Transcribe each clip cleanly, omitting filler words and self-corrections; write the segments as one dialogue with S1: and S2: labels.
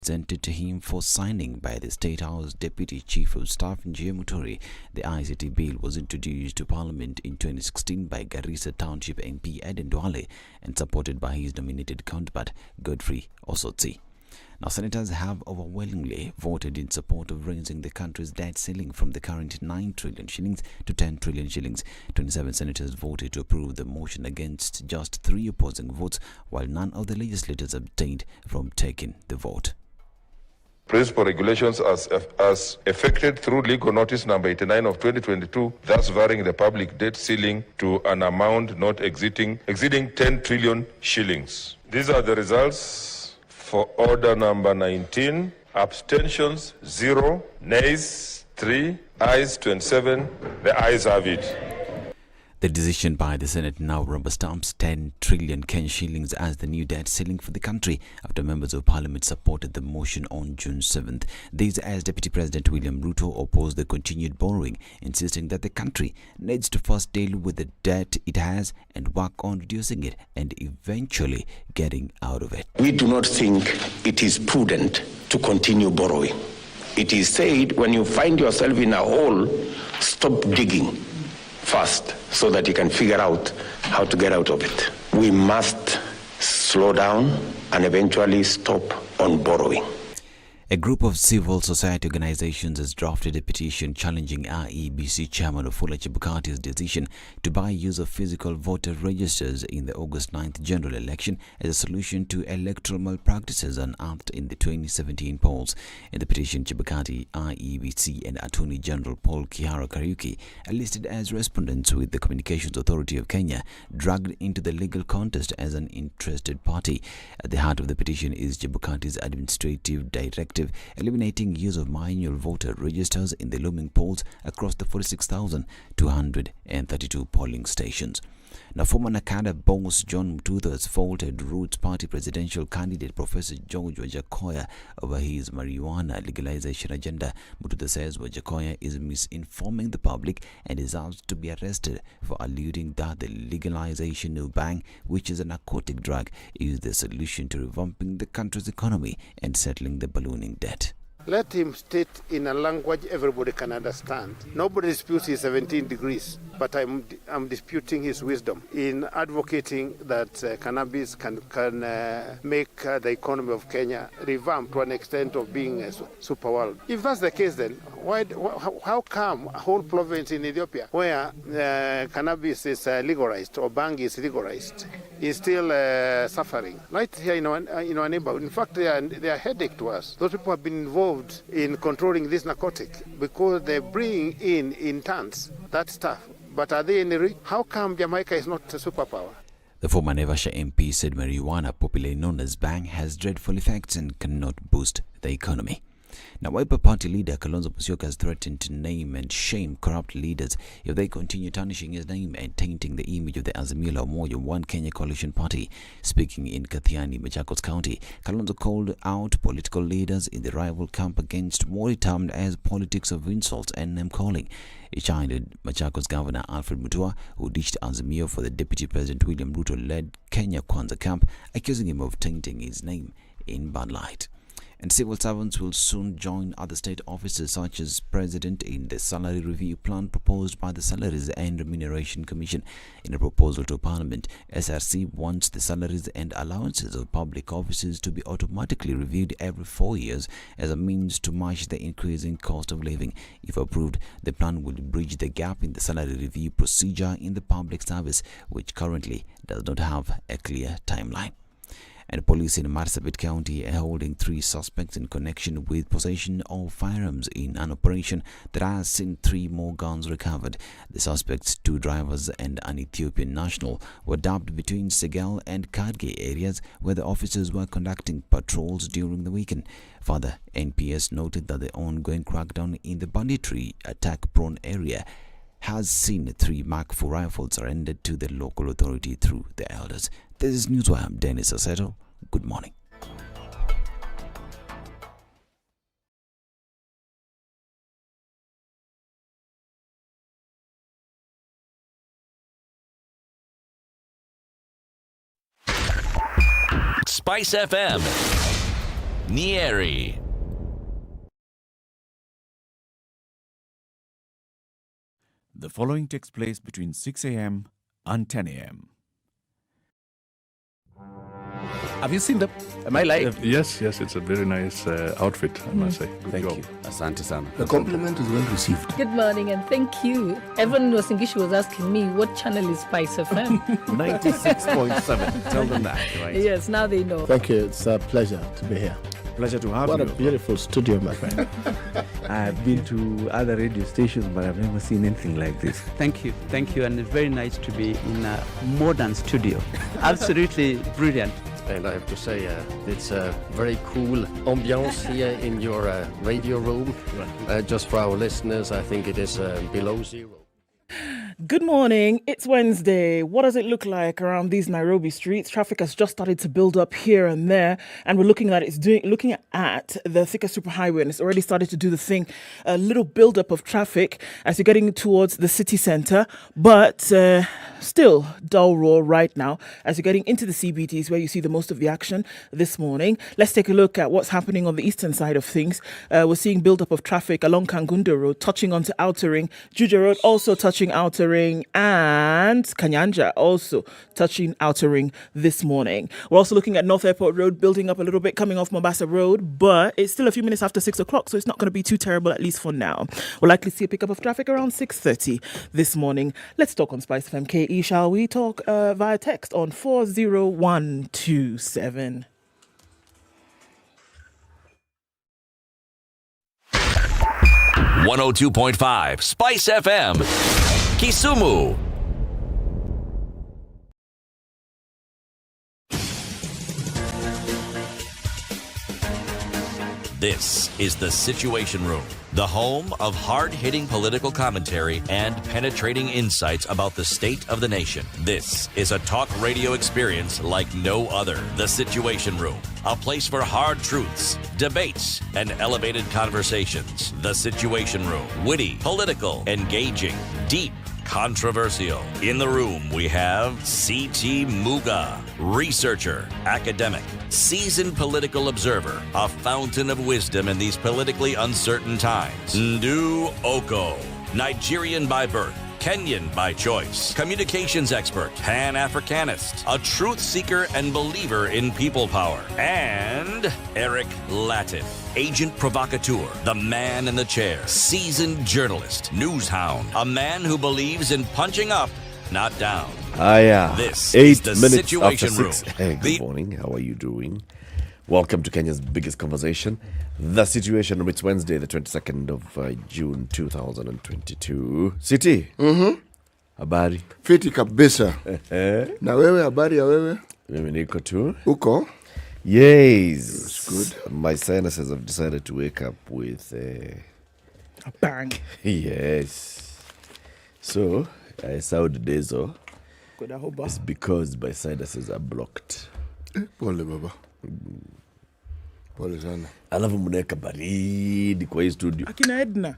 S1: presented to him for signing by the State House Deputy Chief of Staff Njia Muturi. The ICT bill was introduced to Parliament in 2016 by Garissa Township MP Ednah and supported by his nominated counterpart Godfrey Osotsi. Now, senators have overwhelmingly voted in support of raising the country's debt ceiling from the current 9 trillion shillings to 10 trillion shillings. 27 senators voted to approve the motion against just 3 opposing votes, while none of the legislators abstained from taking the vote.
S2: Principal regulations as effected through legal notice number 89 of 2022, thus varying the public debt ceiling to an amount not exceeding 10 trillion shillings. These are the results. For order number 19, abstentions 0, nays 3, ayes 27. The ayes have it.
S1: The decision by the Senate now rubber stamps 10 trillion Kenyan shillings as the new debt ceiling for the country after members of parliament supported the motion on June 7th. This as Deputy President William Ruto opposed the continued borrowing, insisting that the country needs to first deal with the debt it has and work on reducing it and eventually getting out of it.
S3: We do not think it is prudent to continue borrowing. It is said when you find yourself in a hole, stop digging first so that you can figure out how to get out of it. We must slow down and eventually stop on borrowing.
S1: A group of civil society organizations has drafted a petition challenging IEBC Chairman Wafula Chebukati's decision to buy use of physical voter registers in the August 9th general election as a solution to electoral malpractices unearthed in the 2017 polls. In the petition, Chebukati, IEBC and Attorney General Paul Kihara Kariuki are listed as respondents, with the Communications Authority of Kenya dragged into the legal contest as an interested party. At the heart of the petition is Chebukati's administrative directive eliminating use of manual voter registers in the looming polls across the 46,232 polling stations. Now, former Nakada boss John Mutudha has faulted Roots Party presidential candidate Professor George Wajakoya over his marijuana legalization agenda. Mutudha says Wajakoya is misinforming the public and is asked to be arrested for alluding that the legalization of bang, which is a narcotic drug, is the solution to revamping the country's economy and settling the ballooning debt.
S4: Let him state in a language everybody can understand. Nobody disputes his 17 degrees, but I'm disputing his wisdom in advocating that cannabis can make the economy of Kenya revamp to an extent of being a super world. If that's the case, then how come a whole province in Ethiopia where cannabis is legalized or bang is legalized is still suffering? Right here in our neighborhood. In fact, they are a headache to us. Those people have been involved in controlling this narcotic because they bring in tons that stuff. But are they any? How come Jamaica is not a superpower?
S1: The former Naivasha MP said marijuana, popularly known as bang, has dreadful effects and cannot boost the economy. Now, Wiper Party leader Kalonzo Musyoka has threatened to name and shame corrupt leaders if they continue tarnishing his name and tainting the image of the Azimio la Umoja One Kenya Coalition Party. Speaking in Kathiani, Machakos County, Kalonzo called out political leaders in the rival camp against what he termed as politics of insults and name-calling. He chided Machakos Governor Alfred Mutua, who ditched Azimio for the Deputy President William Ruto-led Kenya Kwanza camp, accusing him of tainting his name in bad light. And civil servants will soon join other state officers such as president in the salary review plan proposed by the Salaries and Remuneration Commission. In a proposal to Parliament, SRC wants the salaries and allowances of public officers to be automatically reviewed every 4 years as a means to match the increasing cost of living. If approved, the plan will bridge the gap in the salary review procedure in the public service, which currently does not have a clear timeline. And police in Marsabit County are holding 3 suspects in connection with possession of firearms in an operation that has seen 3 more guns recovered. The suspects, 2 drivers and an Ethiopian national, were dubbed between Segal and Kadge areas where the officers were conducting patrols during the weekend. Further, NPS noted that the ongoing crackdown in the banditry attack-prone area has seen 3 Mark IV rifles surrendered to the local authority through the elders. This is Newswire. I'm Dennis Aseto. Good morning.
S5: SpiceFM. Nyeri.
S6: The following takes place between 6 a.m. and 10 a.m.
S7: Have you seen them? Am I live?
S8: Yes, it's a very nice outfit, I must say. Good
S7: Thank
S8: job.
S7: you. Asante sana.
S9: The compliment is well received.
S10: Good morning and thank you. Evan Wasingishi was asking me what channel is SpiceFM.
S7: 96.7. Tell them that, right?
S10: Yes, now they know.
S9: Thank you. It's a pleasure to be here.
S6: Pleasure to have
S9: What
S6: you.
S9: a beautiful studio, my friend.
S11: I've been to other radio stations, but I've never seen anything like this.
S12: Thank you, and it's very nice to be in a modern studio. Absolutely brilliant.
S13: And I have to say, it's a very cool ambiance here in your radio room. Just for our listeners, I think it is below zero.
S14: Good morning. It's Wednesday. What does it look like around these Nairobi streets? Traffic has just started to build up here and there, and we're looking at the Thika Superhighway, and it's already started to do the thing. A little build up of traffic as you're getting towards the city centre, but still dull roar right now as you're getting into the CBTs where you see the most of the action this morning. Let's take a look at what's happening on the eastern side of things. We're seeing build up of traffic along Kangundo Road, touching onto Outer Ring, Juja Road also touching Outer Ring, and Kanyanja also touching Outer Ring this morning. We're also looking at North Airport Road building up a little bit coming off Mombasa Road, but it's still a few minutes after 6 o'clock, so it's not going to be too terrible, at least for now. We'll likely see a pickup of traffic around 6:30 this morning. Let's talk on SpiceFM KE, shall we? Talk via text on 40127.
S5: 102.5 Spice FM, Kisumu. This is the Situation Room, the home of hard-hitting political commentary and penetrating insights about the state of the nation. This is a talk radio experience like no other. The Situation Room, a place for hard truths, debates, and elevated conversations. The Situation Room, witty, political, engaging, deep, controversial. In the room, we have C.T. Muga, researcher, academic, seasoned political observer, a fountain of wisdom in these politically uncertain times. Ndu Okoh, Nigerian by birth, Kenyan by choice, communications expert, Pan-Africanist, a truth seeker and believer in people power, and Eric Latiff, agent provocateur, the man in the chair, seasoned journalist, news hound, a man who believes in punching up, not down. This
S15: 8
S5: is the
S15: minutes
S5: Situation
S15: after
S5: Room.
S15: 6. Hey, good morning. How are you doing? Welcome to Kenya's biggest conversation, The Situation Room. It's Wednesday, the 22nd of June 2022. City. Habari.
S9: Fiti kabisa. Na wewe, habari ya wewe?
S15: Mimi niko tu.
S9: Uko?
S15: Yes.
S9: That's good.
S15: My sinuses have decided to wake up with
S14: A bang.
S15: Yes. So, I sound dezo. It's because my sinuses are blocked.
S9: Pole baba. Pole sana.
S15: Alafu mnaweka baridi kwa hii studio.
S14: Akina Ednah.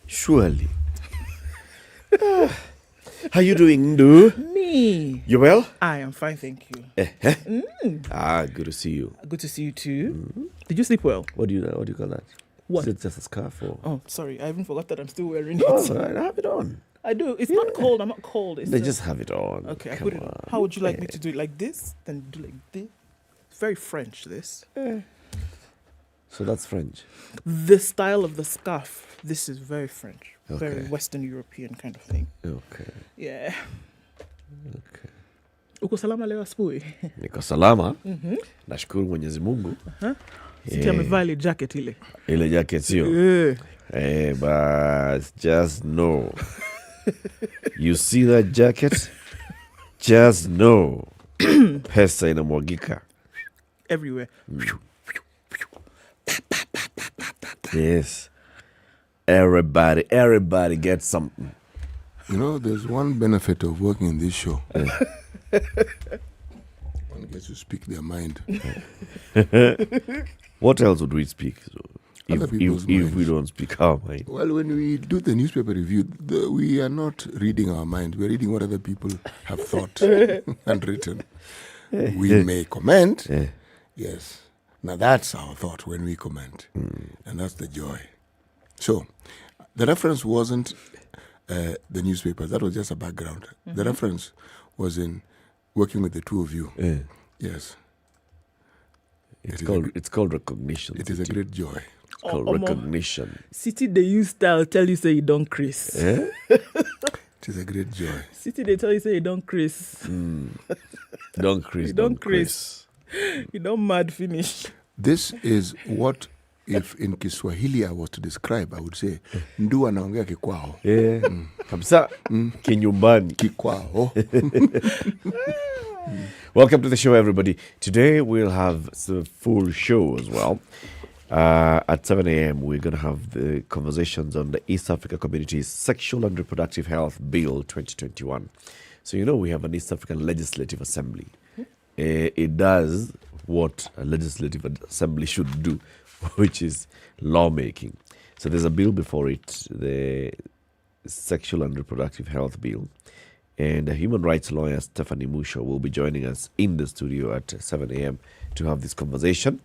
S15: Surely. How you doing, Ndu?
S14: Me.
S15: You well?
S14: I am fine, thank you.
S15: Good to see you.
S14: Good to see you too. Did you sleep well?
S15: What do you call that?
S14: What?
S15: Is it just a scarf or?
S14: Oh, sorry, I even forgot that I'm still wearing
S15: Oh,
S14: it.
S15: I have it on.
S14: I do. It's not cold. I'm not cold. It's
S15: They just have it on.
S14: okay. I
S15: Come
S14: put it on.
S15: on.
S14: How would you like me to do it? Like this? Then do like this. It's very French. This.
S15: So that's French.
S14: The style of the scarf. This is very French. Very
S15: Okay.
S14: Western European kind of thing.
S15: Okay.
S14: Yeah.
S15: Okay.
S14: Uko salama leo asubuhi?
S15: Niko salama. Nashukuru Mwenyezi Mungu.
S14: Siti amevaa ile jacket ile.
S15: Ile jacket sio. But just know. You see that jacket? Just know. Pesa inamwagika.
S14: Everywhere.
S15: Yes. Everybody gets something.
S9: You know, there's one benefit of working in this show. One gets to speak their mind.
S15: What else would we speak? So,
S9: Other people's
S15: if we
S9: minds.
S15: don't speak our mind.
S9: Well, when we do the newspaper review, we are not reading our minds. We're reading what other people have thought and written. We may comment, yes, Now that's our thought when we comment, and that's the joy. So, the reference wasn't the newspapers. That was just a background. The reference was in working with the two of you. Yes.
S15: It's called recognition.
S9: It is a great joy.
S15: It's called recognition.
S14: City, they use style tell you say you don't Chris.
S9: It is a great joy.
S14: City, they tell you say you don't Chris.
S15: Don't Chris.
S14: You don't Chris. You don't mad finish.
S9: This is what, if in Kiswahili I was to describe, I would say, ndu anaongea kikwao.
S15: Kabisa. Kinyumbani.
S9: Kikwao.
S15: Welcome to the show, everybody. Today we'll have the full show as well. At 7 a.m. we're going to have the conversations on the East Africa Community's Sexual and Reproductive Health Bill 2021. So we have an East African Legislative Assembly. It does what a legislative assembly should do, which is lawmaking. So there's a bill before it, the Sexual and Reproductive Health Bill. And human rights lawyer Stephanie Musho will be joining us in the studio at 7 a.m. to have this conversation.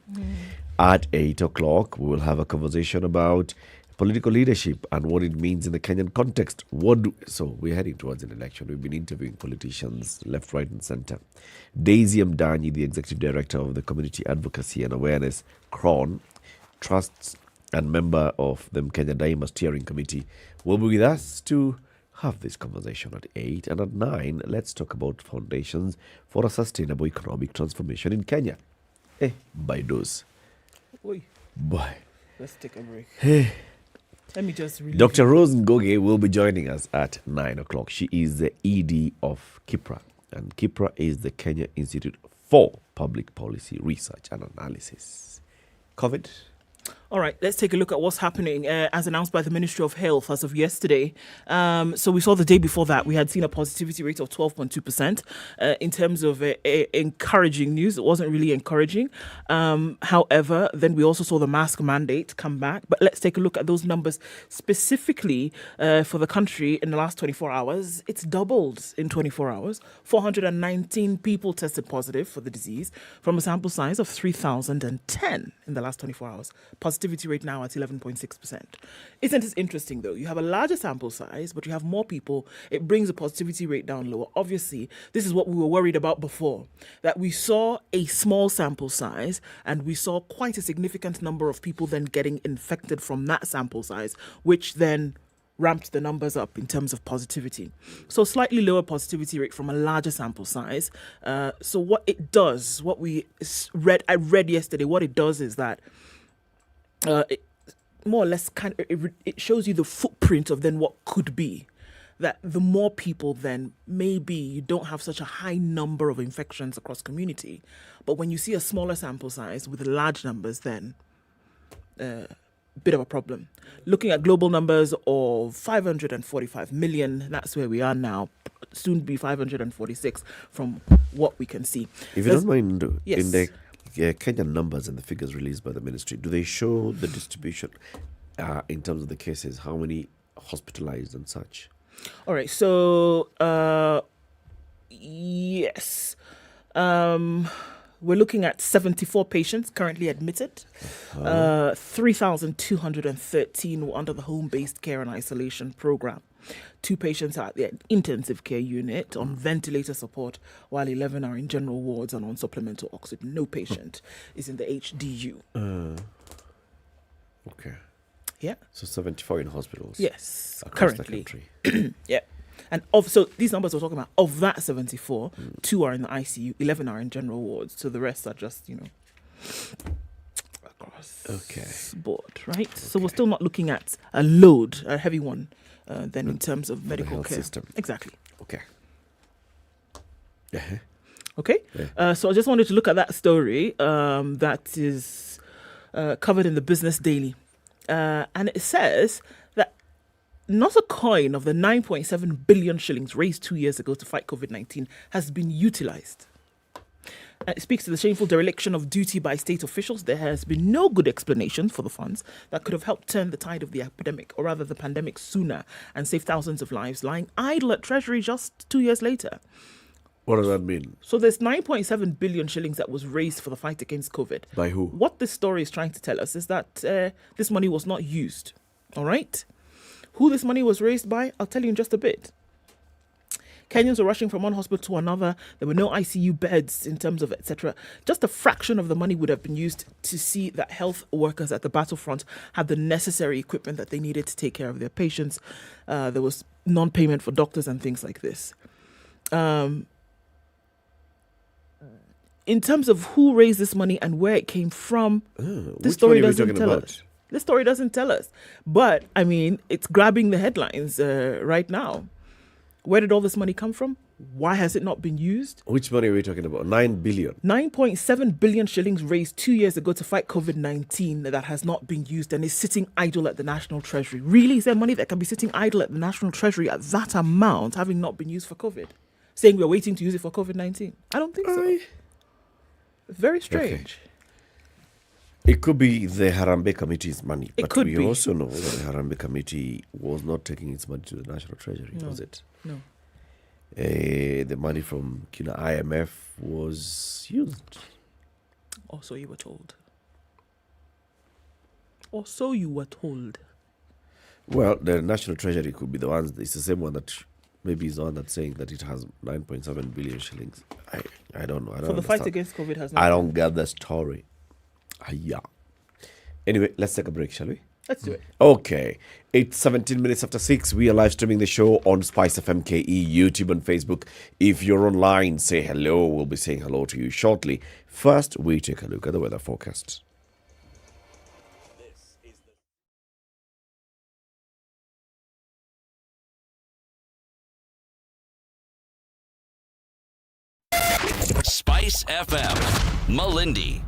S15: At 8 o'clock, we will have a conversation about political leadership and what it means in the Kenyan context. So we're heading towards an election. We've been interviewing politicians left, right, and center. Daisy Mdanyi, the executive director of the Community Advocacy and Awareness CRON Trusts and member of the Kenya Daima Steering Committee, will be with us to have this conversation at 8. And at 9, let's talk about foundations for a sustainable economic transformation in Kenya. By those. Bye.
S14: Let's take a break.
S15: Hey.
S14: Let me just read.
S15: Dr. Rose Ngoge will be joining us at 9 o'clock. She is the ED of KIPRA. And KIPRA is the Kenya Institute for Public Policy Research and Analysis. COVID.
S14: All right, let's take a look at what's happening as announced by the Ministry of Health as of yesterday. So we saw the day before that we had seen a positivity rate of 12.2%. In terms of encouraging news, it wasn't really encouraging. However, then we also saw the mask mandate come back. But let's take a look at those numbers specifically for the country in the last 24 hours. It's doubled in 24 hours. 419 people tested positive for the disease from a sample size of 3,010 in the last 24 hours. Positivity rate now at 11.6%. Isn't it interesting, though? You have a larger sample size, but you have more people. It brings the positivity rate down lower. Obviously, this is what we were worried about before, that we saw a small sample size and we saw quite a significant number of people then getting infected from that sample size, which then ramped the numbers up in terms of positivity. So slightly lower positivity rate from a larger sample size. So what it does, I read yesterday, what it does is that it more or less it shows you the footprint of then what could be. That the more people, then maybe you don't have such a high number of infections across community. But when you see a smaller sample size with large numbers, then bit of a problem. Looking at global numbers of 545 million, that's where we are now. Soon to be 546 from what we can see.
S15: If you don't mind,
S14: yes.
S15: In the Kenyan numbers and the figures released by the ministry, do they show the distribution in terms of the cases, how many hospitalized and such?
S14: All right, so yes. We're looking at 74 patients currently admitted. 3,213 were under the home-based care and isolation program. 2 patients are at the intensive care unit on ventilator support, while 11 are in general wards and on supplemental oxygen. No patient is in the HDU.
S15: Okay.
S14: Yeah.
S15: So 74 in hospitals.
S14: Yes,
S15: across
S14: currently.
S15: the country.
S14: Yeah. And so these numbers we're talking about, of that 74, 2 are in the ICU, 11 are in general wards. So the rest are just, across board, right? Okay. So we're still not looking at a load, a heavy one, then in terms of medical care.
S15: System.
S14: Exactly.
S15: Okay.
S14: Okay. Yeah. So I just wanted to look at that story that is covered in the Business Daily. And it says that not a coin of the 9.7 billion shillings raised 2 years ago to fight COVID-19 has been utilized. It speaks to the shameful dereliction of duty by state officials. There has been no good explanation for the funds that could have helped turn the tide of the epidemic, or rather the pandemic, sooner and save thousands of lives lying idle at Treasury just 2 years later.
S15: What does that mean?
S14: So there's 9.7 billion shillings that was raised for the fight against COVID.
S15: By who?
S14: What this story is trying to tell us is that this money was not used. All right? Who this money was raised by, I'll tell you in just a bit. Kenyans were rushing from one hospital to another. There were no ICU beds in terms of etc. Just a fraction of the money would have been used to see that health workers at the battlefront had the necessary equipment that they needed to take care of their patients. There was non-payment for doctors and things like this. In terms of who raised this money and where it came from, this story doesn't tell us. This story doesn't tell us. But, I mean, it's grabbing the headlines right now. Where did all this money come from? Why has it not been used?
S15: Which money are we talking about? 9 billion.
S14: 9.7 billion shillings raised 2 years ago to fight COVID-19 that has not been used and is sitting idle at the National Treasury. Really? Is there money that can be sitting idle at the National Treasury at that amount, having not been used for COVID? Saying we're waiting to use it for COVID-19? I don't think so. Very strange.
S15: Okay. It could be the Harambee Committee's money.
S14: It
S15: but
S14: could
S15: we
S14: be.
S15: also know that the Harambee Committee was not taking its money to the National Treasury,
S14: No.
S15: was it?
S14: No.
S15: The money from IMF was used.
S14: Or so you were told. Or so you were told.
S15: Well, the National Treasury could be the one. It's the same one that maybe is the one that's saying that it has 9.7 billion shillings. I don't know. I don't
S14: For the fight
S15: understand.
S14: against COVID has
S15: I
S14: not
S15: don't get the story. Yeah. Anyway, let's take a break, shall we?
S14: Let's do it.
S15: Okay. It's 17 minutes after 6. We are live streaming the show on SpiceFM KE, YouTube and Facebook. If you're online, say hello. We'll be saying hello to you shortly. First, we take a look at the weather forecast.
S5: Spice FM, Malindi.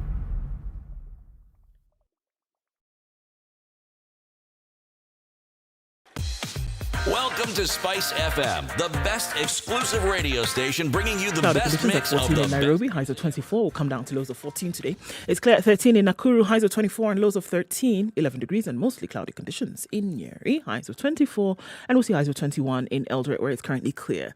S5: Welcome to Spice FM, the best exclusive radio station bringing you the
S14: Cloudy
S5: best
S14: conditions
S5: mix
S14: at
S5: of
S14: 14
S5: the
S14: in Nairobi, highs of 24, will come down to lows of 14 today. It's clear at 13 in Nakuru, highs of 24 and lows of 13, 11 degrees and mostly cloudy conditions in Nyeri, highs of 24, and we'll see highs of 21 in Eldoret, where it's currently clear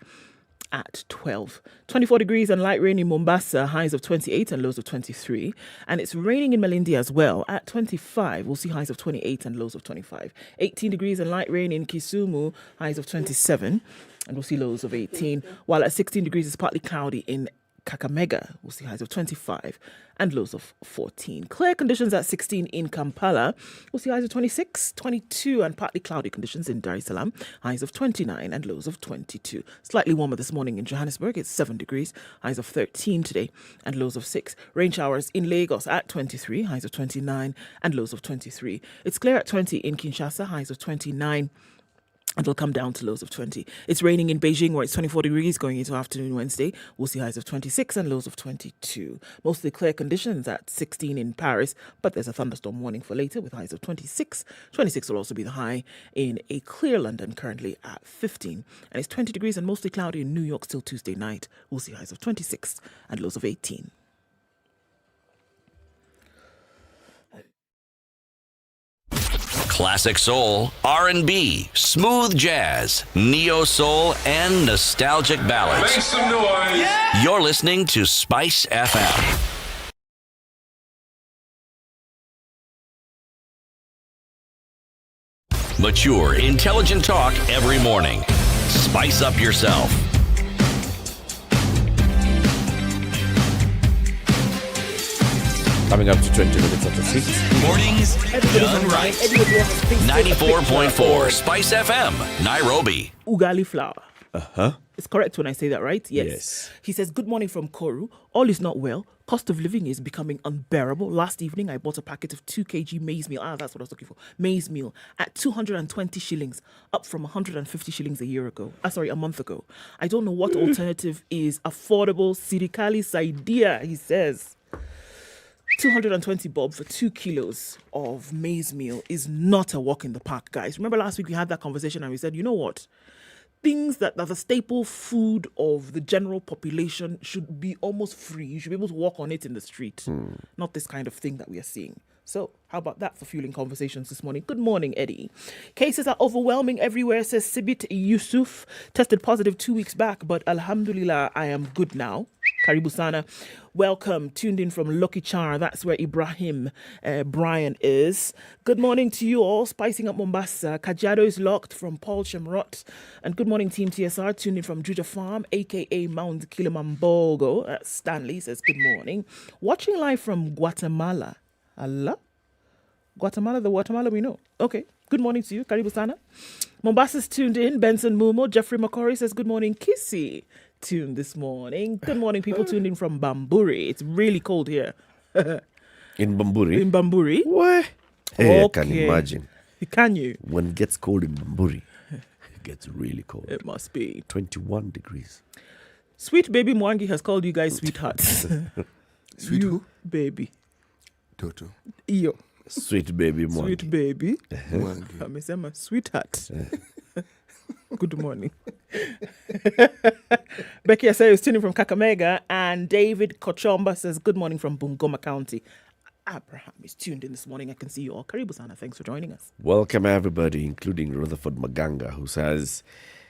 S14: at 12. 24 degrees and light rain in Mombasa, highs of 28 and lows of 23. And it's raining in Malindi as well at 25. We'll see highs of 28 and lows of 25. 18 degrees and light rain in Kisumu, highs of 27. And we'll see lows of 18. While at 16 degrees, it's partly cloudy in Kakamega. We'll see highs of 25 and lows of 14. Clear conditions at 16 in Kampala. We'll see highs of 26, 22 and partly cloudy conditions in Dar es Salaam. Highs of 29 and lows of 22. Slightly warmer this morning in Johannesburg. It's 7 degrees. Highs of 13 today and lows of 6. Rain showers in Lagos at 23. Highs of 29 and lows of 23. It's clear at 20 in Kinshasa. Highs of 29. And it'll come down to lows of 20. It's raining in Beijing, where it's 24 degrees going into afternoon Wednesday. We'll see highs of 26 and lows of 22. Mostly clear conditions at 16 in Paris, but there's a thunderstorm warning for later with highs of 26. 26 will also be the high in a clear London, currently at 15. And it's 20 degrees and mostly cloudy in New York till Tuesday night. We'll see highs of 26 and lows of 18.
S5: Classic soul, R&B, smooth jazz, neo soul, and nostalgic ballads.
S2: Make some noise. Yeah.
S5: You're listening to Spice FM. Mature, intelligent talk every morning. Spice up yourself.
S15: Coming up to 20 minutes after 6.
S5: Mornings done right. 94.4 Spice FM, Nairobi.
S14: Ugali flour.
S15: Uh-huh.
S14: It's correct when I say that, right?
S15: Yes.
S14: He says, good morning from Koru. All is not well. Cost of living is becoming unbearable. Last evening, I bought a packet of 2 kg maize meal. That's what I was looking for. Maize meal at 220 shillings, up from 150 shillings a month ago. I don't know what alternative is affordable. Sirikali's idea, he says. 220 bob for 2 kilos of maize meal is not a walk in the park, guys. Remember last week we had that conversation and we said, you know what? Things that are the staple food of the general population should be almost free. You should be able to walk on it in the street. Not this kind of thing that we are seeing. So, how about that for fueling conversations this morning? Good morning, Eddie. Cases are overwhelming everywhere, says Sibit Yusuf. Tested positive 2 weeks back, but alhamdulillah, I am good now. Karibu Sana. Welcome. Tuned in from Lucky Char. That's where Ibrahim Brian is. Good morning to you all. Spicing up Mombasa. Kajiado is locked from Paul Shamrot. And good morning, Team TSR. Tuned in from Juja Farm, a.k.a. Mount Kilimanjaro. Stanley says good morning. Watching live from Guatemala. Allah? Guatemala, the Guatemala we know. Okay. Good morning to you. Karibu Sana. Mombasa's tuned in. Benson Mumo. Jeffrey McCory says good morning. Kissy. Tuned this morning. Good morning, people tuned in from Bamburi. It's really cold here.
S15: In Bamburi?
S14: In Bamburi.
S15: What? Hey, I can imagine.
S14: Can you?
S15: When it gets cold in Bamburi, it gets really cold.
S14: It must be.
S15: 21 degrees.
S14: Sweet baby Mwangi has called you guys sweethearts.
S9: Sweet who?
S14: Baby.
S9: Toto.
S14: Iyo.
S15: Sweet baby Mwangi.
S14: Sweet baby.
S9: Mwangi.
S14: Amesema sweetheart. Good morning. Becky Asay is tuning from Kakamega, and David Kochomba says good morning from Bungoma County. Abraham is tuned in this morning. I can see you all. Karibu Sana. Thanks for joining us.
S15: Welcome everybody, including Rutherford Maganga, who says,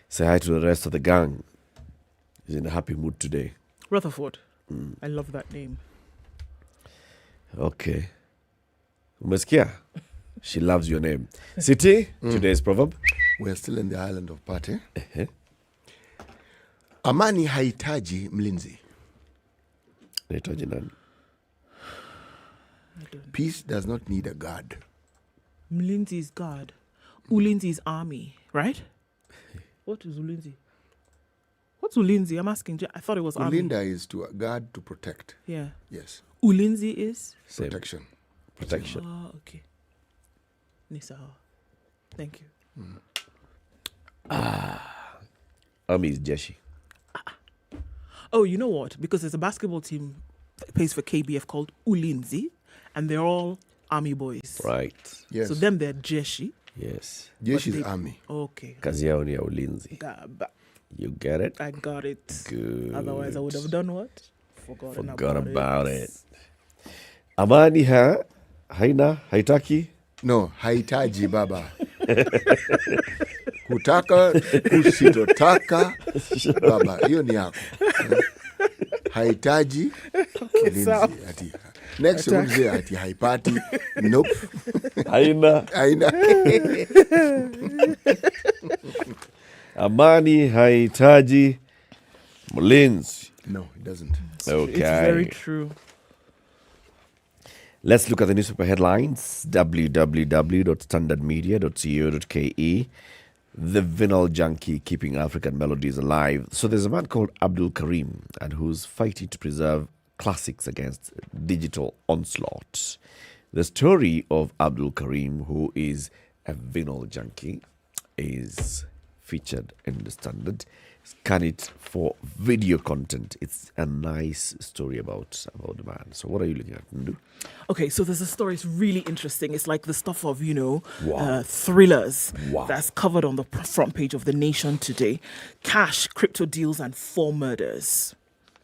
S15: say hi to the rest of the gang. He's in a happy mood today.
S14: Rutherford. I love that name.
S15: Okay. Umesikia? She loves your name. City, today's proverb.
S9: We're still in the island of Pate. Amani haitaji mlinzi.
S15: Haitaji nani?
S9: Peace does not need a guard.
S14: Mlinzi is guard. Ulinzi is army, right? What is Ulinzi? What's Ulinzi? I'm asking. I thought it was army.
S9: Ulinda is to guard, to protect.
S14: Yeah.
S9: Yes.
S14: Ulinzi is?
S9: Protection.
S15: Protection.
S14: Oh, okay. Nisa. Thank you.
S15: Army is Jeshi.
S14: Oh, you know what? Because there's a basketball team that plays for KBF called Ulinzi, and they're all army boys.
S15: Right.
S9: Yes.
S14: So them, they're Jeshi.
S15: Yes.
S9: Jeshi is army.
S14: Okay.
S15: Kazi yao ni ya ulinzi. You get it?
S14: I got it.
S15: Good.
S14: Otherwise, I would have done what?
S15: Forgot about it. Amani haina, haitaki?
S9: No, haitaji baba. Kutaka, kusitotaka, baba. Hiyo ni yako. Haitaji. Ati. Next one say ati haipati. Nope.
S15: Haina. Amani haitaji mlinzi.
S9: No, it doesn't.
S15: Okay.
S14: It's very true.
S15: Let's look at the newspaper headlines. www.standardmedia.co.ke. The vinyl junkie keeping African melodies alive. So there's a man called Abdul Karim, and who's fighting to preserve classics against digital onslaught. The story of Abdul Karim, who is a vinyl junkie, is featured in the Standard. Scan it for video content. It's a nice story about the man. So what are you looking at, Ndu?
S14: Okay, so there's a story. It's really interesting. It's like the stuff of, thrillers that's covered on the front page of The Nation today. Cash, crypto deals, and 4 murders.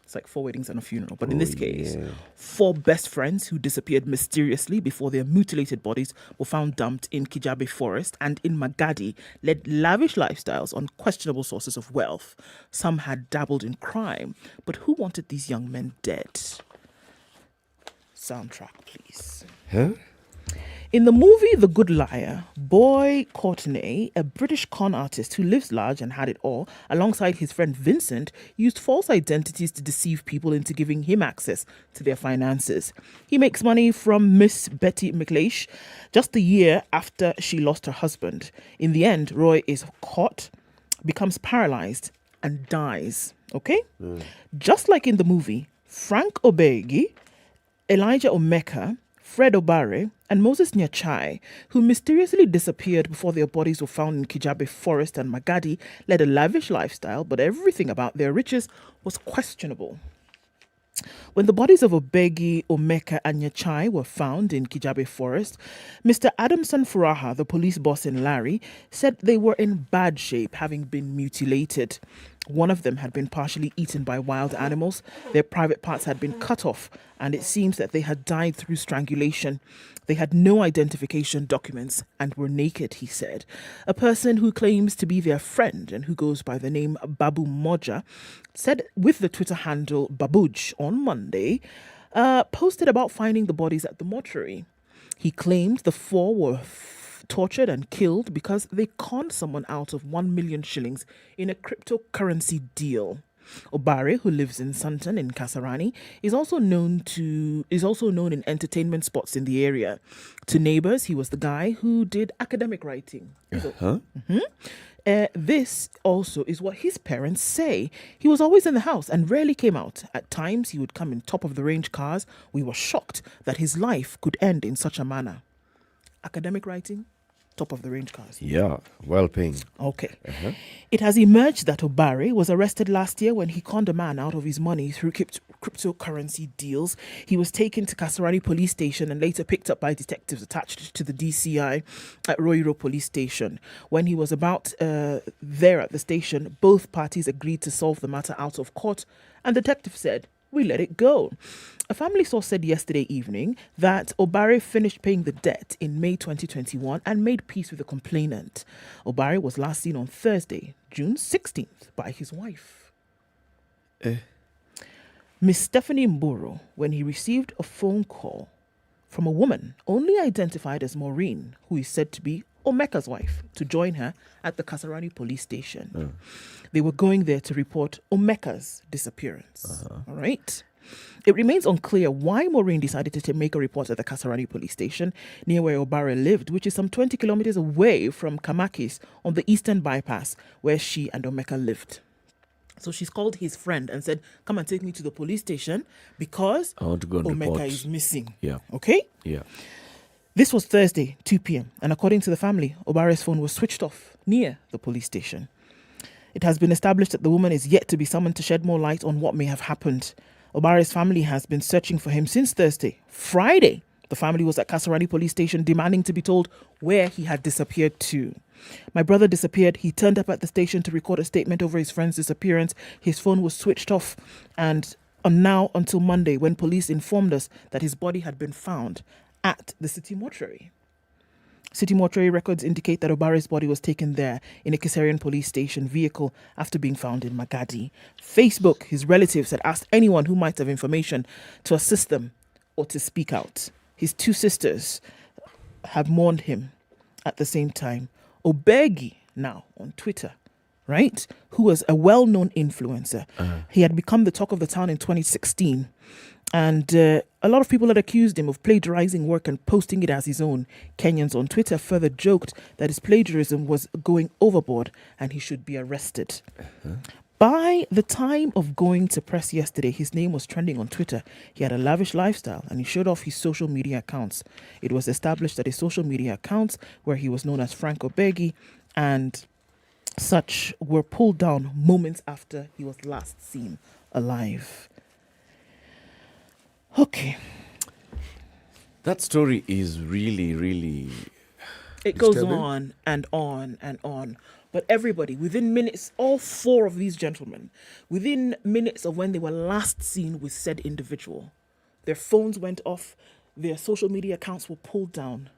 S14: It's like 4 weddings and a funeral. But in this case, 4 best friends who disappeared mysteriously before their mutilated bodies were found dumped in Kijabe Forest and in Magadi led lavish lifestyles on questionable sources of wealth. Some had dabbled in crime. But who wanted these young men dead? Soundtrack, please.
S15: Huh?
S14: In the movie The Good Liar, Boy Courtenay, a British con artist who lives large and had it all, alongside his friend Vincent, used false identities to deceive people into giving him access to their finances. He makes money from Miss Betty McLeish just a year after she lost her husband. In the end, Roy is caught, becomes paralyzed, and dies. Okay? Just like in the movie, Frank Obegi, Elijah Omeka, Fred Obare, and Moses Nyachai, who mysteriously disappeared before their bodies were found in Kijabe Forest and Magadi, led a lavish lifestyle, but everything about their riches was questionable. When the bodies of Obegi, Omeka, and Nyachai were found in Kijabe Forest, Mr. Adamson Furaha, the police boss in Larry, said they were in bad shape, having been mutilated. One of them had been partially eaten by wild animals. Their private parts had been cut off, and it seems that they had died through strangulation. They had no identification documents and were naked, he said. A person who claims to be their friend and who goes by the name Babu Moja said with the Twitter handle Babuj on Monday, posted about finding the bodies at the mortuary. He claimed the four were tortured and killed because they conned someone out of 1 million shillings in a cryptocurrency deal. Obare, who lives in Santon in Kasarani, is also known in entertainment spots in the area. To neighbors, he was the guy who did academic writing. This also is what his parents say. He was always in the house and rarely came out. At times, he would come in top-of-the-range cars. We were shocked that his life could end in such a manner. Academic writing, top-of-the-range cars.
S15: Yeah, well-paying.
S14: Okay. It has emerged that Obare was arrested last year when he conned a man out of his money through cryptocurrency deals. He was taken to Kasarani police station and later picked up by detectives attached to the DCI at Roiro police station. When he was about there at the station, both parties agreed to solve the matter out of court, and the detective said, "We let it go." A family source said yesterday evening that Obare finished paying the debt in May 2021 and made peace with the complainant. Obare was last seen on Thursday, June 16th, by his wife. Miss Stephanie Mburo, when he received a phone call from a woman only identified as Maureen, who is said to be Omeka's wife, to join her at the Kasarani police station. They were going there to report Omeka's disappearance. All right. It remains unclear why Maureen decided to make a report at the Kasarani police station near where Obare lived, which is some 20 kilometers away from Kamakis on the eastern bypass where she and Omeka lived. So she's called his friend and said, "Come and take me to the police station because
S15: I want to go and report.
S14: Omeka is missing."
S15: Yeah.
S14: Okay?
S15: Yeah.
S14: This was Thursday, 2 p.m. and according to the family, Obare's phone was switched off near the police station. It has been established that the woman is yet to be summoned to shed more light on what may have happened. Obare's family has been searching for him since Thursday. Friday, the family was at Kasarani police station demanding to be told where he had disappeared to. "My brother disappeared. He turned up at the station to record a statement over his friend's disappearance. His phone was switched off and now until Monday when police informed us that his body had been found at the city mortuary." City mortuary records indicate that Obare's body was taken there in a Kiserian police station vehicle after being found in Magadi. Facebook, his relatives had asked anyone who might have information to assist them or to speak out. His two sisters have mourned him at the same time. Obegi, now on Twitter, right, who was a well-known influencer. He had become the talk of the town in 2016. And a lot of people had accused him of plagiarizing work and posting it as his own. Kenyans on Twitter further joked that his plagiarism was going overboard and he should be arrested. By the time of going to press yesterday, his name was trending on Twitter. He had a lavish lifestyle and he showed off his social media accounts. It was established that his social media accounts, where he was known as Frank Obegi and such, were pulled down moments after he was last seen alive. Okay.
S15: That story is really, really...
S14: It goes on and on and on. But everybody, within minutes, all four of these gentlemen, within minutes of when they were last seen with said individual, their phones went off, their social media accounts were pulled down.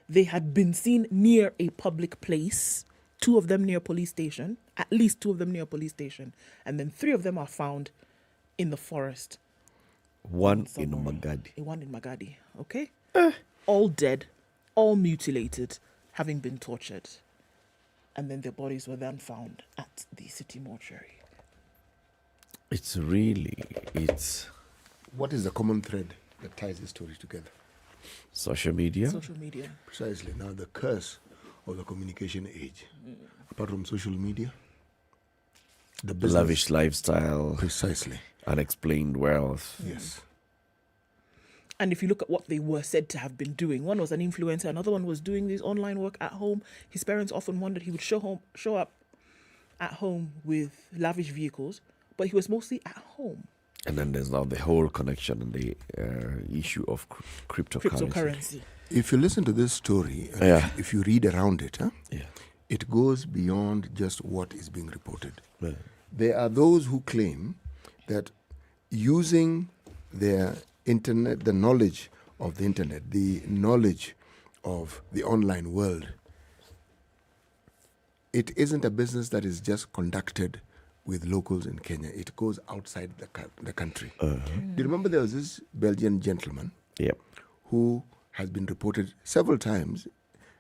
S14: They had been seen near a public place, 2 of them near a police station, at least 2 of them near a police station, and then 3 of them are found in the forest.
S15: One in Magadi.
S14: One in Magadi, okay? All dead, all mutilated, having been tortured. And then their bodies were then found at the city mortuary.
S15: It's...
S9: What is the common thread that ties the story together?
S15: Social media.
S14: Social media.
S9: Precisely. Now the curse of the communication age. Apart from social media, the business.
S15: Lavish lifestyle.
S9: Precisely.
S15: Unexplained wealth.
S9: Yes.
S14: And if you look at what they were said to have been doing, one was an influencer, another one was doing this online work at home. His parents often wondered he would show up at home with lavish vehicles, but he was mostly at home.
S15: And then there's now the whole connection and the issue of cryptocurrency.
S9: If you listen to this story, if you read around it, it goes beyond just what is being reported. there are those who claim that using their internet, the knowledge of the internet, the knowledge of the online world, it isn't a business that is just conducted with locals in Kenya. It goes outside the country. Do you remember there was this Belgian gentleman who has been reported several times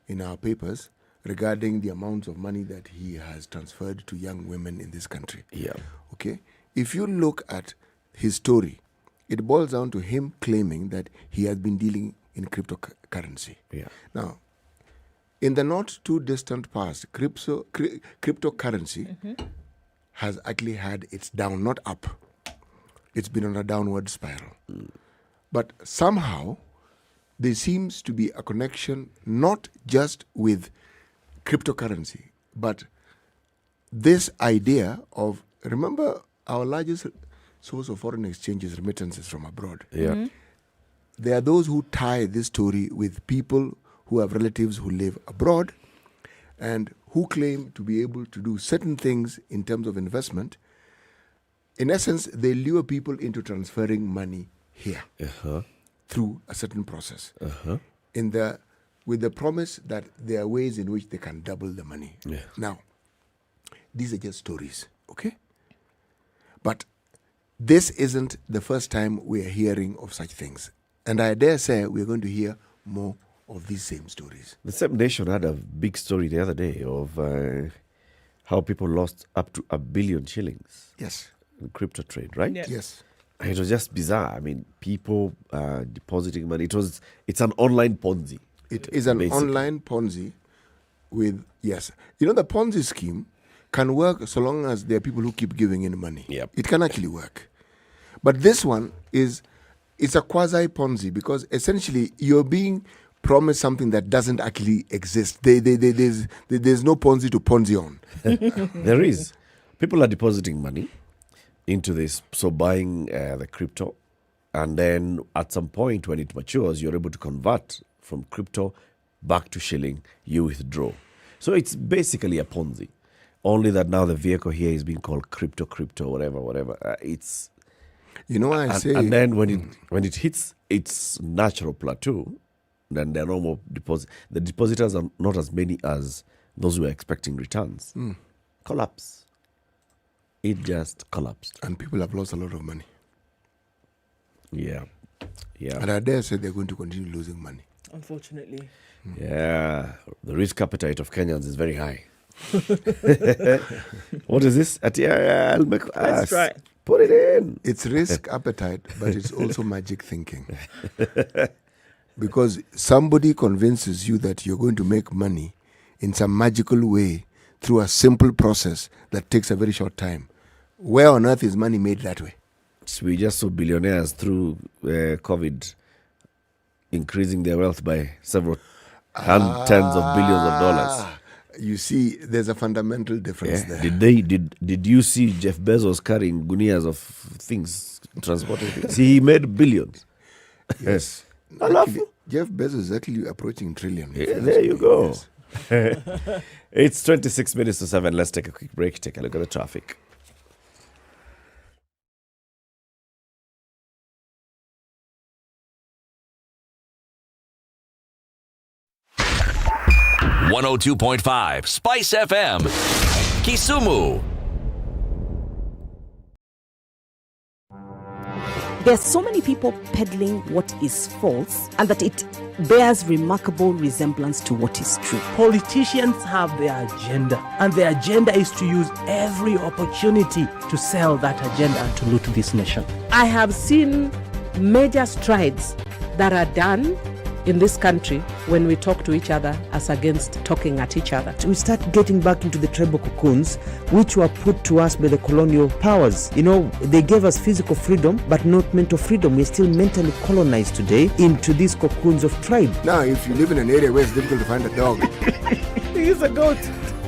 S9: in our papers regarding the amounts of money that he has transferred to young women in this country? Okay? If you look at his story, it boils down to him claiming that he has been dealing in cryptocurrency. Now, in the not too distant past, cryptocurrency has actually had its down, not up. It's been on a downward spiral. But somehow, there seems to be a connection not just with cryptocurrency, but this idea of, remember, our largest source of foreign exchange is remittances from abroad. There are those who tie this story with people who have relatives who live abroad and who claim to be able to do certain things in terms of investment. In essence, they lure people into transferring money here through a certain process with the promise that there are ways in which they can double the money. Now, these are just stories, okay? But this isn't the first time we are hearing of such things. And I dare say we're going to hear more of these same stories.
S15: The same nation had a big story the other day of how people lost up to 1 billion shillings. In crypto trade, right?
S9: Yes.
S15: And it was just bizarre. I mean, people depositing money. It's an online Ponzi.
S9: It is an online Ponzi with, yes. You know, the Ponzi scheme can work so long as there are people who keep giving in money. It can actually work. But this one it's a quasi-Ponzi because essentially you're being promised something that doesn't actually exist. There's no Ponzi to Ponzi on.
S15: There is. People are depositing money into this, so buying the crypto, and then at some point when it matures, you're able to convert from crypto back to shilling, you withdraw. So it's basically a Ponzi, only that now the vehicle here is being called crypto, whatever. It's...
S9: You know what I say?
S15: And then when it hits its natural plateau, then there are no more deposits. The depositors are not as many as those who are expecting returns. Collapse. It just collapsed.
S9: And people have lost a lot of money.
S15: Yeah.
S9: And I dare say they're going to continue losing money.
S14: Unfortunately.
S15: Yeah. The risk appetite of Kenyans is very high. What is this? I'll make
S14: Let's try.
S15: Put it in.
S9: It's risk appetite, but it's also magic thinking. Because somebody convinces you that you're going to make money in some magical way through a simple process that takes a very short time. Where on earth is money made that way?
S15: So we just saw billionaires through COVID increasing their wealth by several tens of billions of dollars.
S9: You see, there's a fundamental difference there.
S15: Did you see Jeff Bezos carrying gunias of things, transporting things? See, he made billions.
S9: Yes.
S15: Actually,
S9: Jeff Bezos is actually approaching trillion.
S15: There you go. Yes. It's 26 minutes to 7. Let's take a quick break. Take a look at the traffic.
S5: .5 Spice FM, Kisumu.
S16: There's so many people peddling what is false and that it bears remarkable resemblance to what is true.
S17: Politicians have their agenda, and their agenda is to use every opportunity to sell that agenda and to loot this nation.
S10: I have seen major strides that are done in this country when we talk to each other as against talking at each other.
S11: We start getting back into the tribal cocoons which were put to us by the colonial powers. You know, they gave us physical freedom but not mental freedom. We're still mentally colonized today into these cocoons of tribe.
S9: Now, if you live in an area where it's difficult to find a dog.
S14: He's a goat.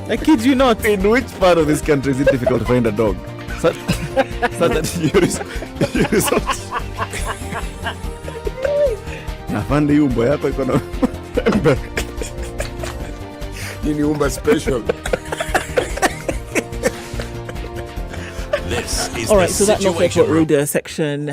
S14: I kid you not.
S15: In which part of this country is it difficult to find a dog? So that you resort.
S11: Afande hii umbo yako iko na
S9: Hii ni umba special.
S5: is
S14: All
S5: the
S14: right, so that North
S5: Situation
S14: Airport
S5: Room.
S14: Road section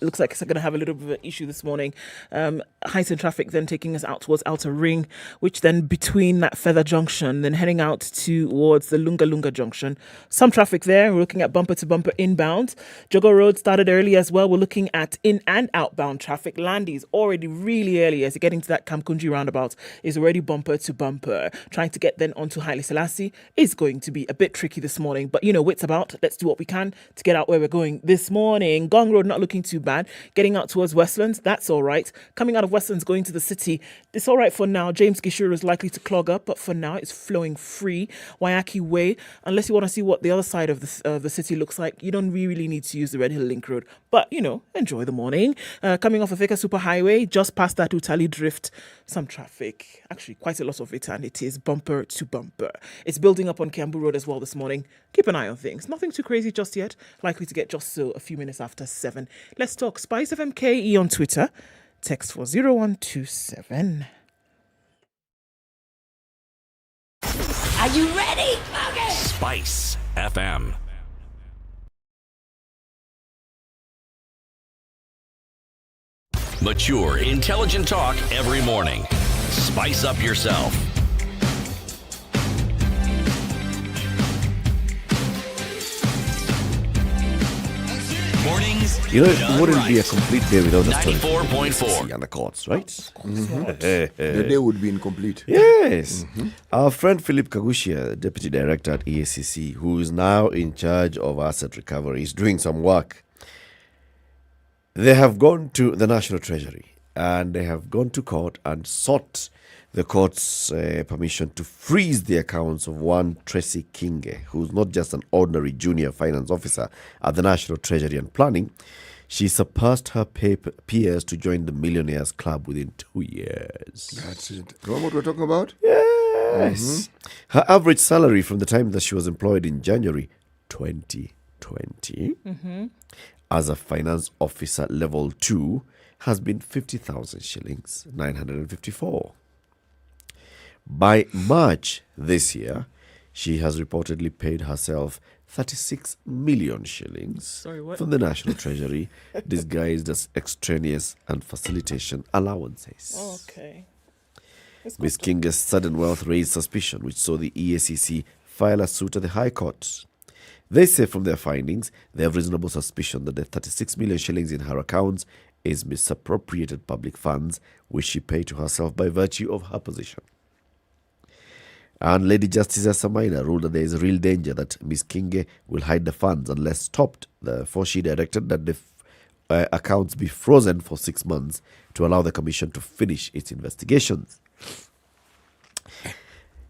S14: looks like it's going to have a little bit of an issue this morning. Heightened traffic then taking us out towards Outer Ring, which then between that Feather Junction, then heading out towards the Lunga Lunga Junction. Some traffic there. We're looking at bumper to bumper inbound. Jogo Road started early as well. We're looking at in and outbound traffic. Landy's already really early as you're getting to that Kamkunji roundabout is already bumper to bumper. Trying to get then onto Haile Selassie is going to be a bit tricky this morning. But, wits about. Let's do what we can to get out where we're going this morning. Gong Road not looking too bad. Getting out towards Westlands, that's all right. Coming out of Westlands, going to the city, it's all right for now. James Gishuru is likely to clog up, but for now it's flowing free. Waiaki Way, unless you want to see what the other side of the city looks like, you don't really need to use the Red Hill Link Road. But, enjoy the morning. Coming off of Thika Superhighway, just past that Utali Drift, some traffic. Actually, quite a lot of it, and it is bumper to bumper. It's building up on Kiambu Road as well this morning. Keep an eye on things. Nothing too crazy just yet. Likely to get just so a few minutes after 7. Let's talk SpiceFM KE on Twitter. Text for 0127.
S5: Are you ready? Okay. Spice FM. Mature, intelligent talk every morning. Spice up yourself. Mornings.
S15: It wouldn't be a complete day without the story.
S5: 94.4.
S15: And the courts, right?
S9: The day would be incomplete.
S15: Yes. Our friend Philip Kagushia, Deputy Director at EACC, who is now in charge of asset recovery, is doing some work. They have gone to the National Treasury and they have gone to court and sought the court's permission to freeze the accounts of one Tracy Kinge, who's not just an ordinary junior finance officer at the National Treasury and Planning. She surpassed her peers to join the Millionaires Club within 2 years.
S9: That's it. You know what we're talking about?
S15: Yes. Her average salary from the time that she was employed in January 2020 as a finance officer level 2 has been 50,000 shillings, 954. By March this year, she has reportedly paid herself 36 million shillings from the National Treasury, disguised as extraneous and facilitation allowances.
S14: Okay.
S15: Ms. Kinge's sudden wealth raised suspicion, which saw the EACC file a suit at the High Court. They say from their findings, they have reasonable suspicion that the 36 million shillings in her accounts is misappropriated public funds, which she paid to herself by virtue of her position. And Lady Justice Asamaina ruled that there is a real danger that Ms. Kinge will hide the funds unless stopped. Therefore, she directed that the accounts be frozen for 6 months to allow the Commission to finish its investigations.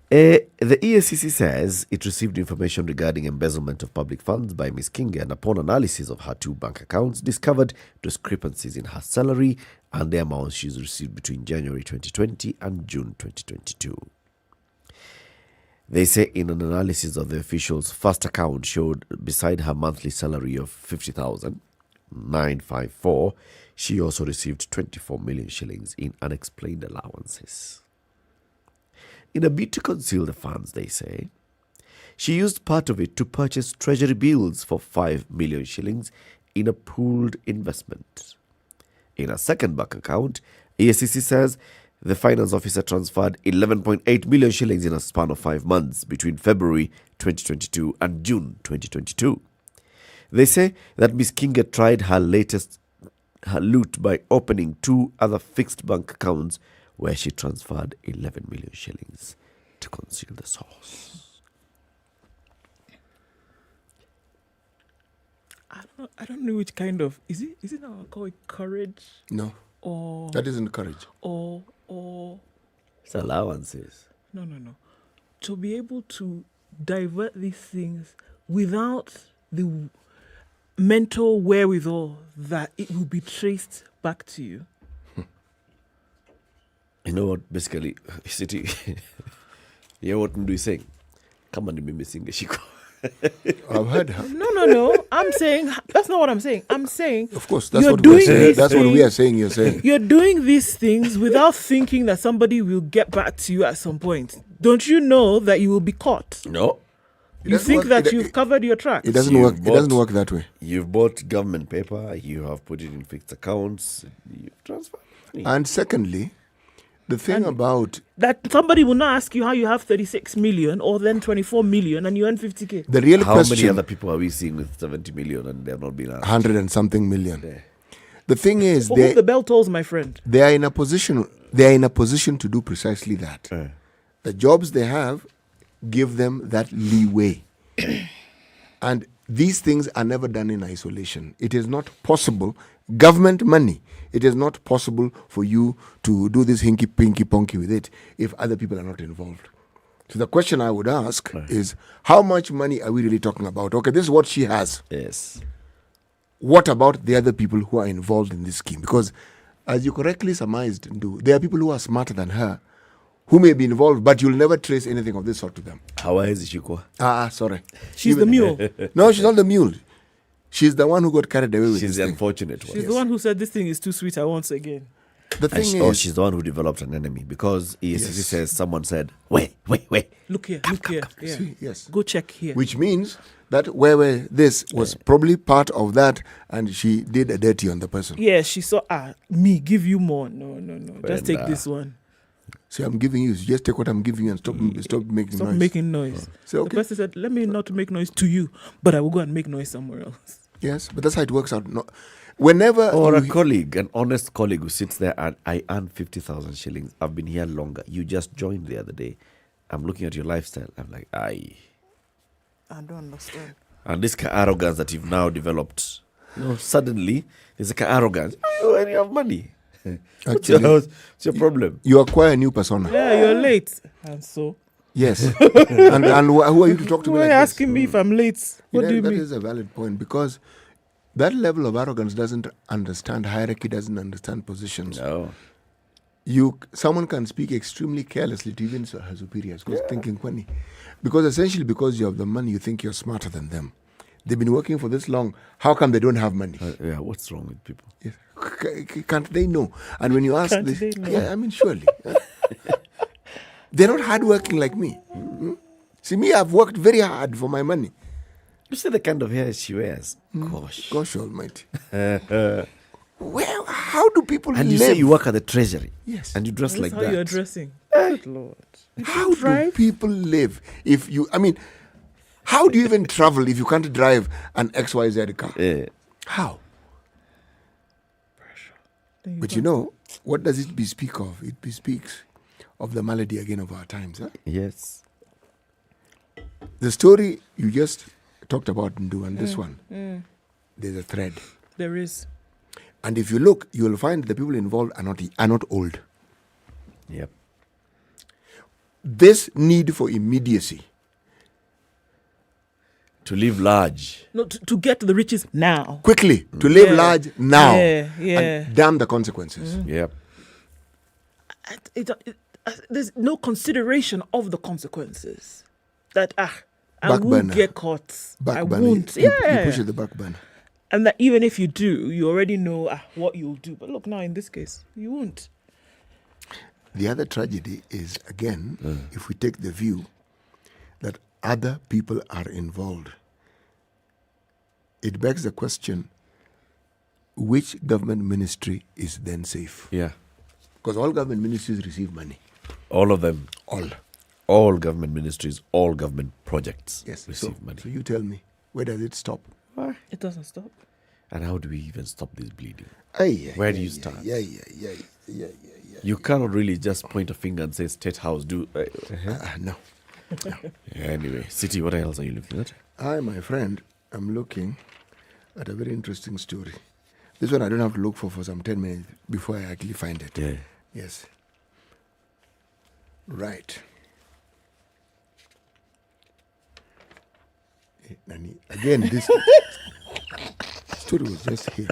S15: The EACC says it received information regarding embezzlement of public funds by Ms. Kinge, and upon analysis of her 2 bank accounts, discovered discrepancies in her salary and the amounts she's received between January 2020 and June 2022. They say in an analysis of the official's first account showed beside her monthly salary of 50,954, she also received 24 million shillings in unexplained allowances. In a bid to conceal the funds, they say, she used part of it to purchase treasury bills for 5 million shillings in a pooled investment. In a second bank account, EACC says the finance officer transferred 11.8 million shillings in a span of 5 months between February 2022 and June 2022. They say that Ms. Kinge tried her loot by opening 2 other fixed bank accounts where she transferred 11 million shillings to conceal the source.
S14: I don't know which kind of is it now called courage?
S9: No.
S14: Or
S9: that isn't courage.
S14: Or
S15: it's allowances.
S14: No. To be able to divert these things without the mental wherewithal that it will be traced back to you.
S15: You know what, basically, City, you know what Ndu is saying? Come on, me sing Shiko.
S9: I've heard her.
S14: No. I'm saying, that's not what I'm saying. I'm saying,
S9: of course, that's what we're saying. That's what we are saying, you're saying.
S14: You're doing these things without thinking that somebody will get back to you at some point. Don't you know that you will be caught?
S15: No.
S14: You think that you've covered your tracks?
S9: It doesn't work. It doesn't work that way.
S15: You've bought government paper. You have put it in fixed accounts. You've transferred money.
S9: And secondly, the thing about
S14: that somebody will not ask you how you have 36 million or then 24 million and you earn 50k.
S9: The real
S15: how
S9: question.
S15: How many other people are we seeing with 70 million and they have not been asked?
S9: 100 and something million. Yeah. The thing is,
S14: for whom the bell tolls, my friend.
S9: They are in a position. They are in a position to do precisely that. The jobs they have give them that leeway, and these things are never done in isolation. It is not possible. Government money. It is not possible for you to do this hinky pinky ponky with it if other people are not involved. So the question I would ask is, how much money are we really talking about? Okay, this is what she has.
S15: Yes.
S9: What about the other people who are involved in this scheme? Because, as you correctly surmised, there are people who are smarter than her, who may be involved, but you'll never trace anything of this sort to them.
S15: How is she?
S9: Sorry.
S14: She's the mule.
S9: No, she's not the mule. She's the one who got carried away with
S15: She's the unfortunate one.
S14: She's the one who said this thing is too sweet, I once again.
S9: The thing is...
S15: she's the one who developed an enemy because ESCC says someone said, wait.
S14: Look here. Yeah.
S9: See, yes.
S14: Go check here.
S9: Which means that this was probably part of that and she did a dirty on the person.
S14: Yeah, she saw, me, give you more. No. Just take this one.
S9: See, I'm giving you, just take what I'm giving you and stop making noise.
S14: Stop making noise.
S9: So, okay.
S14: The person said, let me not make noise to you, but I will go and make noise somewhere else.
S9: Yes, but that's how it works out. No, whenever
S15: a colleague, an honest colleague who sits there and I earn 50,000 shillings. I've been here longer. You just joined the other day. I'm looking at your lifestyle. I'm like, I
S14: don't understand.
S15: And this arrogance that you've now developed. Suddenly there's a arrogance. And you have money. What's your problem?
S9: You acquire a new persona.
S14: Yeah, you're late. And so?
S9: Yes. and who are you to talk to me
S14: Why
S9: like
S14: are you asking me if I'm late? What do you mean?
S9: That is a valid point because that level of arrogance doesn't understand hierarchy, doesn't understand positions.
S15: No.
S9: Someone can speak extremely carelessly to even her superiors thinking funny. Because essentially because you have the money, you think you're smarter than them. They've been working for this long. How come they don't have money?
S15: What's wrong with people?
S9: Yes. Can't they know? And when you ask this, surely. They're not hardworking like me. Mm-hmm. See, me, I've worked very hard for my money.
S15: You see the kind of hair she wears?
S9: Gosh almighty. Well, how do people live?
S15: And you say you work at the treasury.
S9: Yes.
S15: And you dress like
S14: how
S15: that.
S14: You're dressing. Good Lord.
S9: How do people live how do you even travel if you can't drive an XYZ car?
S15: Yeah.
S9: How?
S14: Pressure.
S9: But what does it bespeak of? It bespeaks of the malady again of our times. Huh?
S15: Yes.
S9: The story you just talked about, Ndu, and this one, there's a thread.
S14: There is.
S9: And if you look, you will find the people involved are not old.
S15: Yep.
S9: This need for immediacy.
S15: To live large.
S14: No, to get the riches now.
S9: Quickly. To live large now.
S14: Yeah.
S9: And damn the consequences.
S15: Yep.
S14: There's no consideration of the consequences. That, I won't get caught. I won't.
S9: You push it the back burner.
S14: And that even if you do, you already know what you'll do. But look, now in this case, you won't.
S9: The other tragedy is, again, if we take the view that other people are involved, it begs the question, which government ministry is then safe?
S15: Yeah.
S9: Because all government ministries receive money.
S15: All of them.
S9: All
S15: government ministries, all government projects receive money.
S9: So you tell me, where does it stop?
S14: It doesn't stop.
S15: And how do we even stop this bleeding?
S9: Where
S15: do you start?
S9: Yeah.
S15: You cannot really just point a finger and say, State House, do...
S9: No.
S15: Anyway, City, what else are you looking at?
S9: My friend, I'm looking at a very interesting story. This one I don't have to look for some 10 minutes before I actually find it.
S15: Yeah.
S9: Yes. Right. Again, this story was just here.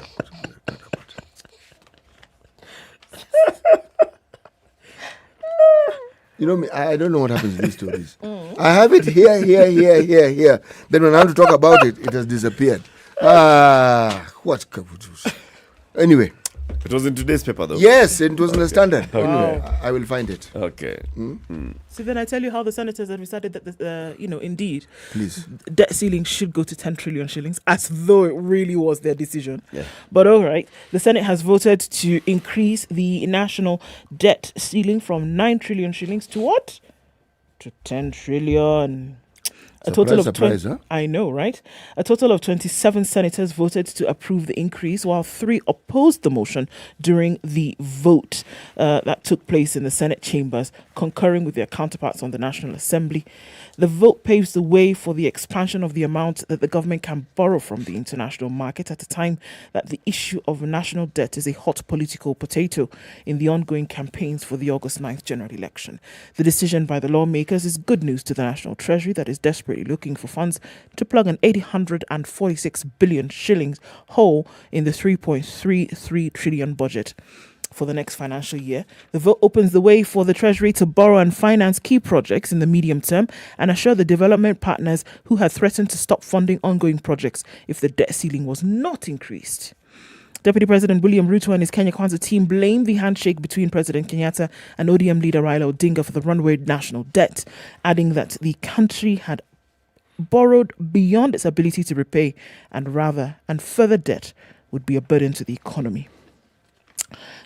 S9: Me, I don't know what happens to these stories. I have it here. Then when I have to talk about it, it has disappeared. What? Anyway,
S15: It was in today's paper, though.
S9: Yes, it was in the Standard.
S14: Wow.
S9: I will find it.
S15: Okay.
S14: So then I tell you how the senators have decided that, indeed,
S9: Please.
S14: debt ceiling should go to 10 trillion shillings, as though it really was their decision.
S15: Yeah.
S14: But all right, the Senate has voted to increase the national debt ceiling from 9 trillion shillings to what? To 10 trillion.
S9: Surprise, huh?
S14: I know, right? A total of 27 senators voted to approve the increase, while 3 opposed the motion during the vote that took place in the Senate chambers, concurring with their counterparts on the National Assembly. The vote paves the way for the expansion of the amount that the government can borrow from the international market at a time that the issue of national debt is a hot political potato in the ongoing campaigns for the August 9th general election. The decision by the lawmakers is good news to the National Treasury that is desperately looking for funds to plug an 846 billion shillings hole in the 3.33 trillion budget for the next financial year. The vote opens the way for the Treasury to borrow and finance key projects in the medium term and assure the development partners who had threatened to stop funding ongoing projects if the debt ceiling was not increased. Deputy President William Ruto and his Kenya Kwanza team blamed the handshake between President Kenyatta and ODM leader Raila Odinga for the runaway national debt, adding that the country had borrowed beyond its ability to repay and further debt would be a burden to the economy.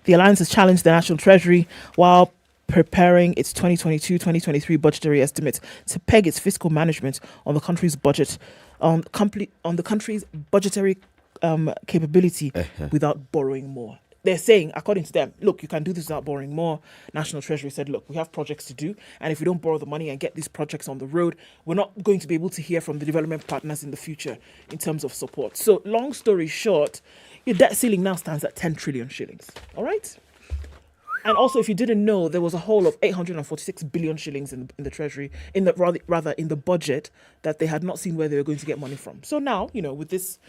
S14: The alliance has challenged the National Treasury while preparing its 2022-2023 budgetary estimates to peg its fiscal management on the country's budget, on the country's budgetary capability without borrowing more. They're saying, according to them, look, you can do this without borrowing more. National Treasury said, look, we have projects to do, and if we don't borrow the money and get these projects on the road, we're not going to be able to hear from the development partners in the future in terms of support. So, long story short, your debt ceiling now stands at 10 trillion shillings. All right? And also, if you didn't know, there was a hole of 846 billion shillings in the Treasury, in the budget, that they had not seen where they were going to get money from. So now, with this...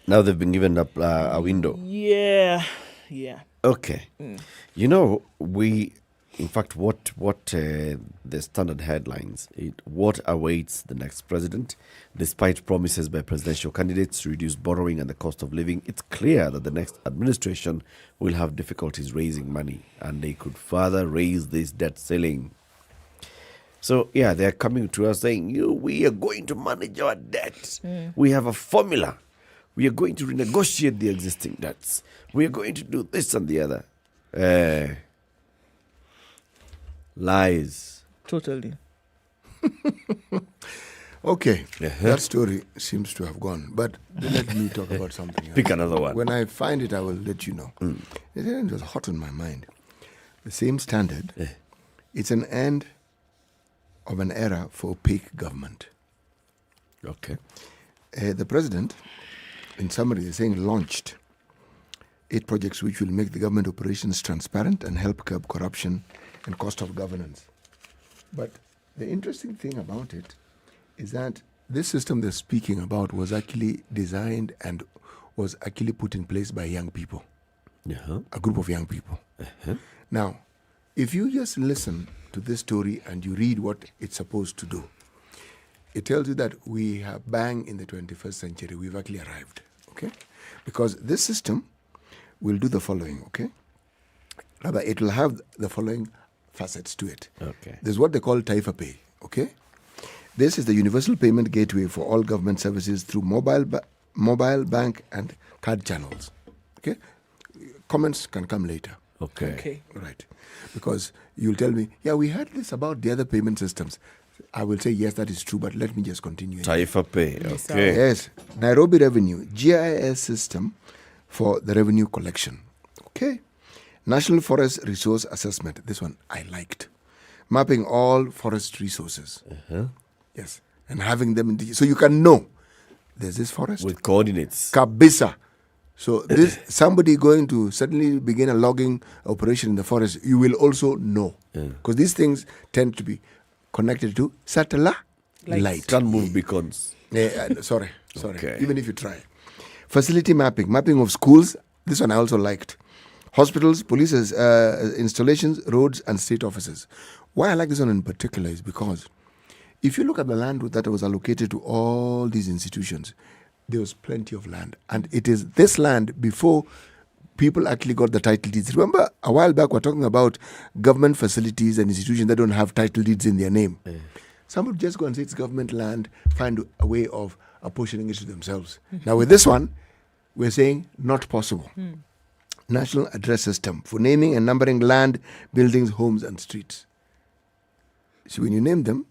S15: Now they've been given a window.
S14: Yeah.
S15: Okay. In fact, what the Standard headlines, what awaits the next president, despite promises by presidential candidates to reduce borrowing and the cost of living, it's clear that the next administration will have difficulties raising money, and they could further raise this debt ceiling. So, they're coming to us saying, we are going to manage our debt. We have a formula. We are going to renegotiate the existing debts. We are going to do this and the other. Lies.
S14: Totally.
S9: Okay. That story seems to have gone. But let me talk about something else.
S15: Pick another one.
S9: When I find it, I will let you know. It was hot on my mind. The same Standard. It's an end of an era for opaque government.
S15: Okay.
S9: The president, in summary, is saying launched 8 projects which will make the government operations transparent and help curb corruption and cost of governance. But the interesting thing about it is that this system they're speaking about was actually designed and was actually put in place by young people, a group of young people. Now, if you just listen to this story and you read what it's supposed to do, it tells you that we are bang in the 21st century. We've actually arrived, okay? Because this system will do the following, okay? Rather, it will have the following facets to it.
S15: Okay.
S9: There's what they call Taifa Pay, okay? This is the universal payment gateway for all government services through mobile bank and card channels, okay? Comments can come later.
S15: Okay.
S9: Right. Because you'll tell me, we heard this about the other payment systems. I will say, yes, that is true, but let me just continue.
S15: Taifa Pay, okay.
S9: Yes. Nairobi Revenue, GIS system for the revenue collection. Okay. National Forest Resource Assessment. This one I liked. Mapping all forest resources. Yes. And having them so you can know there's this forest.
S15: With coordinates.
S9: Kabisa. So this somebody going to suddenly begin a logging operation in the forest, you will also know. Because these things tend to be connected to satellite light.
S15: Can't move beacons.
S9: Sorry.
S15: Okay.
S9: Even if you try. Facility mapping of schools. This one I also liked. Hospitals, police installations, roads, and state offices. Why I like this one in particular is because if you look at the land that was allocated to all these institutions, there was plenty of land. And it is this land before people actually got the title deeds. Remember, a while back, we're talking about government facilities and institutions that don't have title deeds in their name. Some would just go and say it's government land, find a way of apportioning it to themselves. Now, with this one, we're saying not possible. National address system for naming and numbering land, buildings, homes, and streets. So when you name them,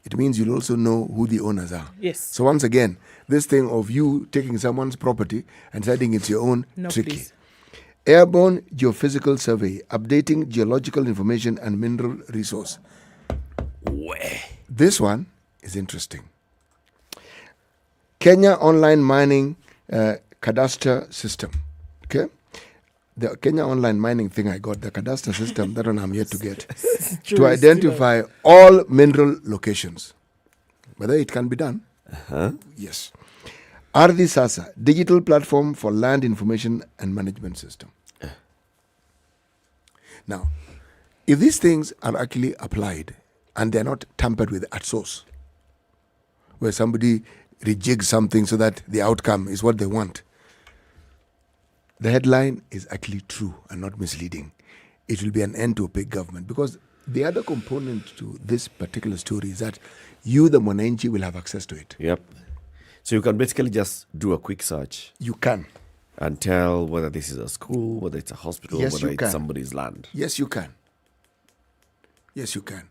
S9: it means you'll also know who the owners are.
S14: Yes.
S9: So once again, this thing of you taking someone's property and deciding it's your own, tricky.
S14: Please.
S9: Airborne geophysical survey, updating geological information and mineral resource. This one is interesting. Kenya online mining cadastre system. Okay? The Kenya online mining thing I got, the cadastre system, that one I'm yet to get. To identify all mineral locations. Whether it can be done? Yes. Ardhi Sasa, digital platform for land information and management system. Now, if these things are actually applied and they're not tampered with at source, where somebody rejigs something so that the outcome is what they want, the headline is actually true and not misleading. It will be an end to opaque government, because the other component to this particular story is that you, the Mwananchi, will have access to it.
S15: Yep. So you can basically just do a quick search.
S9: You can.
S15: And tell whether this is a school, whether it's a hospital,
S9: Yes,
S15: whether
S9: you
S15: it's
S9: can.
S15: somebody's land.
S9: Yes, you can. Yes, you can.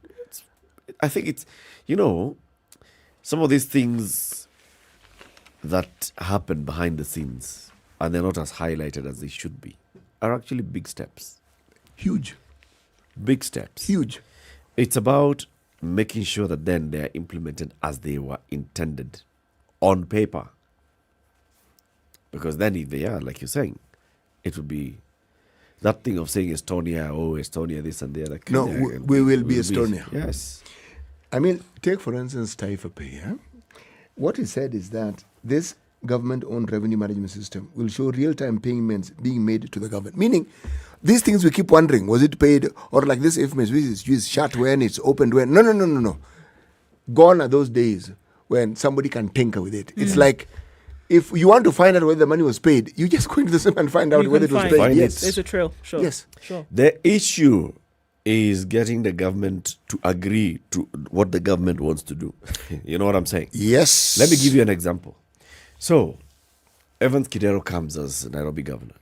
S15: I think it's, some of these things that happen behind the scenes, and they're not as highlighted as they should be, are actually big steps.
S9: Huge.
S15: Big steps.
S9: Huge.
S15: It's about making sure that then they're implemented as they were intended on paper. Because then if they are, like you're saying, it would be that thing of saying Estonia, this and the other.
S9: No, we will be Estonia.
S15: Yes.
S9: I mean, take for instance Taifa Pay. What he said is that this government-owned revenue management system will show real-time payments being made to the government. Meaning, these things we keep wondering, was it paid? Or like this infamous, which is used, shut when, it's opened when. No. Gone are those days when somebody can tinker with it. It's like, if you want to find out whether the money was paid, you just go into the system and find out whether it was paid.
S14: Yes. There's a trail. Sure.
S9: Yes.
S14: Sure.
S15: The issue is getting the government to agree to what the government wants to do. You know what I'm saying?
S9: Yes.
S15: Let me give you an example. So, Evans Kidero comes as Nairobi governor.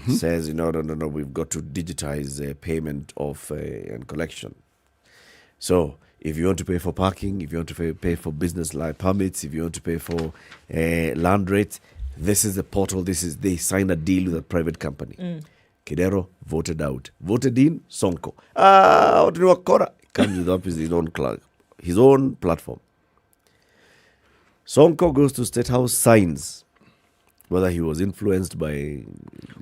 S15: Says, no, we've got to digitize payment of and collection. So, if you want to pay for parking, if you want to pay for business like permits, if you want to pay for land rates, this is the portal. They signed a deal with a private company. Kidero voted out. Voted in Sonko. Comes up with his own platform. Sonko goes to State House, signs. Whether he was influenced by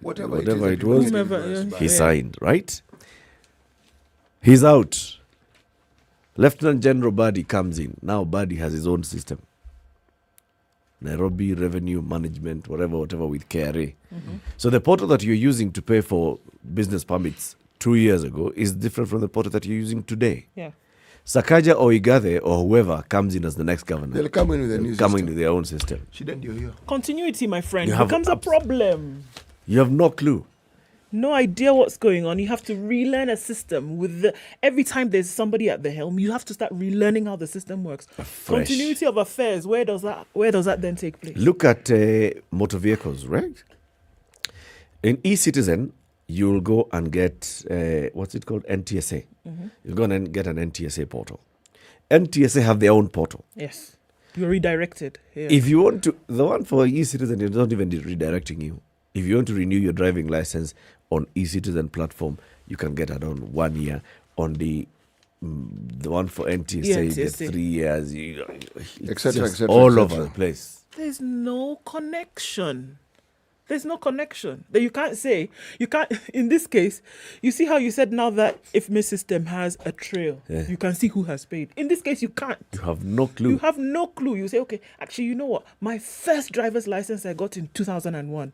S15: whatever it was, he signed, right? He's out. Lieutenant General Badi comes in. Now Badi has his own system. Nairobi Revenue Management, whatever with KRA. So the portal that you're using to pay for business permits 2 years ago is different from the portal that you're using today.
S14: Yeah.
S15: Sakaja or Igathe or whoever comes in as the next governor.
S9: They'll come in with a new system.
S15: Come in with their own system.
S14: Continuity, my friend,
S15: You have
S14: becomes a problem.
S15: You have no clue.
S14: No idea what's going on. You have to relearn a system every time there's somebody at the helm. You have to start relearning how the system works.
S15: Fresh.
S14: Continuity of affairs. Where does that then take place?
S15: Look at motor vehicles, right? In eCitizen, you'll go and get what's it called? NTSA. You'll go and get an NTSA portal. NTSA have their own portal.
S14: Yes. You're redirected. Yeah.
S15: If you want to, the one for eCitizen, it's not even redirecting you. If you want to renew your driving license on eCitizen platform, you can get it on 1 year. On the one for NTSA, the 3 years, etc. All over the place.
S14: There's no connection. That you can't, in this case, you see how you said now that if my system has a trail, you can see who has paid. In this case, you can't.
S15: You have no clue.
S14: You say, okay, actually, you know what? My first driver's license I got in 2001.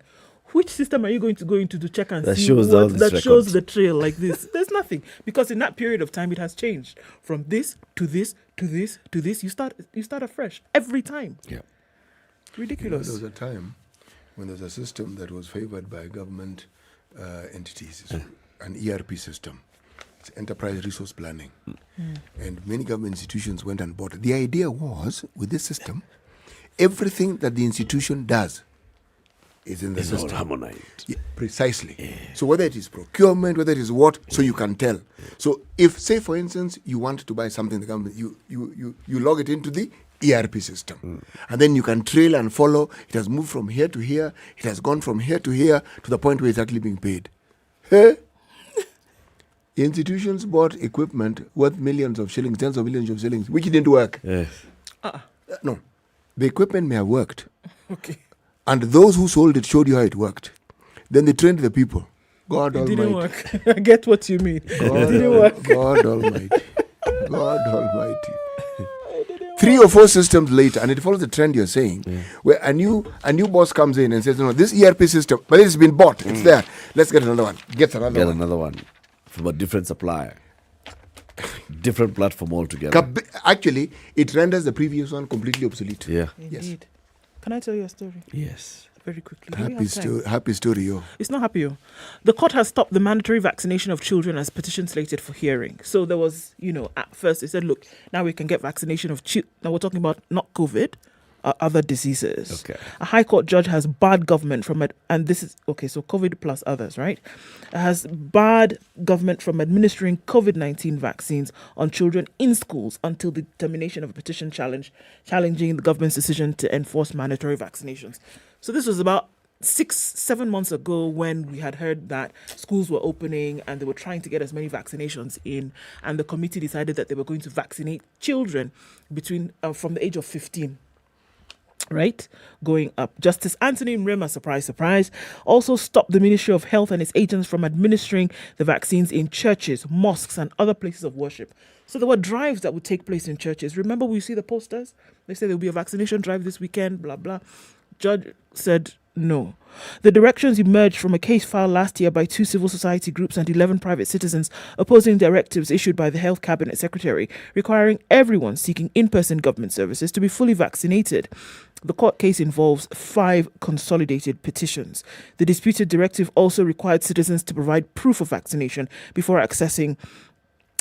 S14: Which system are you going to go into to check and see
S15: shows
S14: the trail like this? There's nothing. Because in that period of time, it has changed. From this to this to this to this. You start afresh every time.
S15: Yeah.
S14: Ridiculous.
S9: There was a time when there was a system that was favored by government entities. It's an ERP system. It's enterprise resource planning. And many government institutions went and bought it. The idea was, with this system, everything that the institution does is in the system.
S15: All harmonized.
S9: Yeah, precisely. Yeah. So whether it is procurement, whether it is what, so you can tell. So if, say, for instance, you want to buy something in the government, you log it into the ERP system. And then you can trail and follow. It has moved from here to here. It has gone from here to here to the point where it's actually being paid. Hey? Institutions bought equipment worth millions of shillings, tens of millions of shillings, which didn't work.
S15: Yes.
S9: No. The equipment may have worked.
S14: Okay.
S9: And those who sold it showed you how it worked. Then they trained the people. God
S14: It
S9: Almighty.
S14: didn't work. I get what you mean.
S9: God,
S14: It didn't work.
S9: God Almighty. God Almighty. 3 or 4 systems later, and it follows the trend you're saying, where a new boss comes in and says, no, this ERP system, but it's been bought. It's there. Let's get another one. Get another one
S15: from a different supplier. Different platform altogether.
S9: Actually, it renders the previous one completely obsolete.
S15: Yeah.
S14: Indeed. Can I tell you a story?
S15: Yes.
S14: Very quickly. Do we have time?
S9: Happy story, yo.
S14: It's not happy, yo. The court has stopped the mandatory vaccination of children as petition slated for hearing. So there was, at first they said, look, now we can get vaccination of children. Now we're talking about not COVID, other diseases.
S15: Okay.
S14: A high court judge has barred government from it, and this is, okay, so COVID plus others, right? Has barred government from administering COVID-19 vaccines on children in schools until the termination of a petition challenging the government's decision to enforce mandatory vaccinations. So this was about 6-7 months ago when we had heard that schools were opening and they were trying to get as many vaccinations in, and the committee decided that they were going to vaccinate children between from the age of 15. Right, going up. Justice Anthony Mrema, surprise, surprise, also stopped the Ministry of Health and its agents from administering the vaccines in churches, mosques, and other places of worship. So there were drives that would take place in churches. Remember, we see the posters? They say there will be a vaccination drive this weekend, blah, blah. Judge said no. The directions emerged from a case filed last year by 2 civil society groups and 11 private citizens opposing directives issued by the Health Cabinet Secretary requiring everyone seeking in-person government services to be fully vaccinated. The court case involves 5 consolidated petitions. The disputed directive also required citizens to provide proof of vaccination before accessing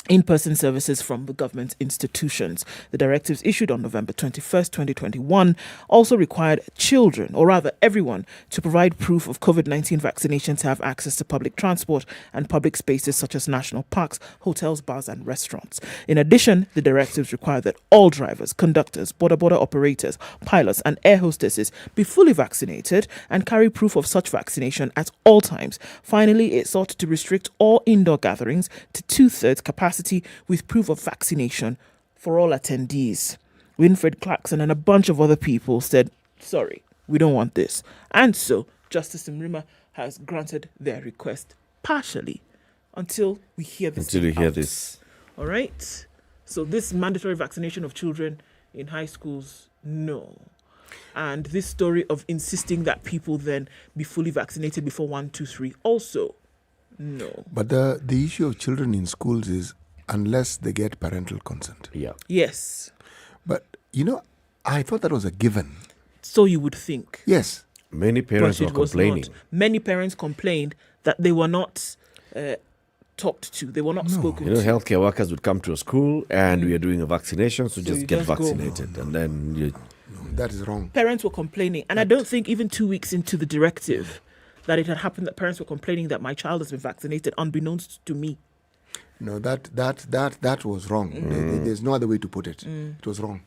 S14: in-person services from the government institutions. The directives issued on November 21st, 2021 also required children, or rather everyone, to provide proof of COVID-19 vaccination to have access to public transport and public spaces such as national parks, hotels, bars and restaurants. In addition, the directives require that all drivers, conductors, border operators, pilots and air hostesses be fully vaccinated and carry proof of such vaccination at all times. Finally, it sought to restrict all indoor gatherings to 2/3 capacity with proof of vaccination for all attendees. Winfred Clarkson and a bunch of other people said, sorry, we don't want this. And so Justice Mrema has granted their request partially until we hear this.
S15: Until you hear this.
S14: All right. So this mandatory vaccination of children in high schools, no. And this story of insisting that people then be fully vaccinated before 1, 2, 3, also, no.
S9: But the issue of children in schools is unless they get parental consent.
S15: Yeah.
S14: Yes.
S9: But, I thought that was a given.
S14: So you would think.
S9: Yes.
S15: Many parents were complaining.
S14: Many parents complained that they were not talked to. They were not spoken to.
S15: Healthcare workers would come to a school and we are doing a vaccination, so just get vaccinated. And then you...
S9: No, that is wrong.
S14: Parents were complaining. And I don't think even 2 weeks into the directive that it had happened that parents were complaining that my child has been vaccinated unbeknownst to me.
S9: No, that was wrong. There's no other way to put it. It was wrong.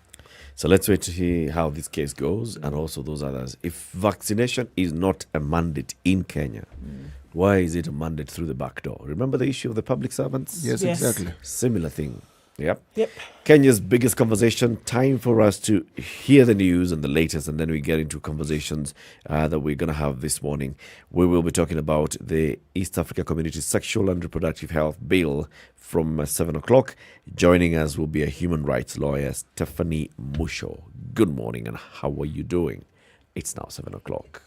S15: So let's wait to hear how this case goes and also those others. If vaccination is not a mandate in Kenya, why is it a mandate through the back door? Remember the issue of the public servants?
S9: Yes. Exactly.
S15: Similar thing. Yep.
S14: Yep.
S15: Kenya's biggest conversation. Time for us to hear the news and the latest, and then we get into conversations that we're going to have this morning. We will be talking about the East Africa Community Sexual and Reproductive Health Bill from 7 o'clock. Joining us will be a human rights lawyer, Stephanie Musho. Good morning, and how are you doing? It's now 7 o'clock.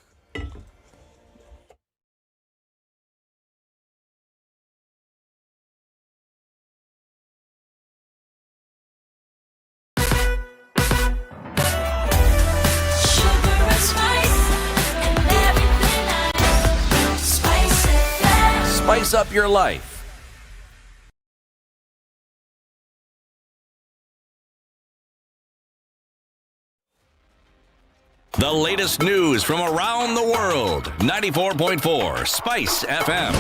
S18: Sugar and spice and everything I know. SpiceFM.
S5: spice up your life. The latest news from around the world. 94.4 Spice FM.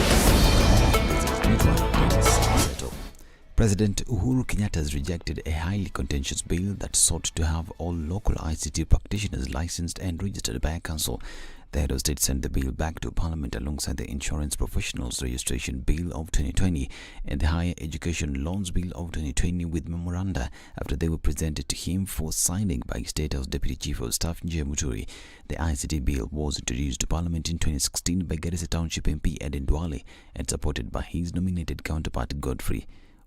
S1: President Uhuru Kenyatta has rejected a highly contentious bill that sought to have all local ICT practitioners licensed and registered by a council. The head of state sent the bill back to Parliament alongside the Insurance Professionals Registration Bill of 2020 and the Higher Education Loans Bill of 2020 with memoranda after they were presented to him for signing by State House Deputy Chief of Staff Nyeri. The ICT bill was introduced to Parliament in 2016 by Garissa Township MP Ednah and supported by his nominated counterpart Godfrey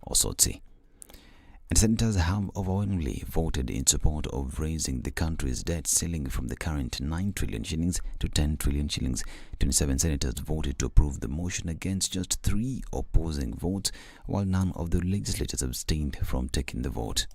S1: Osotsi. And senators have overwhelmingly voted in support of raising the country's debt ceiling from the current 9 trillion shillings to 10 trillion shillings. 27 senators voted to approve the motion against just 3 opposing votes, while none of the legislators abstained from taking the vote.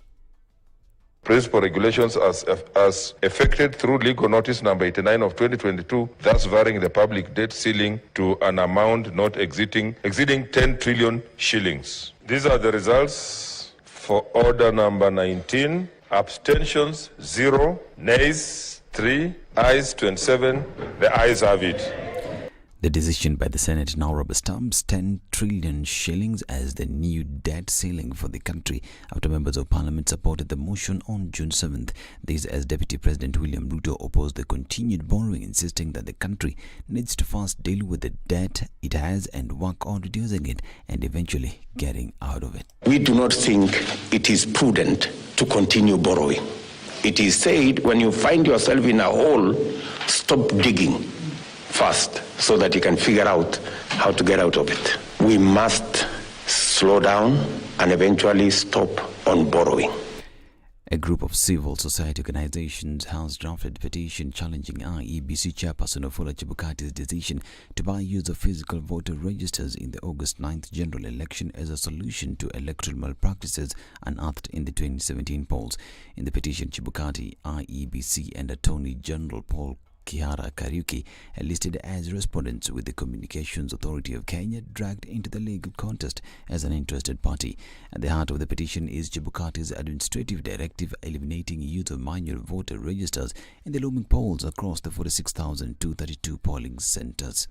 S2: Principal regulations as effected through legal notice number 89 of 2022, thus varying the public debt ceiling to an amount not exceeding 10 trillion shillings. These are the results. For order number 19, abstentions 0, nays 3, ayes 27. The ayes have it.
S1: The decision by the Senate now rubber stamps 10 trillion shillings as the new debt ceiling for the country after members of Parliament supported the motion on June 7th. This as Deputy President William Ruto opposed the continued borrowing, insisting that the country needs to first deal with the debt it has and work on reducing it and eventually getting out of it.
S3: We do not think it is prudent to continue borrowing. It is said when you find yourself in a hole, stop digging first so that you can figure out how to get out of it. We must slow down and eventually stop on borrowing.
S1: A group of civil society organizations has drafted a petition challenging IEBC chairperson Wafula Chebukati's decision to buy use of physical voter registers in the August 9th general election as a solution to electoral malpractices unearthed in the 2017 polls. In the petition, Chebukati, IEBC and Attorney General Paul Kihara Kariuki are listed as respondents, with the Communications Authority of Kenya dragged into the legal contest as an interested party. At the heart of the petition is Chebukati's administrative directive eliminating use of manual voter registers in the looming polls across the 46,232 polling centers.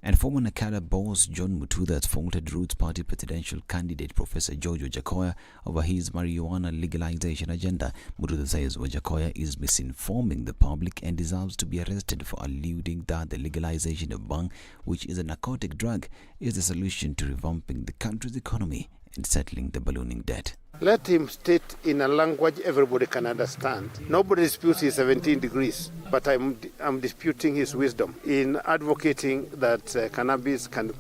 S1: And former Nakada boss John Mutudha has faulted Roots Party presidential candidate Professor George Wajakoya over his marijuana legalization agenda. Mutudha says Wajakoya is misinforming the public and deserves to be arrested for alluding that the legalization of bhang, which is a narcotic drug, is the solution to revamping the country's economy and settling the ballooning debt.
S4: Let him state in a language everybody can understand. Nobody disputes his 17 degrees, but I'm disputing his wisdom in advocating that cannabis can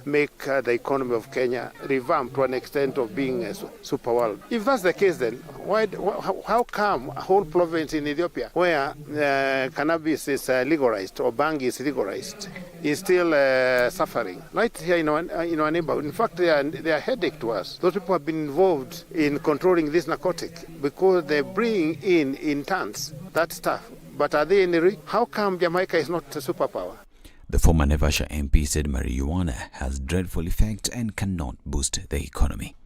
S4: make the economy of Kenya revamp to an extent of being a super world. If that's the case, then how come a whole province in Ethiopia where cannabis is legalized or bhang is legalized is still suffering? Right here in our neighborhood. In fact, they are a headache to us. Those people have been involved in controlling this narcotic because they bring in tons that stuff. But are they in the reach? How come Jamaica is not a superpower?
S1: The former Naivasha MP said marijuana has dreadful effects and cannot boost the economy.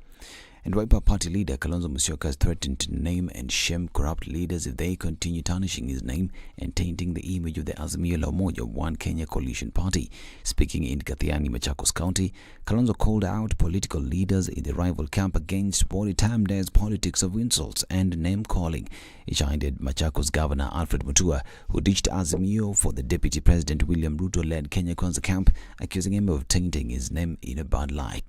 S1: And Wiper Party leader Kalonzo Musyoka has threatened to name and shame corrupt leaders if they continue tarnishing his name and tainting the image of the Azimio la Umoja One Kenya coalition party. Speaking in Kathiani, Machakos County, Kalonzo called out political leaders in the rival camp against what he termed as politics of insults and name-calling. He chided Machakos Governor Alfred Mutua, who ditched Azimio for the Deputy President William Ruto-led Kenya Kwanza camp, accusing him of tainting his name in a bad light.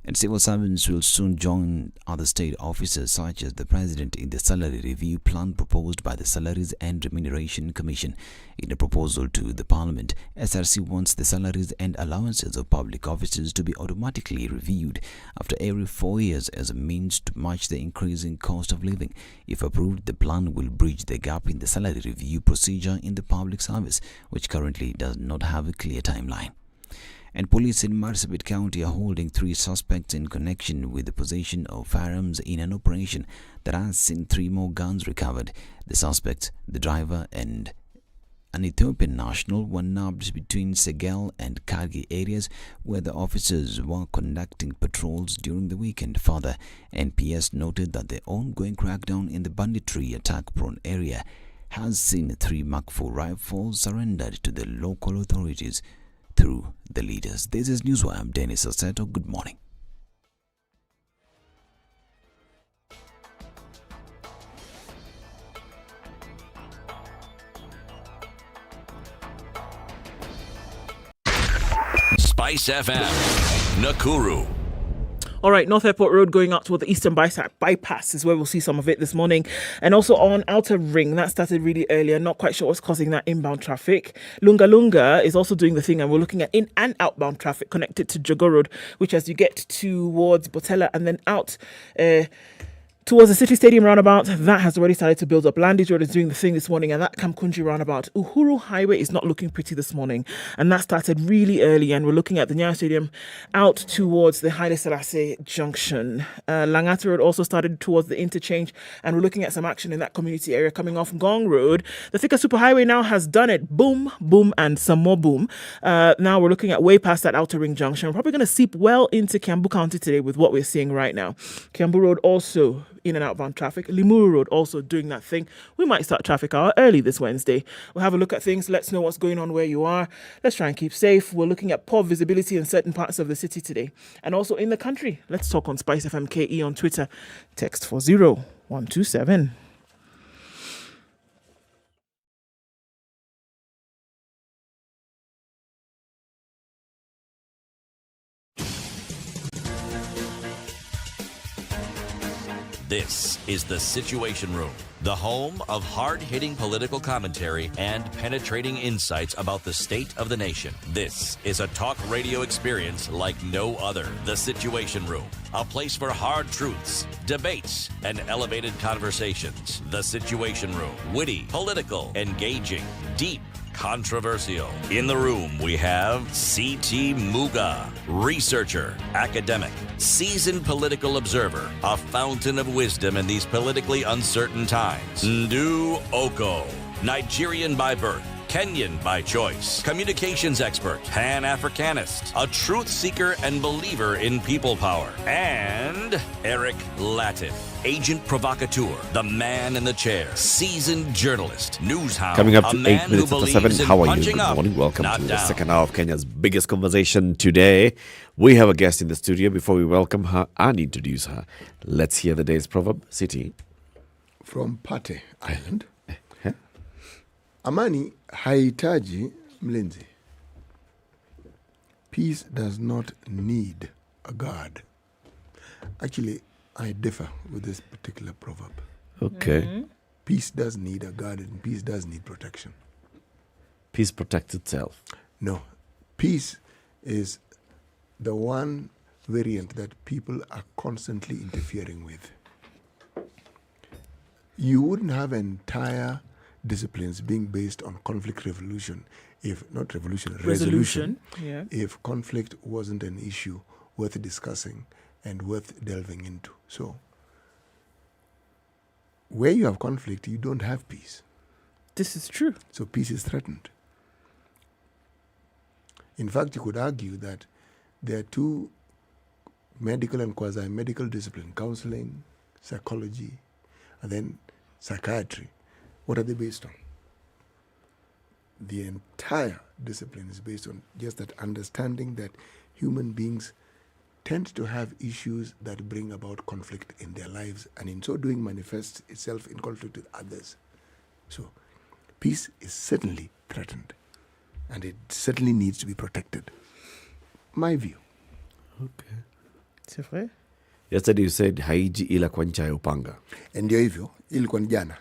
S1: And civil servants will soon join other state officers such as the President in the salary review plan proposed by the Salaries and Remuneration Commission. In a proposal to the Parliament, SRC wants the salaries and allowances of public officers to be automatically reviewed after every 4 years as a means to match the increasing cost of living. If approved, the plan will bridge the gap in the salary review procedure in the public service, which currently does not have a clear timeline. And police in Marsabit County are holding 3 suspects in connection with the possession of firearms in an operation that has seen 3 more guns recovered. The suspects, the driver and an Ethiopian national were nabbed between Segel and Kargi areas where the officers were conducting patrols during the weekend. Further, NPS noted that the ongoing crackdown in the banditry attack-prone area has seen 3 Mark IV rifles surrendered to the local authorities through the leaders. This is Newswire. I'm Dennis Aseto. Good morning.
S5: SpiceFM, Nakuru.
S14: All right, North Airport Road going out toward the Eastern Bypass is where we'll see some of it this morning. And also on Outer Ring, that started really earlier. Not quite sure what's causing that inbound traffic. Lunga Lunga is also doing the thing, and we're looking at in and outbound traffic connected to Jogo Road, which as you get towards Botella and then out towards the City Stadium roundabout, that has already started to build up. Landis Road is doing the thing this morning, and that Kamkunji roundabout. Uhuru Highway is not looking pretty this morning, and that started really early, and we're looking at the Nyeri Stadium out towards the Haile Selassie Junction. Langata Road also started towards the interchange, and we're looking at some action in that community area coming off Ngong Road. The Thika Superhighway now has done it. Boom, boom, and some more boom. Now we're looking at way past that Outer Ring Junction. We're probably going to seep well into Kiambu County today with what we're seeing right now. Kiambu Road also in and outbound traffic. Limuru Road also doing that thing. We might start traffic hour early this Wednesday. We'll have a look at things. Let's know what's going on where you are. Let's try and keep safe. We're looking at poor visibility in certain parts of the city today. And also in the country. Let's talk on SpiceFM KE on Twitter. Text 40127.
S5: This is The Situation Room, the home of hard-hitting political commentary and penetrating insights about the state of the nation. This is a talk radio experience like no other. The Situation Room, a place for hard truths, debates, and elevated conversations. The Situation Room, witty, political, engaging, deep, controversial. In the room, we have C.T. Muga, researcher, academic, seasoned political observer, a fountain of wisdom in these politically uncertain times. Ndu Okoh, Nigerian by birth, Kenyan by choice, communications expert, Pan-Africanist, a truth seeker and believer in people power, and Eric Latiff, agent provocateur, the man in the chair, seasoned journalist, news hound,
S15: Coming up
S5: a
S15: to
S5: man
S15: 8 minutes
S5: who
S15: after
S5: believes
S15: 7.
S5: in
S15: How are you?
S5: punching
S15: Good
S5: up,
S15: morning. Welcome
S5: not
S15: to the
S5: down.
S15: second hour of Kenya's biggest conversation today. We have a guest in the studio. Before we welcome her and introduce her, let's hear the day's proverb. City.
S9: From Pate Island. Amani haitaji mlinzi. Peace does not need a guard. Actually, I differ with this particular proverb.
S15: Okay.
S9: Peace does need a guard and peace does need protection.
S15: Peace protects itself.
S9: No. Peace is the one variant that people are constantly interfering with. You wouldn't have entire disciplines being based on conflict resolution, resolution, if conflict wasn't an issue worth discussing and worth delving into. So, where you have conflict, you don't have peace.
S14: This is true.
S9: So peace is threatened. In fact, you could argue that there are two medical and quasi-medical disciplines, counseling, psychology, and then psychiatry. What are they based on? The entire discipline is based on just that understanding that human beings tend to have issues that bring about conflict in their lives, and in so doing manifests itself in conflict with others. So, peace is certainly threatened, and it certainly needs to be protected. My view.
S15: Okay.
S14: C'est vrai?
S15: Yesterday you said haiji ila kwa ncha ya upanga.
S9: Ndio hivyo, ilikuwa ni jana.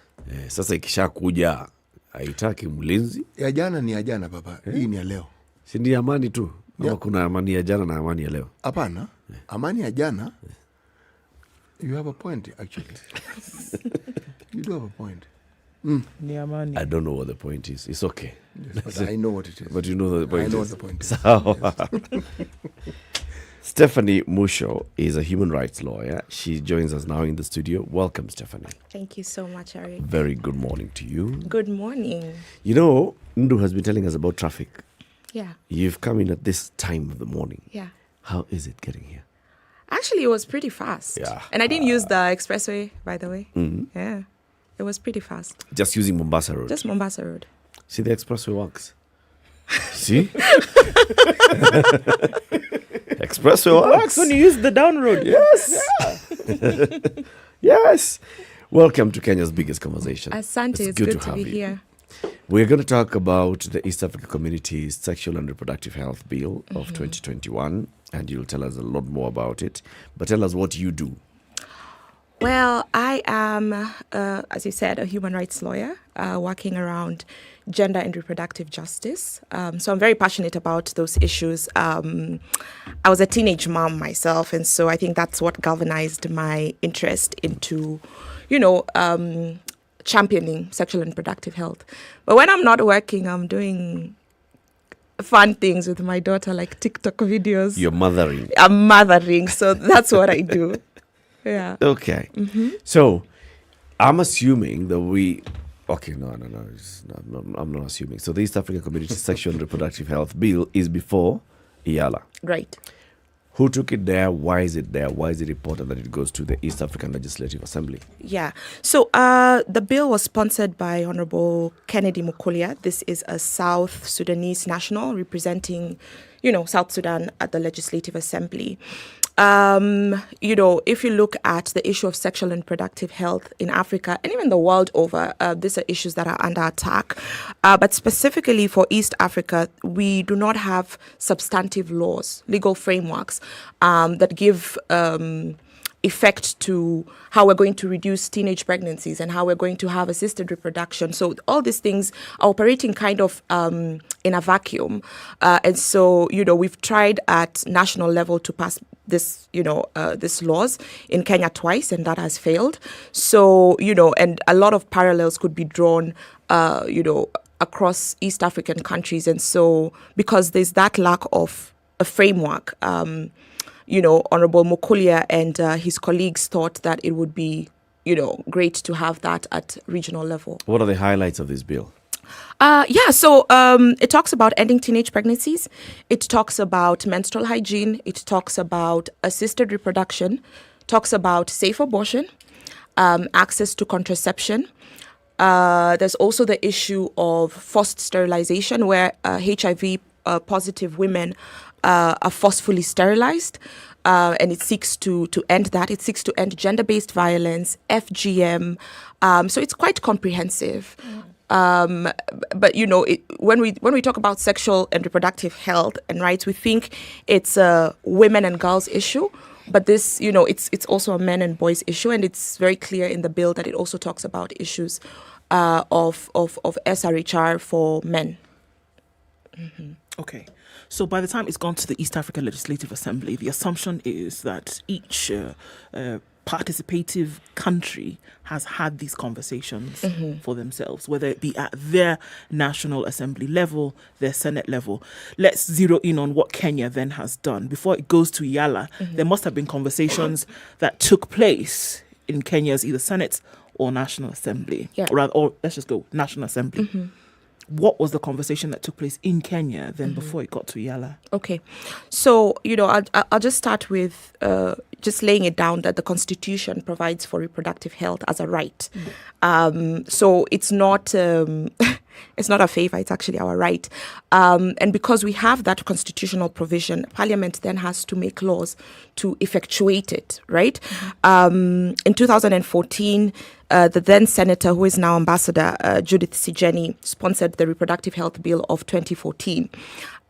S15: Sasa ikisha kuja haitaki mlinzi.
S9: Ya jana ni ya jana baba, hii ni ya leo.
S15: Si ndio amani tu? Ama kuna amani ya jana na amani ya leo?
S9: Hapana, amani ya jana. You have a point actually. You do have a point.
S14: Ni amani.
S15: I don't know what the point is. It's okay.
S9: Yes, but I know what it is.
S15: But you know the point.
S9: I know what the point is.
S15: So, Stephanie Musho is a human rights lawyer. She joins us now in the studio. Welcome, Stephanie.
S18: Thank you so much, Eric.
S15: Very good morning to you.
S18: Good morning.
S15: You know, Ndu has been telling us about traffic.
S18: Yeah.
S15: You've come in at this time of the morning.
S18: Yeah.
S15: How is it getting here?
S18: Actually, it was pretty fast.
S15: Yeah.
S18: And I didn't use the expressway, by the way.
S15: Mm-hmm.
S18: Yeah. It was pretty fast.
S15: Just using Mombasa Road.
S18: Just Mombasa Road.
S15: See, the expressway works. See? Expressway
S14: It works when you use the down road.
S15: Yes. Yeah. Yes. Welcome to Kenya's biggest conversation.
S18: Asante, it's good to be here.
S15: We're going to talk about the East Africa Community's Sexual and Reproductive Health Bill of 2021, and you'll tell us a lot more about it. But tell us what you do.
S18: Well, I am, as you said, a human rights lawyer working around gender and reproductive justice. So I'm very passionate about those issues. I was a teenage mom myself, and so I think that's what galvanized my interest into, championing sexual and reproductive health. But when I'm not working, I'm doing fun things with my daughter, like TikTok videos.
S15: You're mothering.
S18: I'm mothering, so that's what I do. Yeah.
S15: Okay.
S18: Mm-hmm.
S15: So I'm assuming that I'm not assuming. So the East African Community Sexual and Reproductive Health Bill is before IALA.
S18: Right.
S15: Who took it there? Why is it there? Why is it important that it goes to the East African Legislative Assembly?
S18: Yeah. So the bill was sponsored by Honorable Kennedy Mukulia. This is a South Sudanese national representing, South Sudan at the Legislative Assembly. If you look at the issue of sexual and reproductive health in Africa and even the world over, these are issues that are under attack. But specifically for East Africa, we do not have substantive laws, legal frameworks that give effect to how we're going to reduce teenage pregnancies and how we're going to have assisted reproduction. So all these things are operating kind of in a vacuum. And so, we've tried at national level to pass this, these laws in Kenya twice, and that has failed. So, and a lot of parallels could be drawn, across East African countries. And so because there's that lack of a framework, Honorable Mukulia and his colleagues thought that it would be, great to have that at regional level.
S15: What are the highlights of this bill?
S18: So it talks about ending teenage pregnancies. It talks about menstrual hygiene. It talks about assisted reproduction. Talks about safe abortion, access to contraception. There's also the issue of forced sterilization, where HIV positive women are forcefully sterilized, and it seeks to end that. It seeks to end gender-based violence, FGM. So it's quite comprehensive. But when we talk about sexual and reproductive health and rights, we think it's a women and girls issue. But this, it's also a men and boys issue, and it's very clear in the bill that it also talks about issues of SRHR for men.
S14: Mm-hmm. Okay. So by the time it's gone to the East African Legislative Assembly, the assumption is that each participative country has had these conversations for themselves, whether it be at their National Assembly level, their Senate level. Let's zero in on what Kenya then has done. Before it goes to IALA, there must have been conversations that took place in Kenya's either Senate or National Assembly.
S18: Yeah.
S14: Or let's just go National Assembly. What was the conversation that took place in Kenya then before it got to IALA?
S18: Okay. So, I'll just start with just laying it down that the Constitution provides for reproductive health as a right. So it's not it's not a favor, it's actually our right. And because we have that constitutional provision, Parliament then has to make laws to effectuate it, right? In 2014, the then Senator, who is now Ambassador, Judith Sijeni, sponsored the Reproductive Health Bill of 2014.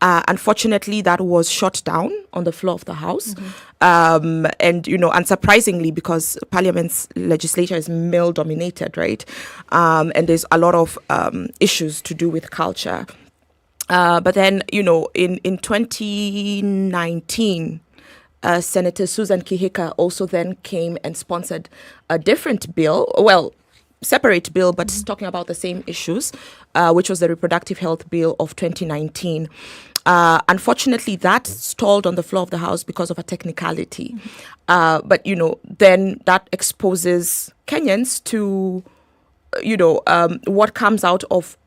S18: Unfortunately, that was shot down on the floor of the House. And, unsurprisingly, because Parliament's legislature is male-dominated, right? And there's a lot of issues to do with culture. But then, in 2019, Senator Susan Kihika also then came and sponsored a different bill, separate bill, but talking about the same issues, which was the Reproductive Health Bill of 2019. Unfortunately, that stalled on the floor of the House because of a technicality. But, then that exposes Kenyans to, what comes out of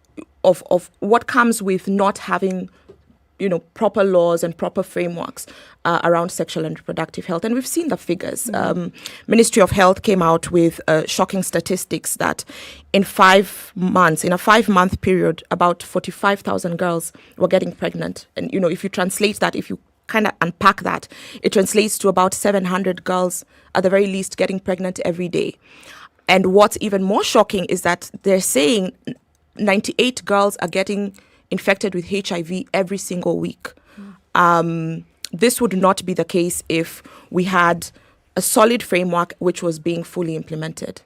S18: what comes with not having, proper laws and proper frameworks around sexual and reproductive health. And we've seen the figures. Ministry of Health came out with shocking statistics that in a 5-month period, about 45,000 girls were getting pregnant. And, if you translate that, if you kind of unpack that, it translates to about 700 girls at the very least getting pregnant every day. And what's even more shocking is that they're saying 98 girls are getting infected with HIV every single week. This would not be the case if we had a solid framework which was being fully implemented.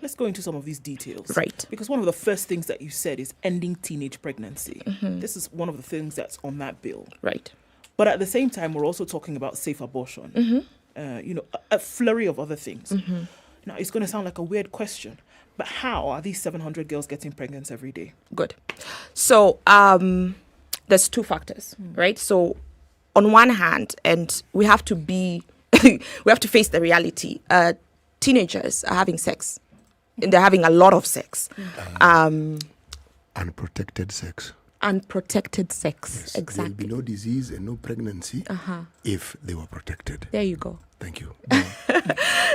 S14: Let's go into some of these details.
S18: Right.
S14: Because one of the first things that you said is ending teenage pregnancy. This is one of the things that's on that bill.
S18: Right.
S14: But at the same time, we're also talking about safe abortion. A flurry of other things. Now, it's going to sound like a weird question, but how are these 700 girls getting pregnant every day?
S18: Good. So there's two factors, right? So on one hand, and we have to be, we have to face the reality. Teenagers are having sex, and they're having a lot of sex.
S9: Unprotected sex.
S18: Unprotected sex,
S9: Yes,
S18: exactly.
S9: There will be no disease and no pregnancy if they were protected.
S18: There you go.
S9: Thank you.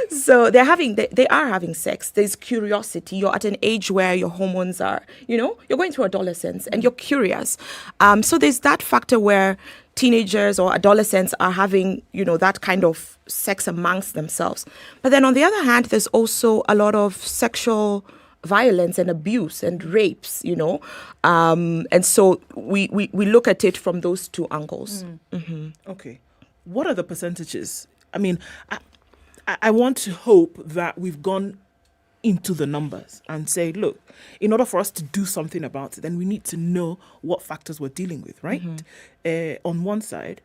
S18: So they are having sex. There's curiosity. You're at an age where your hormones are, you're going through adolescence and you're curious. So there's that factor where teenagers or adolescents are having, that kind of sex amongst themselves. But then on the other hand, there's also a lot of sexual violence and abuse and rapes, and so we look at it from those two angles.
S14: Okay. What are the percentages? I mean, I want to hope that we've gone into the numbers and say, look, in order for us to do something about it, then we need to know what factors we're dealing with, right? On one side,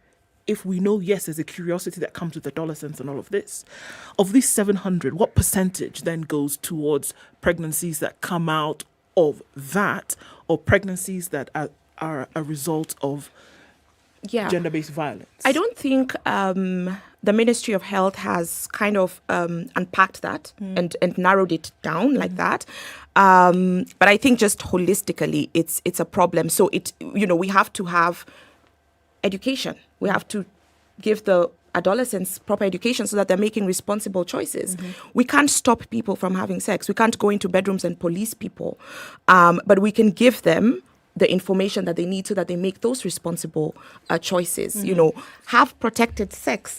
S14: if we know, yes, there's a curiosity that comes with adolescence and all of this, of these 700, what percentage then goes towards pregnancies that come out of that, or pregnancies that are a result of gender-based violence?
S18: I don't think the Ministry of Health has kind of unpacked that and narrowed it down like that. But I think just holistically, it's a problem. So we have to have education. We have to give the adolescents proper education so that they're making responsible choices. We can't stop people from having sex. We can't go into bedrooms and police people. But we can give them the information that they need so that they make those responsible choices. Have protected sex,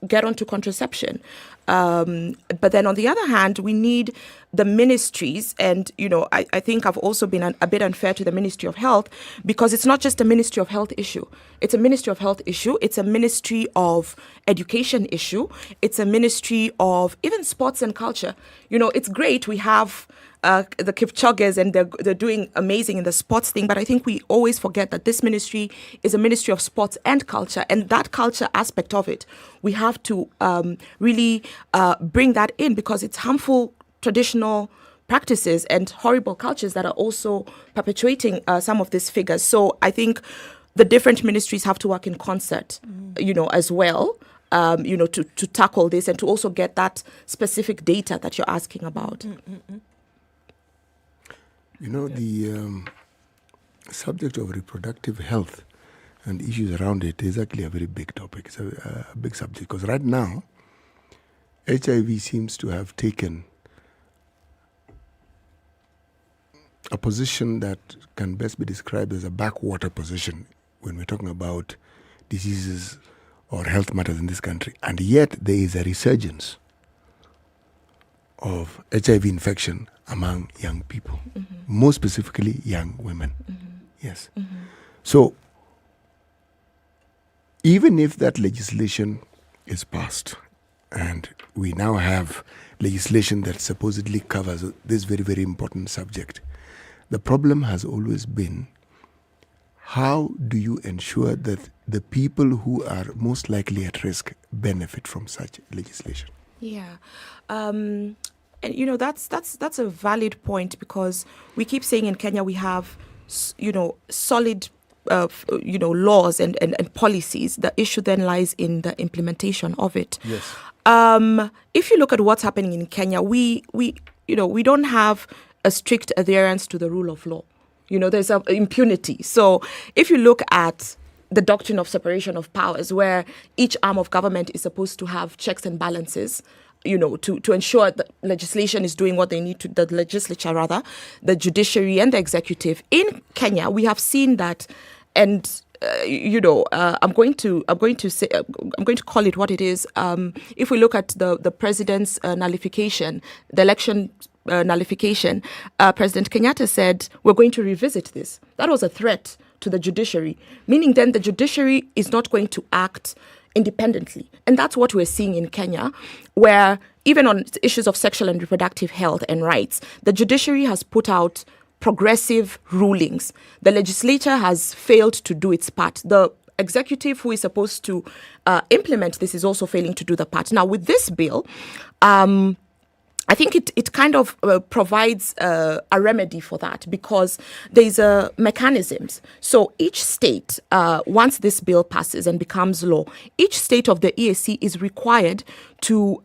S18: get onto contraception. But then on the other hand, we need the ministries, and I think I've also been a bit unfair to the Ministry of Health, because it's not just a Ministry of Health issue. It's a Ministry of Health issue. It's a Ministry of Education issue. It's a Ministry of even sports and culture. It's great we have the Kipchoges and they're doing amazing in the sports thing, but I think we always forget that this ministry is a ministry of sports and culture, and that culture aspect of it, we have to really bring that in, because it's harmful traditional practices and horrible cultures that are also perpetuating some of these figures. So I think the different ministries have to work in concert, as well, to tackle this and to also get that specific data that you're asking about.
S9: The subject of reproductive health and issues around it is actually a very big topic. It's a big subject, because right now, HIV seems to have taken a position that can best be described as a backwater position when we're talking about diseases or health matters in this country. And yet there is a resurgence of HIV infection among young people, more specifically young women. Yes. So even if that legislation is passed, and we now have legislation that supposedly covers this very, very important subject, the problem has always been, how do you ensure that the people who are most likely at risk benefit from such legislation?
S18: Yeah. And that's a valid point, because we keep saying in Kenya we have solid laws and policies. The issue then lies in the implementation of it.
S9: Yes.
S18: If you look at what's happening in Kenya, we don't have a strict adherence to the rule of law. There's impunity. So if you look at the doctrine of separation of powers, where each arm of government is supposed to have checks and balances, to ensure that legislation is doing what they need to, the legislature rather, the judiciary and the executive. In Kenya, we have seen that, and I'm going to call it what it is. If we look at the president's nullification, the election nullification, President Kenyatta said, we're going to revisit this. That was a threat to the judiciary, meaning then the judiciary is not going to act independently. And that's what we're seeing in Kenya, where even on issues of sexual and reproductive health and rights, the judiciary has put out progressive rulings. The legislature has failed to do its part. The executive, who is supposed to implement this, is also failing to do the part. Now, with this bill, I think it kind of provides a remedy for that, because there's mechanisms. So each state, once this bill passes and becomes law, each state of the EAC is required to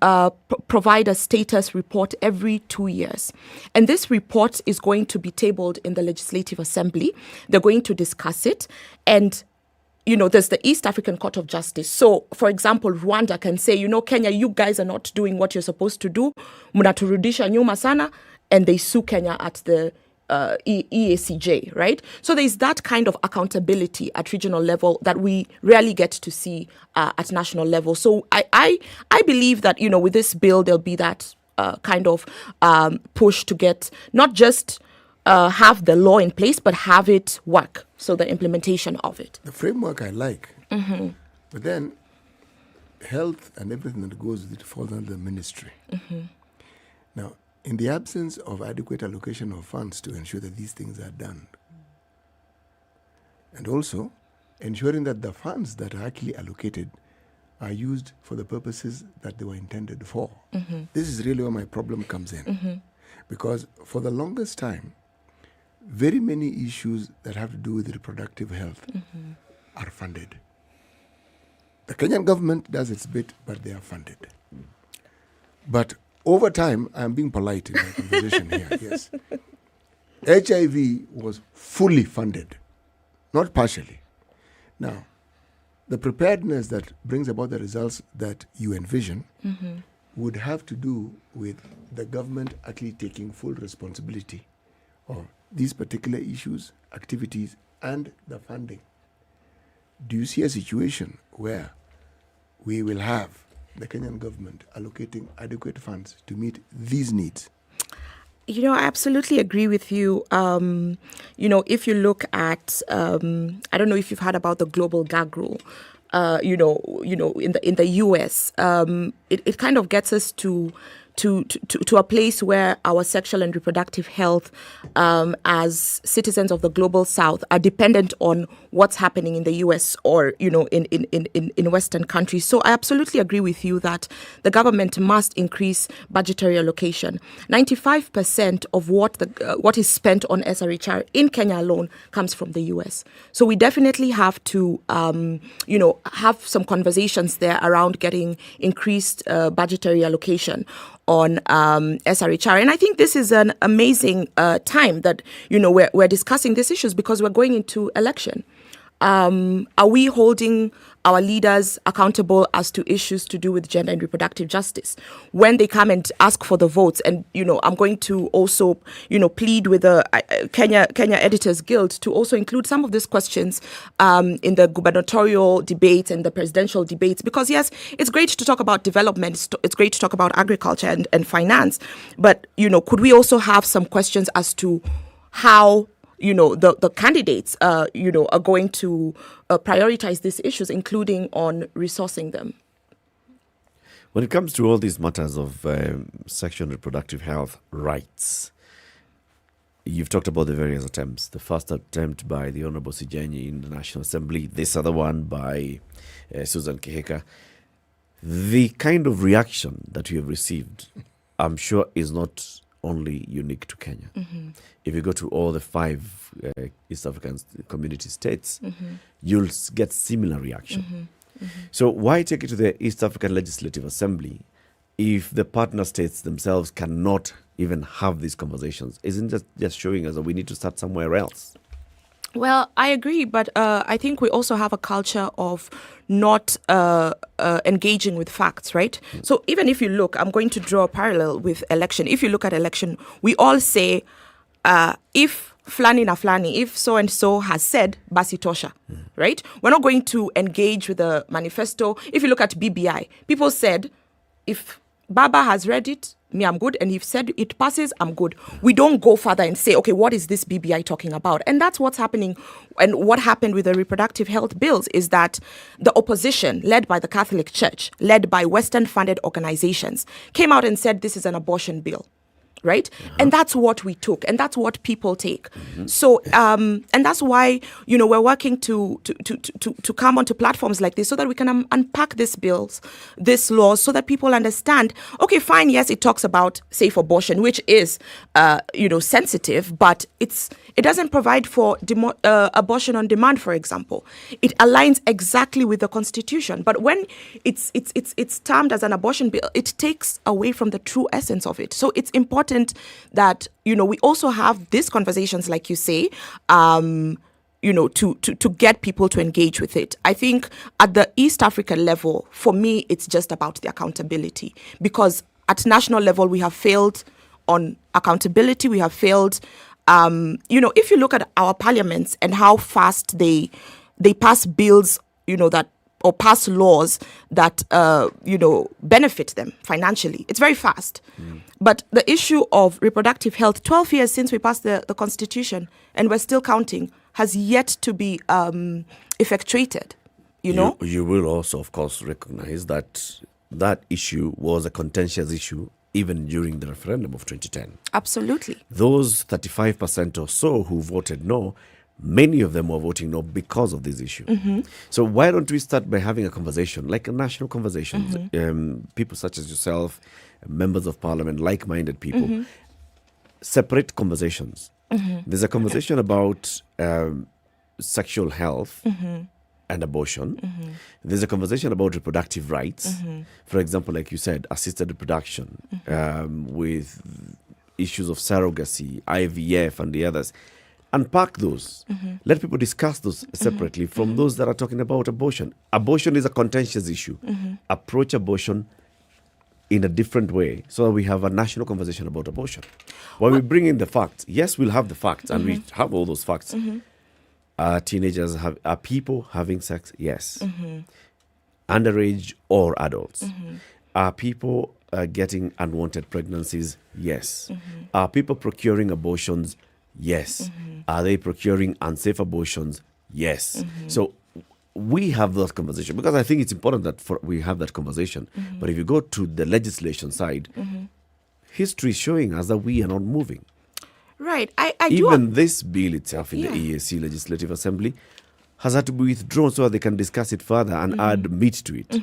S18: provide a status report every 2 years. And this report is going to be tabled in the Legislative Assembly. They're going to discuss it. And there's the East African Court of Justice. So, for example, Rwanda can say, Kenya, you guys are not doing what you're supposed to do. Mnaturudisha nyuma sana. And they sue Kenya at the EACJ, right? So there's that kind of accountability at regional level that we rarely get to see at national level. So I believe that, with this bill, there'll be that kind of push to get not just have the law in place, but have it work. So the implementation of it.
S9: The framework I like,
S18: Mm-hmm.
S9: but then health and everything that goes with it falls under the ministry.
S18: Mm-hmm.
S9: Now, in the absence of adequate allocation of funds to ensure that these things are done, and also ensuring that the funds that are actually allocated are used for the purposes that they were intended for.
S18: Mm-hmm.
S9: This is really where my problem comes in.
S18: Mm-hmm.
S9: Because for the longest time, very many issues that have to do with reproductive health
S18: Mm-hmm.
S9: are funded. The Kenyan government does its bit, but they are funded. But over time, I'm being polite in my conversation here, yes. HIV was fully funded, not partially. Now, the preparedness that brings about the results that you envision
S18: Mm-hmm.
S9: would have to do with the government actually taking full responsibility of these particular issues, activities, and the funding. Do you see a situation where we will have the Kenyan government allocating adequate funds to meet these needs?
S18: I absolutely agree with you. If you look at, I don't know if you've heard about the global gag rule. In the US, it kind of gets us to a place where our sexual and reproductive health as citizens of the global South are dependent on what's happening in the US or, in Western countries. So I absolutely agree with you that the government must increase budgetary allocation. 95% of what is spent on SRHR in Kenya alone comes from the US. So we definitely have to, have some conversations there around getting increased budgetary allocation on SRHR. And I think this is an amazing time that, we're discussing these issues because we're going into election. Are we holding our leaders accountable as to issues to do with gender and reproductive justice when they come and ask for the votes? And, I'm going to also, plead with the Kenya Editors Guild to also include some of these questions in the gubernatorial debates and the presidential debates. Because, yes, it's great to talk about development. It's great to talk about agriculture and finance. But, could we also have some questions as to how the candidates, are going to prioritize these issues, including on resourcing them?
S15: When it comes to all these matters of sexual and reproductive health rights, you've talked about the various attempts. The first attempt by the Honorable Sijanyi in the National Assembly, this other one by Susan Kihika. The kind of reaction that you have received, I'm sure, is not only unique to Kenya. If you go to all the 5 East African community states, you'll get similar reaction. So why take it to the East African Legislative Assembly if the partner states themselves cannot even have these conversations? Isn't that just showing us that we need to start somewhere else?
S18: Well, I agree, but I think we also have a culture of not engaging with facts, right? So even if you look, I'm going to draw a parallel with election. If you look at election, we all say, if flani na flani, if so-and-so has said, basi tosha, right? We're not going to engage with the manifesto. If you look at BBI, people said, if Baba has read it, me, I'm good. And if said it passes, I'm good. We don't go further and say, okay, what is this BBI talking about? And that's what's happening. And what happened with the reproductive health bills is that the opposition, led by the Catholic Church, led by Western-funded organizations, came out and said this is an abortion bill. Right? And that's what we took, and that's what people take. So, and that's why, we're working to come onto platforms like this so that we can unpack these bills, these laws, so that people understand, okay, fine, yes, it talks about safe abortion, which is, sensitive, but it doesn't provide for abortion on demand, for example. It aligns exactly with the Constitution. But when it's termed as an abortion bill, it takes away from the true essence of it. So it's important that, we also have these conversations, like you say, to get people to engage with it. I think at the East African level, for me, it's just about the accountability, because at national level, we have failed on accountability. We have failed, if you look at our parliaments and how fast they pass bills, or pass laws that, benefit them financially. It's very fast. But the issue of reproductive health, 12 years since we passed the Constitution, and we're still counting, has yet to be effectuated,
S15: You will also, of course, recognize that issue was a contentious issue even during the referendum of 2010.
S18: Absolutely.
S15: Those 35% or so who voted no, many of them were voting no because of this issue. So why don't we start by having a conversation, like a national conversation? People such as yourself, members of parliament, like-minded people, separate conversations. There's a conversation about sexual health and abortion. There's a conversation about reproductive rights. For example, like you said, assisted reproduction, with issues of surrogacy, IVF, and the others. Unpack those. Let people discuss those separately from those that are talking about abortion. Abortion is a contentious issue. Approach abortion in a different way so that we have a national conversation about abortion. When we bring in the facts, yes, we'll have the facts, and we have all those facts. Are people having sex? Yes. Underage or adults? Are people getting unwanted pregnancies? Yes. Are people procuring abortions? Yes. Are they procuring unsafe abortions? Yes. So we have those conversations, because I think it's important that we have that conversation. But if you go to the legislation side, history is showing us that we are not moving.
S18: Right.
S15: Even this bill itself in the EAC Legislative Assembly has had to be withdrawn so that they can discuss it further and add meat to it.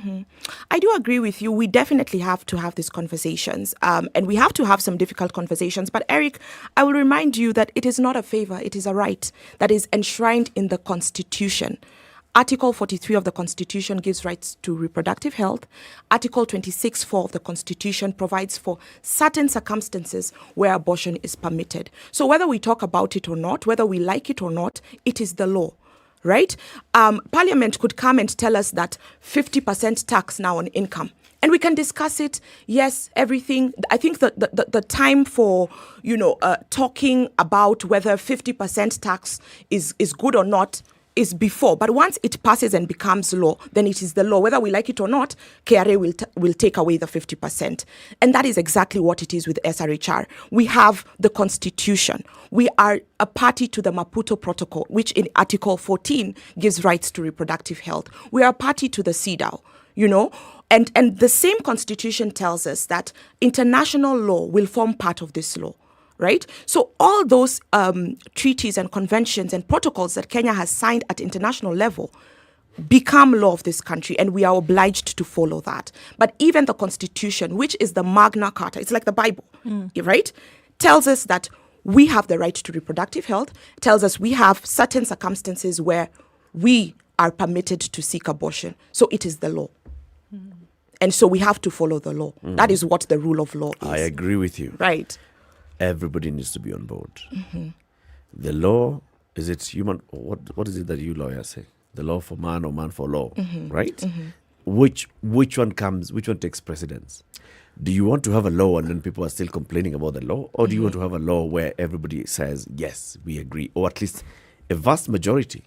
S18: I do agree with you. We definitely have to have these conversations, and we have to have some difficult conversations. But Eric, I will remind you that it is not a favor, it is a right that is enshrined in the Constitution. Article 43 of the Constitution gives rights to reproductive health. Article 26(4) of the Constitution provides for certain circumstances where abortion is permitted. So whether we talk about it or not, whether we like it or not, it is the law. Right? Parliament could come and tell us that 50% tax now on income. And we can discuss it. Yes, everything. I think the time for, talking about whether 50% tax is good or not is before. But once it passes and becomes law, then it is the law. Whether we like it or not, KRA will take away the 50%. And that is exactly what it is with SRHR. We have the Constitution. We are a party to the Maputo Protocol, which in Article 14 gives rights to reproductive health. We are a party to the CEDAW, and the same Constitution tells us that international law will form part of this law. Right? So all those treaties and conventions and protocols that Kenya has signed at international level become law of this country, and we are obliged to follow that. But even the Constitution, which is the Magna Carta, it's like the Bible, right, tells us that we have the right to reproductive health, tells us we have certain circumstances where we are permitted to seek abortion. So it is the law. And so we have to follow the law. That is what the rule of law is.
S15: I agree with you.
S18: Right.
S15: Everybody needs to be on board. The law, is it human? What is it that you lawyers say? The law for man or man for law, right? Which one takes precedence? Do you want to have a law and then people are still complaining about the law? Or do you want to have a law where everybody says, yes, we agree, or at least a vast majority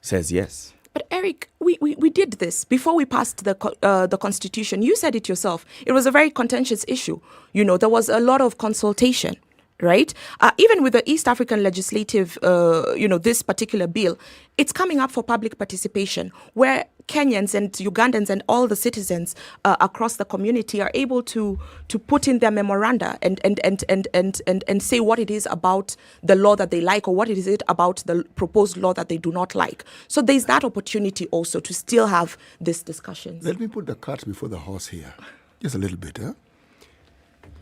S15: says yes?
S18: But Eric, we did this before we passed the constitution. You said it yourself. It was a very contentious issue. You know, there was a lot of consultation, right? Even with the East African legislative, this particular bill, it's coming up for public participation, where Kenyans and Ugandans and all the citizens across the community are able to put in their memoranda and say what it is about the law that they like, or what it is about the proposed law that they do not like. So there's that opportunity also to still have this discussion.
S9: Let me put the cart before the horse here, just a little bit.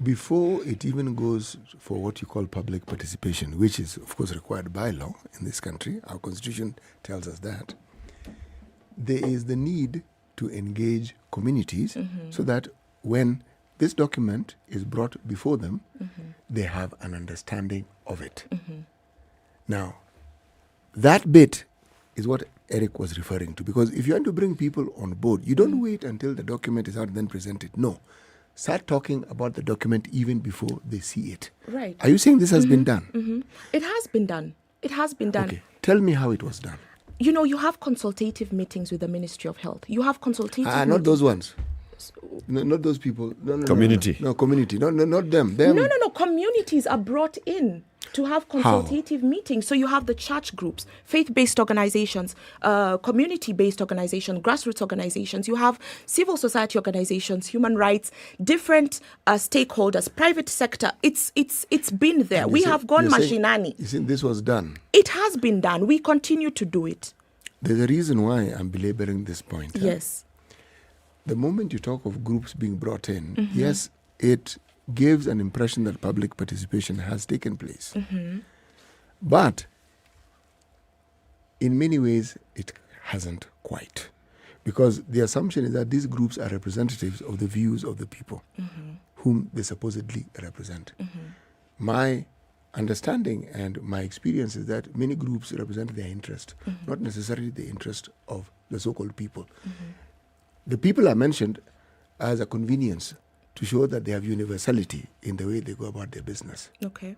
S9: Before it even goes for what you call public participation, which is, of course, required by law in this country, our constitution tells us that, there is the need to engage communities so that when this document is brought before them, they have an understanding of it. Now, that bit is what Eric was referring to, because if you want to bring people on board, you don't wait until the document is out and then present it. No. Start talking about the document even before they see it.
S18: Right.
S9: Are you saying this has been done?
S18: It has been done. It has been done.
S9: Okay. Tell me how it was done.
S18: You know, you have consultative meetings with the Ministry of Health. You have consultative meetings.
S9: Not those ones. No, not those people. No,
S15: community.
S9: No, community. No, not them.
S18: No. Communities are brought in to have consultative meetings. So you have the church groups, faith-based organizations, community-based organizations, grassroots organizations. You have civil society organizations, human rights, different stakeholders, private sector. It's been there. We have gone mashinani.
S9: You see, this was done.
S18: It has been done. We continue to do it.
S9: There's a reason why I'm belaboring this point.
S18: Yes.
S9: The moment you talk of groups being brought in, yes, it gives an impression that public participation has taken place. But in many ways, it hasn't quite. Because the assumption is that these groups are representatives of the views of the people whom they supposedly represent. My understanding and my experience is that many groups represent their interest, not necessarily the interest of the so-called people. The people are mentioned as a convenience to show that they have universality in the way they go about their business.
S18: Okay.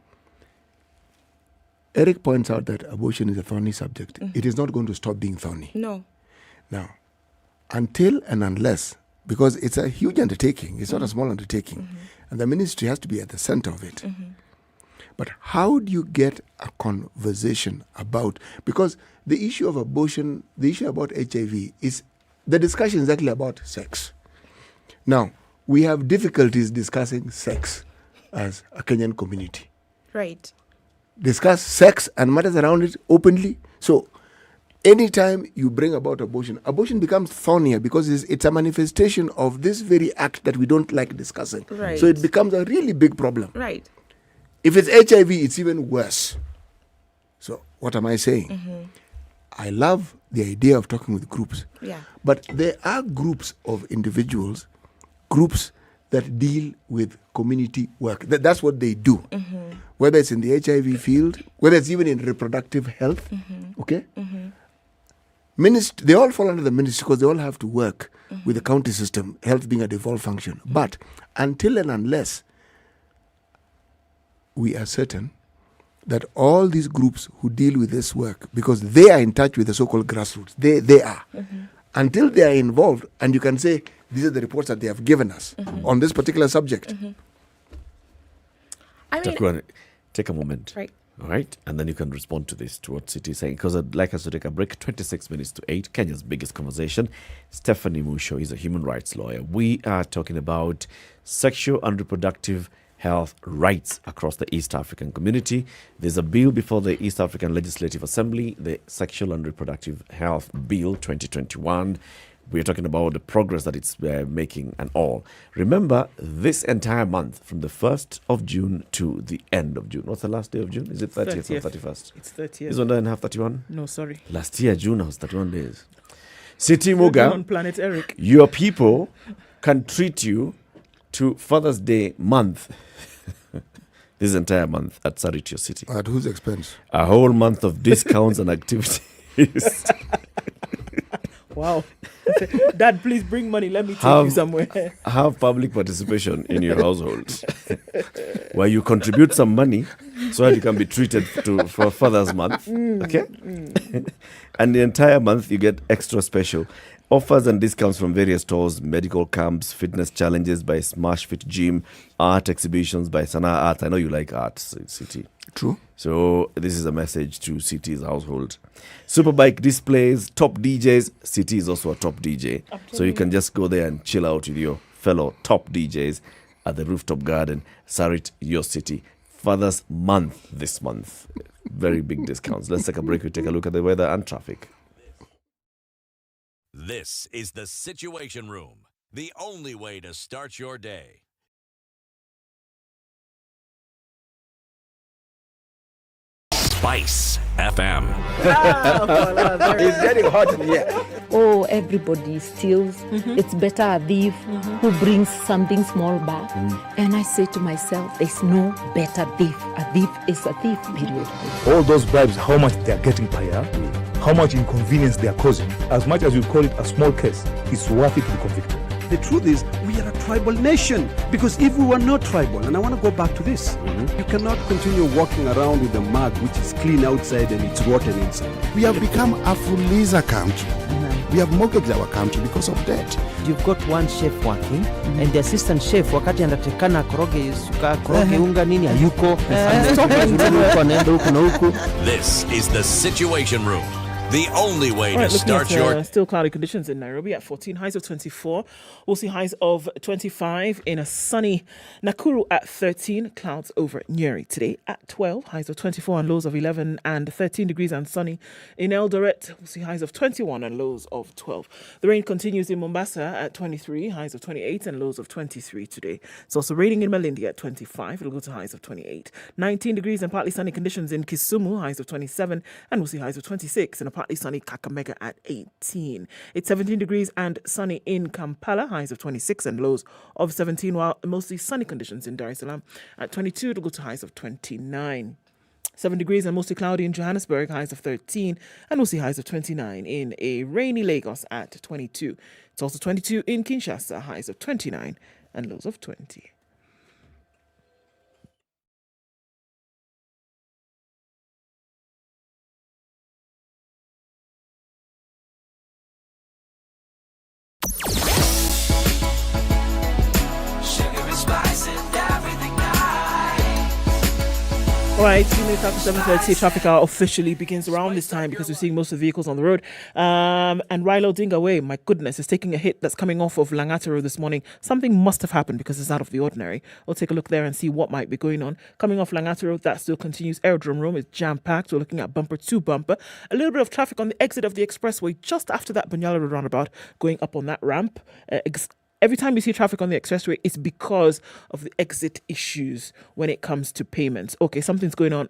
S9: Eric points out that abortion is a thorny subject. It is not going to stop being thorny.
S18: No.
S9: Now, until and unless, because it's a huge undertaking, it's not a small undertaking, and the ministry has to be at the center of it. But how do you get a conversation about, because the issue of abortion, the issue about HIV is, the discussion is actually about sex. Now, we have difficulties discussing sex as a Kenyan community.
S18: Right.
S9: Discuss sex and matters around it openly. So, anytime you bring about abortion, abortion becomes thornier because it's a manifestation of this very act that we don't like discussing.
S18: Right.
S9: So, it becomes a really big problem.
S18: Right.
S9: If it's HIV, it's even worse. So, what am I saying? I love the idea of talking with groups.
S18: Yeah.
S9: But there are groups of individuals, groups that deal with community work. That's what they do. Whether it's in the HIV field, whether it's even in reproductive health, okay? They all fall under the ministry because they all have to work with the county system, health being a devolved function. But until and unless we are certain that all these groups who deal with this work, because they are in touch with the so-called grassroots, they are. Until they are involved, and you can say, these are the reports that they have given us on this particular subject.
S18: I mean,
S15: take a moment.
S18: Right.
S15: All right? And then you can respond to this, to what City is saying. Because I'd like us to take a break. 26 minutes to 8, Kenya's biggest conversation. Stephanie Musho is a human rights lawyer. We are talking about sexual and reproductive health rights across the East African community. There's a bill before the East African Legislative Assembly, the Sexual and Reproductive Health Bill 2021. We're talking about the progress that it's making and all. Remember, this entire month, from the 1st of June to the end of June. What's the last day of June? Is it 30th or 31st?
S14: It's 30th.
S15: Is one day and a half 31?
S14: No, sorry.
S15: Last year, June was 31 days. City Muga,
S14: on planet Eric.
S15: Your people can treat you to Father's Day month. This entire month at Saritio City.
S9: At whose expense?
S15: A whole month of discounts and activities.
S14: Wow. Dad, please bring money. Let me take you somewhere.
S15: Have public participation in your household where you contribute some money so that you can be treated for Father's Month. Okay? And the entire month you get extra special offers and discounts from various stores, medical camps, fitness challenges by Smash Fit Gym, art exhibitions by Sana Art. I know you like art, City.
S9: True.
S15: So this is a message to City's household. Superbike displays, top DJs. City is also a top DJ. So you can just go there and chill out with your fellow top DJs at the rooftop garden. Sarit, your city. Father's Month this month. Very big discounts. Let's take a break. We take a look at the weather and traffic.
S5: This is the Situation Room, the only way to start your day. SpiceFM.
S19: It's getting hot in here. Oh, everybody steals. It's better a thief who brings something small back. And I say to myself, there's no better thief. A thief is a thief, period.
S20: All those bribes, how much they are getting per year, how much inconvenience they are causing, as much as you call it a small case, it's worth it to be convicted.
S21: The truth is, we are a tribal nation. Because if we were not tribal, and I want to go back to this, you cannot continue walking around with a mug which is clean outside and it's rotten inside.
S22: We have become a fuliza country. We have mortgaged our country because of debt.
S11: You've got one chef working and the assistant chef wakati anatakana koroge unga nini hayuko.
S5: This is the Situation Room. The only way to start your...
S14: Still cloudy conditions in Nairobi at 14, highs of 24. We'll see highs of 25 in a sunny Nakuru at 13, clouds over Nyeri today at 12, highs of 24 and lows of 11 and 13 degrees and sunny. In Eldoret, we'll see highs of 21 and lows of 12. The rain continues in Mombasa at 23, highs of 28 and lows of 23 today. It's also raining in Malindi at 25. It'll go to highs of 28. 19 degrees and partly sunny conditions in Kisumu, highs of 27, and we'll see highs of 26 in a partly sunny Kakamega at 18. It's 17 degrees and sunny in Kampala, highs of 26 and lows of 17, while mostly sunny conditions in Dar es Salaam. At 22, it'll go to highs of 29. 7 degrees and mostly cloudy in Johannesburg, highs of 13, and we'll see highs of 29 in a rainy Lagos at 22. It's also 22 in Kinshasa, highs of 29 and lows of 20. All right, 2 minutes after 7:30, traffic hour officially begins around this time because we're seeing most of the vehicles on the road. And Rilo Dingaway, my goodness, is taking a hit that's coming off of Langata Road this morning. Something must have happened because it's out of the ordinary. We'll take a look there and see what might be going on. Coming off Langata Road, that still continues. Aerodrome Room is jam-packed. We're looking at bumper to bumper. A little bit of traffic on the exit of the expressway just after that Bunyala Road roundabout going up on that ramp. Every time you see traffic on the expressway, it's because of the exit issues when it comes to payments. Okay, something's going on.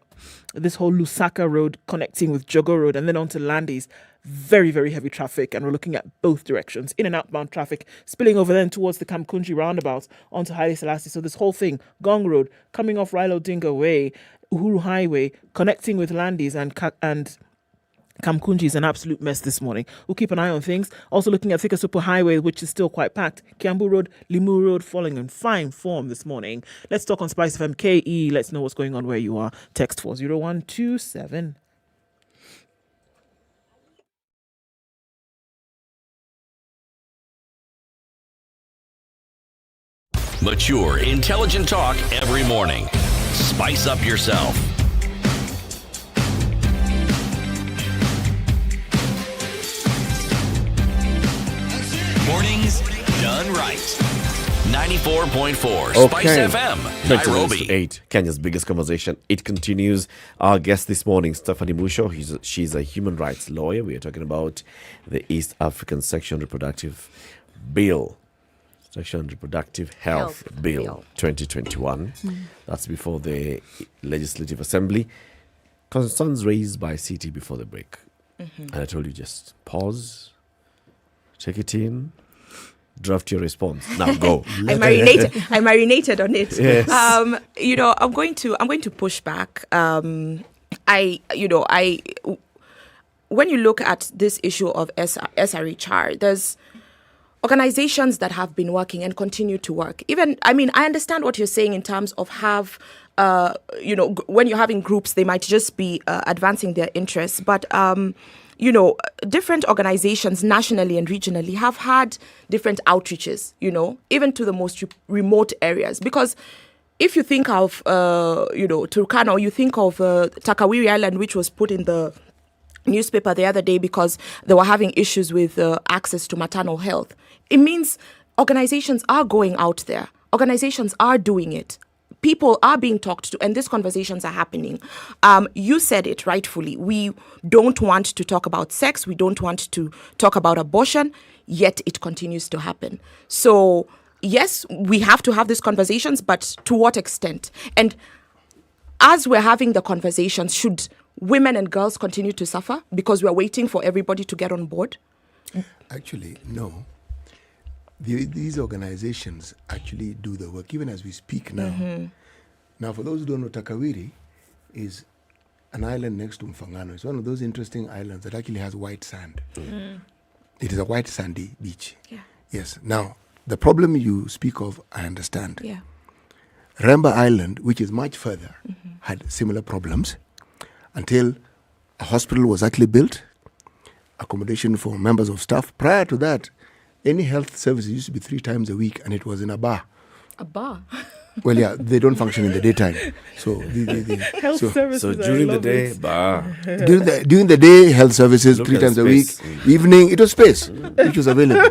S14: This whole Lusaka Road connecting with Jogo Road and then on to Landis. Very, very heavy traffic, and we're looking at both directions. In and outbound traffic spilling over then towards the Kamkunji roundabout onto Haile Selassie. So this whole thing, Gong Road, coming off Rilo Dinga Way, Uhuru Highway, connecting with Landis and Kamkunji is an absolute mess this morning. We'll keep an eye on things. Also looking at Thika Super Highway, which is still quite packed. Kiambu Road, Limu Road falling in fine form this morning. Let's talk on SpiceFM KE. Let's know what's going on where you are. Text 40127.
S5: Mature, intelligent talk every morning. Spice up yourself. Mornings done right. 94.4 Spice FM, Nairobi.
S15: 8, Kenya's biggest conversation. It continues. Our guest this morning, Stephanie Musho. She's a human rights lawyer. We are talking about the East African Sexual Reproductive Bill. Sexual Reproductive Health Bill 2021. That's before the Legislative Assembly. Concerns raised by CT before the break. And I told you just pause, take it in, draft your response. Now go.
S18: I marinated on it.
S15: Yes.
S18: I'm going to push back. When you look at this issue of SRHR, there's organizations that have been working and continue to work. I understand what you're saying in terms of when you're having groups, they might just be advancing their interests. But, different organizations nationally and regionally have had different outreaches, even to the most remote areas. Because if you think of, Turkana, you think of Takawiri Island, which was put in the newspaper the other day because they were having issues with access to maternal health. It means organizations are going out there. Organizations are doing it. People are being talked to, and these conversations are happening. You said it rightfully. We don't want to talk about sex. We don't want to talk about abortion, yet it continues to happen. So, yes, we have to have these conversations, but to what extent? And as we're having the conversations, should women and girls continue to suffer because we're waiting for everybody to get on board?
S9: Actually, no. These organizations actually do the work, even as we speak now. Now, for those who don't know, Takawiri is an island next to Mfangano. It's one of those interesting islands that actually has white sand. It is a white sandy beach.
S18: Yeah.
S9: Yes. Now, the problem you speak of, I understand.
S18: Yeah.
S9: Remba Island, which is much further, had similar problems until a hospital was actually built, accommodation for members of staff. Prior to that, any health services used to be 3 times a week, and it was in a bar.
S18: A bar?
S9: Well, yeah, they don't function in the daytime. So,
S14: health services.
S15: So during the day, bar.
S9: During the day, health services 3 times a week. Evening, it was space, which was available.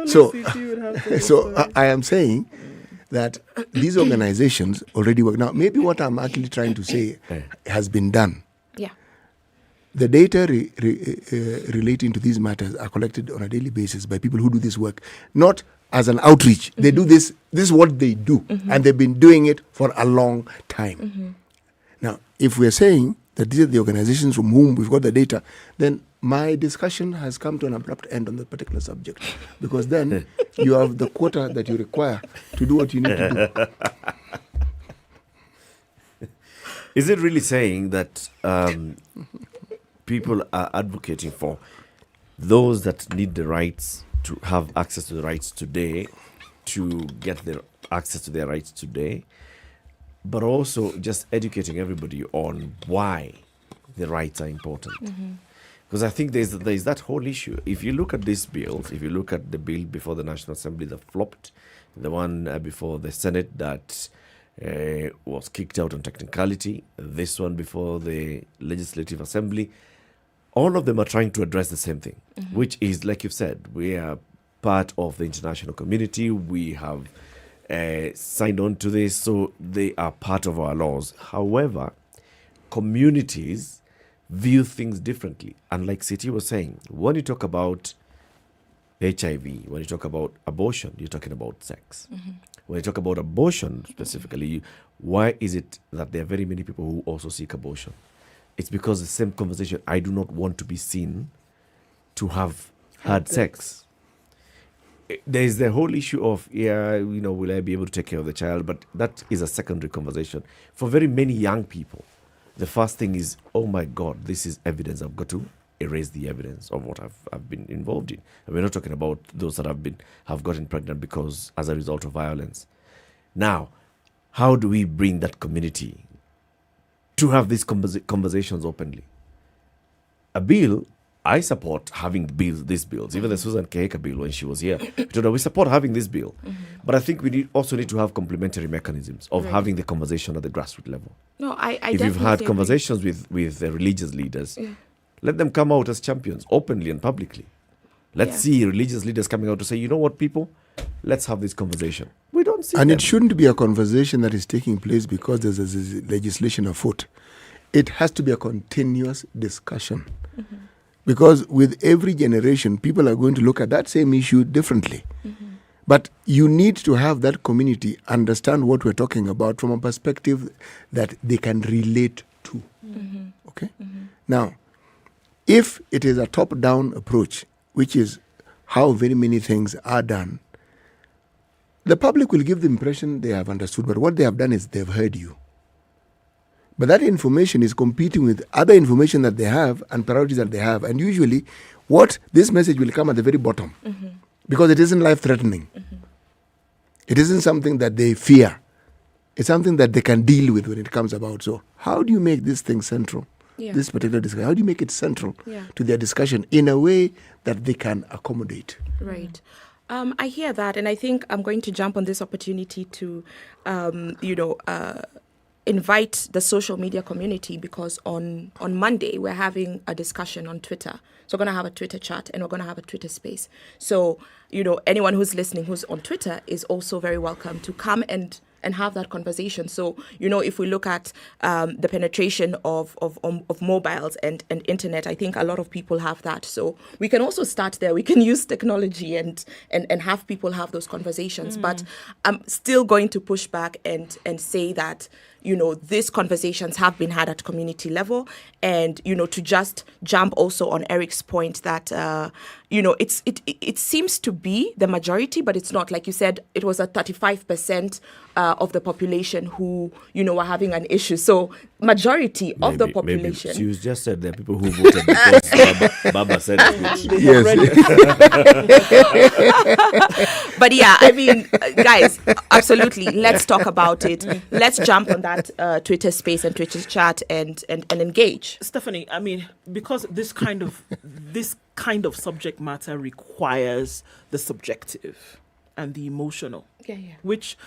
S9: So I am saying that these organizations already work. Now, maybe what I'm actually trying to say has been done.
S18: Yeah.
S9: The data relating to these matters are collected on a daily basis by people who do this work, not as an outreach. They do this is what they do, and they've been doing it for a long time. Now, if we're saying that these are the organizations from whom we've got the data, then my discussion has come to an abrupt end on that particular subject, because then you have the quota that you require to do what you need to do.
S15: Is it really saying that people are advocating for those that need the rights to have access to the rights today, to get their access to their rights today, but also just educating everybody on why the rights are important? Because I think there's that whole issue. If you look at these bills, if you look at the bill before the National Assembly that flopped, the one before the Senate that was kicked out on technicality, this one before the Legislative Assembly, all of them are trying to address the same thing, which is, like you've said, we are part of the international community. We have signed on to this, so they are part of our laws. However, communities view things differently. And like Siti was saying, when you talk about HIV, when you talk about abortion, you're talking about sex. When you talk about abortion specifically, why is it that there are very many people who also seek abortion? It's because the same conversation, I do not want to be seen to have had sex. There is the whole issue of, will I be able to take care of the child? But that is a secondary conversation. For very many young people, the first thing is, oh my God, this is evidence. I've got to erase the evidence of what I've been involved in. And we're not talking about those that have gotten pregnant because as a result of violence. Now, how do we bring that community to have these conversations openly? A bill, I support having these bills. Even the Susan Keheka bill, when she was here, we support having this bill. But I think we also need to have complementary mechanisms of having the conversation at the grassroots level.
S18: No, I
S15: if you've had conversations with the religious leaders, let them come out as champions openly and publicly. Let's see religious leaders coming out to say, you know what, people, let's have this conversation. We don't see
S9: And
S15: them.
S9: it shouldn't be a conversation that is taking place because there's a legislation afoot. It has to be a continuous discussion.
S18: Mm-hmm.
S9: Because with every generation, people are going to look at that same issue differently.
S18: Mm-hmm.
S9: But you need to have that community understand what we're talking about from a perspective that they can relate to.
S18: Mm-hmm.
S9: Okay? Now, if it is a top-down approach, which is how very many things are done, the public will give the impression they have understood, but what they have done is they've heard you. But that information is competing with other information that they have and priorities that they have. And usually, this message will come at the very bottom because it isn't life-threatening. It isn't something that they fear. It's something that they can deal with when it comes about. So how do you make this thing central?
S18: Yeah.
S9: This particular discussion, how do you make it central
S18: Yeah.
S9: to their discussion in a way that they can accommodate?
S18: Right. I hear that, and I think I'm going to jump on this opportunity to, invite the social media community, because on Monday we're having a discussion on Twitter. So we're going to have a Twitter chat and we're going to have a Twitter space. So, anyone who's listening who's on Twitter is also very welcome to come and have that conversation. So, if we look at the penetration of mobiles and internet, I think a lot of people have that. So we can also start there. We can use technology and have people have those conversations. But I'm still going to push back and say that, these conversations have been had at community level, and, to just jump also on Eric's point that, it seems to be the majority, but it's not. Like you said, it was a 35% of the population who, were having an issue. So majority of the population.
S15: Maybe. She just said there are people who voted because Baba said it.
S9: Yes.
S18: But yeah, I mean, guys, absolutely. Let's talk about it. Let's jump on that Twitter space and Twitter chat and engage.
S14: Stephanie, I mean, because this kind of subject matter requires the subjective and the emotional, which,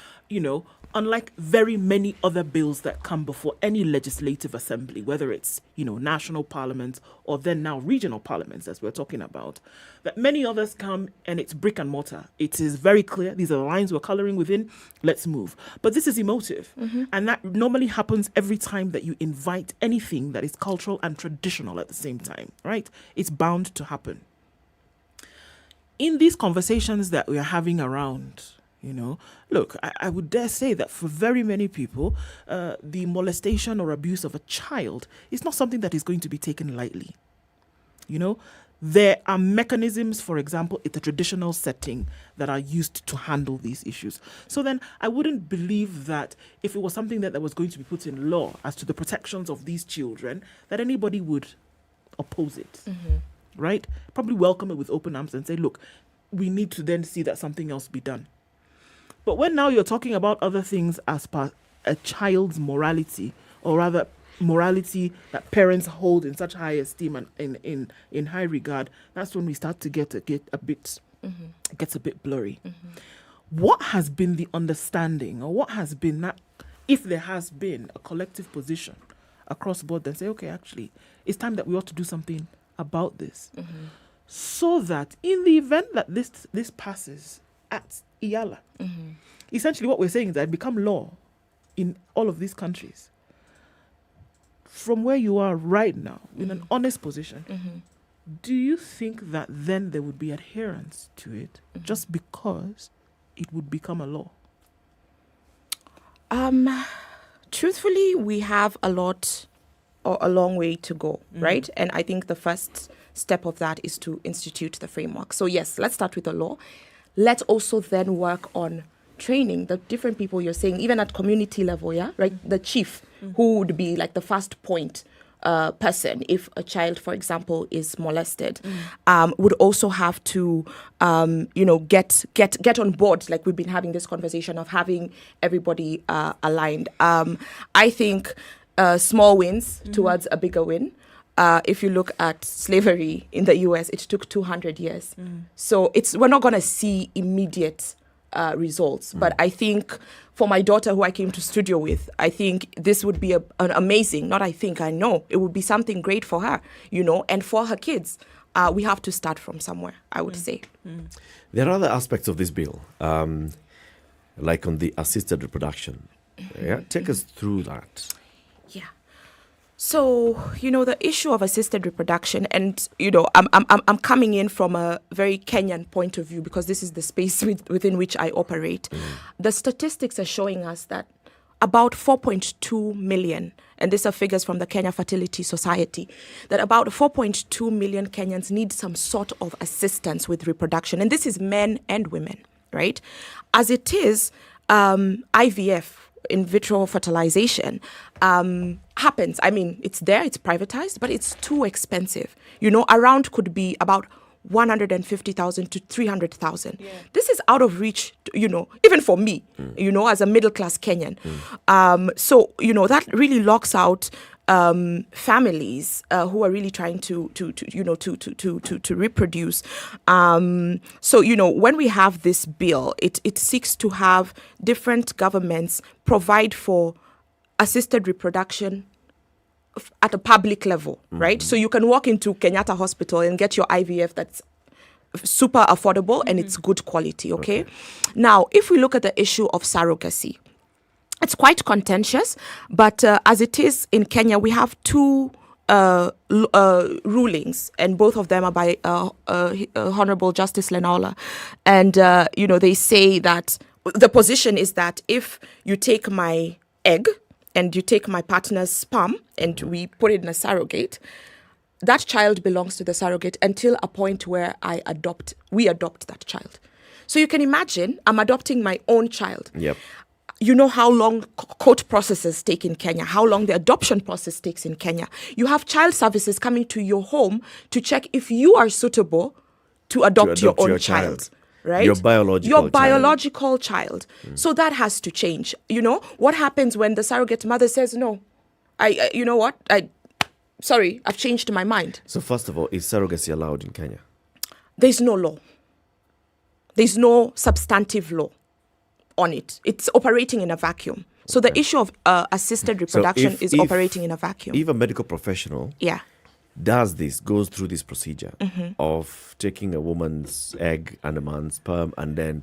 S14: unlike very many other bills that come before any legislative assembly, whether it's, national parliament or then now regional parliaments, as we're talking about, that many others come and it's brick and mortar. It is very clear. These are the lines we're coloring within. Let's move. But this is emotive. And that normally happens every time that you invite anything that is cultural and traditional at the same time, right? It's bound to happen. In these conversations that we are having around, look, I would dare say that for very many people, the molestation or abuse of a child is not something that is going to be taken lightly. There are mechanisms, for example, in the traditional setting that are used to handle these issues. So then I wouldn't believe that if it was something that was going to be put in law as to the protections of these children, that anybody would oppose it, right? Probably welcome it with open arms and say, look, we need to then see that something else be done. But when now you're talking about other things as per a child's morality, or rather morality that parents hold in such high esteem and in high regard, that's when we start to get a bit it gets a bit blurry. What has been the understanding, or what has been that, if there has been a collective position across the board that say, okay, actually, it's time that we ought to do something about this, so that in the event that this passes at IALA, essentially what we're saying is that it become law in all of these countries. From where you are right now, in an honest position, do you think that then there would be adherence to it just because it would become a law?
S18: Truthfully, we have a long way to go, right? And I think the first step of that is to institute the framework. So yes, let's start with the law. Let's also then work on training the different people you're saying, even at community level, right? The chief, who would be like the first point person if a child, for example, is molested, would also have to, get on board. Like we've been having this conversation of having everybody aligned. I think small wins towards a bigger win. If you look at slavery in the US, it took 200 years. So we're not going to see immediate results. But I think for my daughter, who I came to studio with, I think this would be an amazing, I know, it would be something great for her, and for her kids. we have to start from somewhere, I would say.
S15: There are other aspects of this bill, like on the assisted reproduction. Yeah, take us through that.
S18: Yeah. So, the issue of assisted reproduction, and, I'm coming in from a very Kenyan point of view because this is the space within which I operate. The statistics are showing us that about 4.2 million, and these are figures from the Kenya Fertility Society, that about 4.2 million Kenyans need some sort of assistance with reproduction. And this is men and women, right? As it is, IVF, in vitro fertilization, happens. I mean, it's there, it's privatized, but it's too expensive. Around could be about 150,000 to 300,000. Yeah. This is out of reach, even for me, as a middle-class Kenyan. So, that really locks out families who are really trying to reproduce. So, when we have this bill, it seeks to have different governments provide for assisted reproduction at a public level, right? So you can walk into Kenyatta Hospital and get your IVF that's super affordable and it's good quality, okay? Now, if we look at the issue of surrogacy, it's quite contentious, but as it is in Kenya, we have two rulings, and both of them are by Honorable Justice Lenaola. And, they say that the position is that if you take my egg and you take my partner's sperm and we put it in a surrogate, that child belongs to the surrogate until a point where we adopt that child. So you can imagine, I'm adopting my own child.
S15: Yep.
S18: You know how long court processes take in Kenya, how long the adoption process takes in Kenya. You have child services coming to your home to check if you are suitable to adopt your own child. Right?
S15: Your
S18: biological child. So that has to change. What happens when the surrogate mother says, no, sorry, I've changed my mind.
S15: So first of all, is surrogacy allowed in Kenya?
S18: There's no law. There's no substantive law on it. It's operating in a vacuum. So the issue of assisted reproduction is operating in a vacuum.
S15: If a medical professional goes through this procedure of taking a woman's egg and a man's sperm and then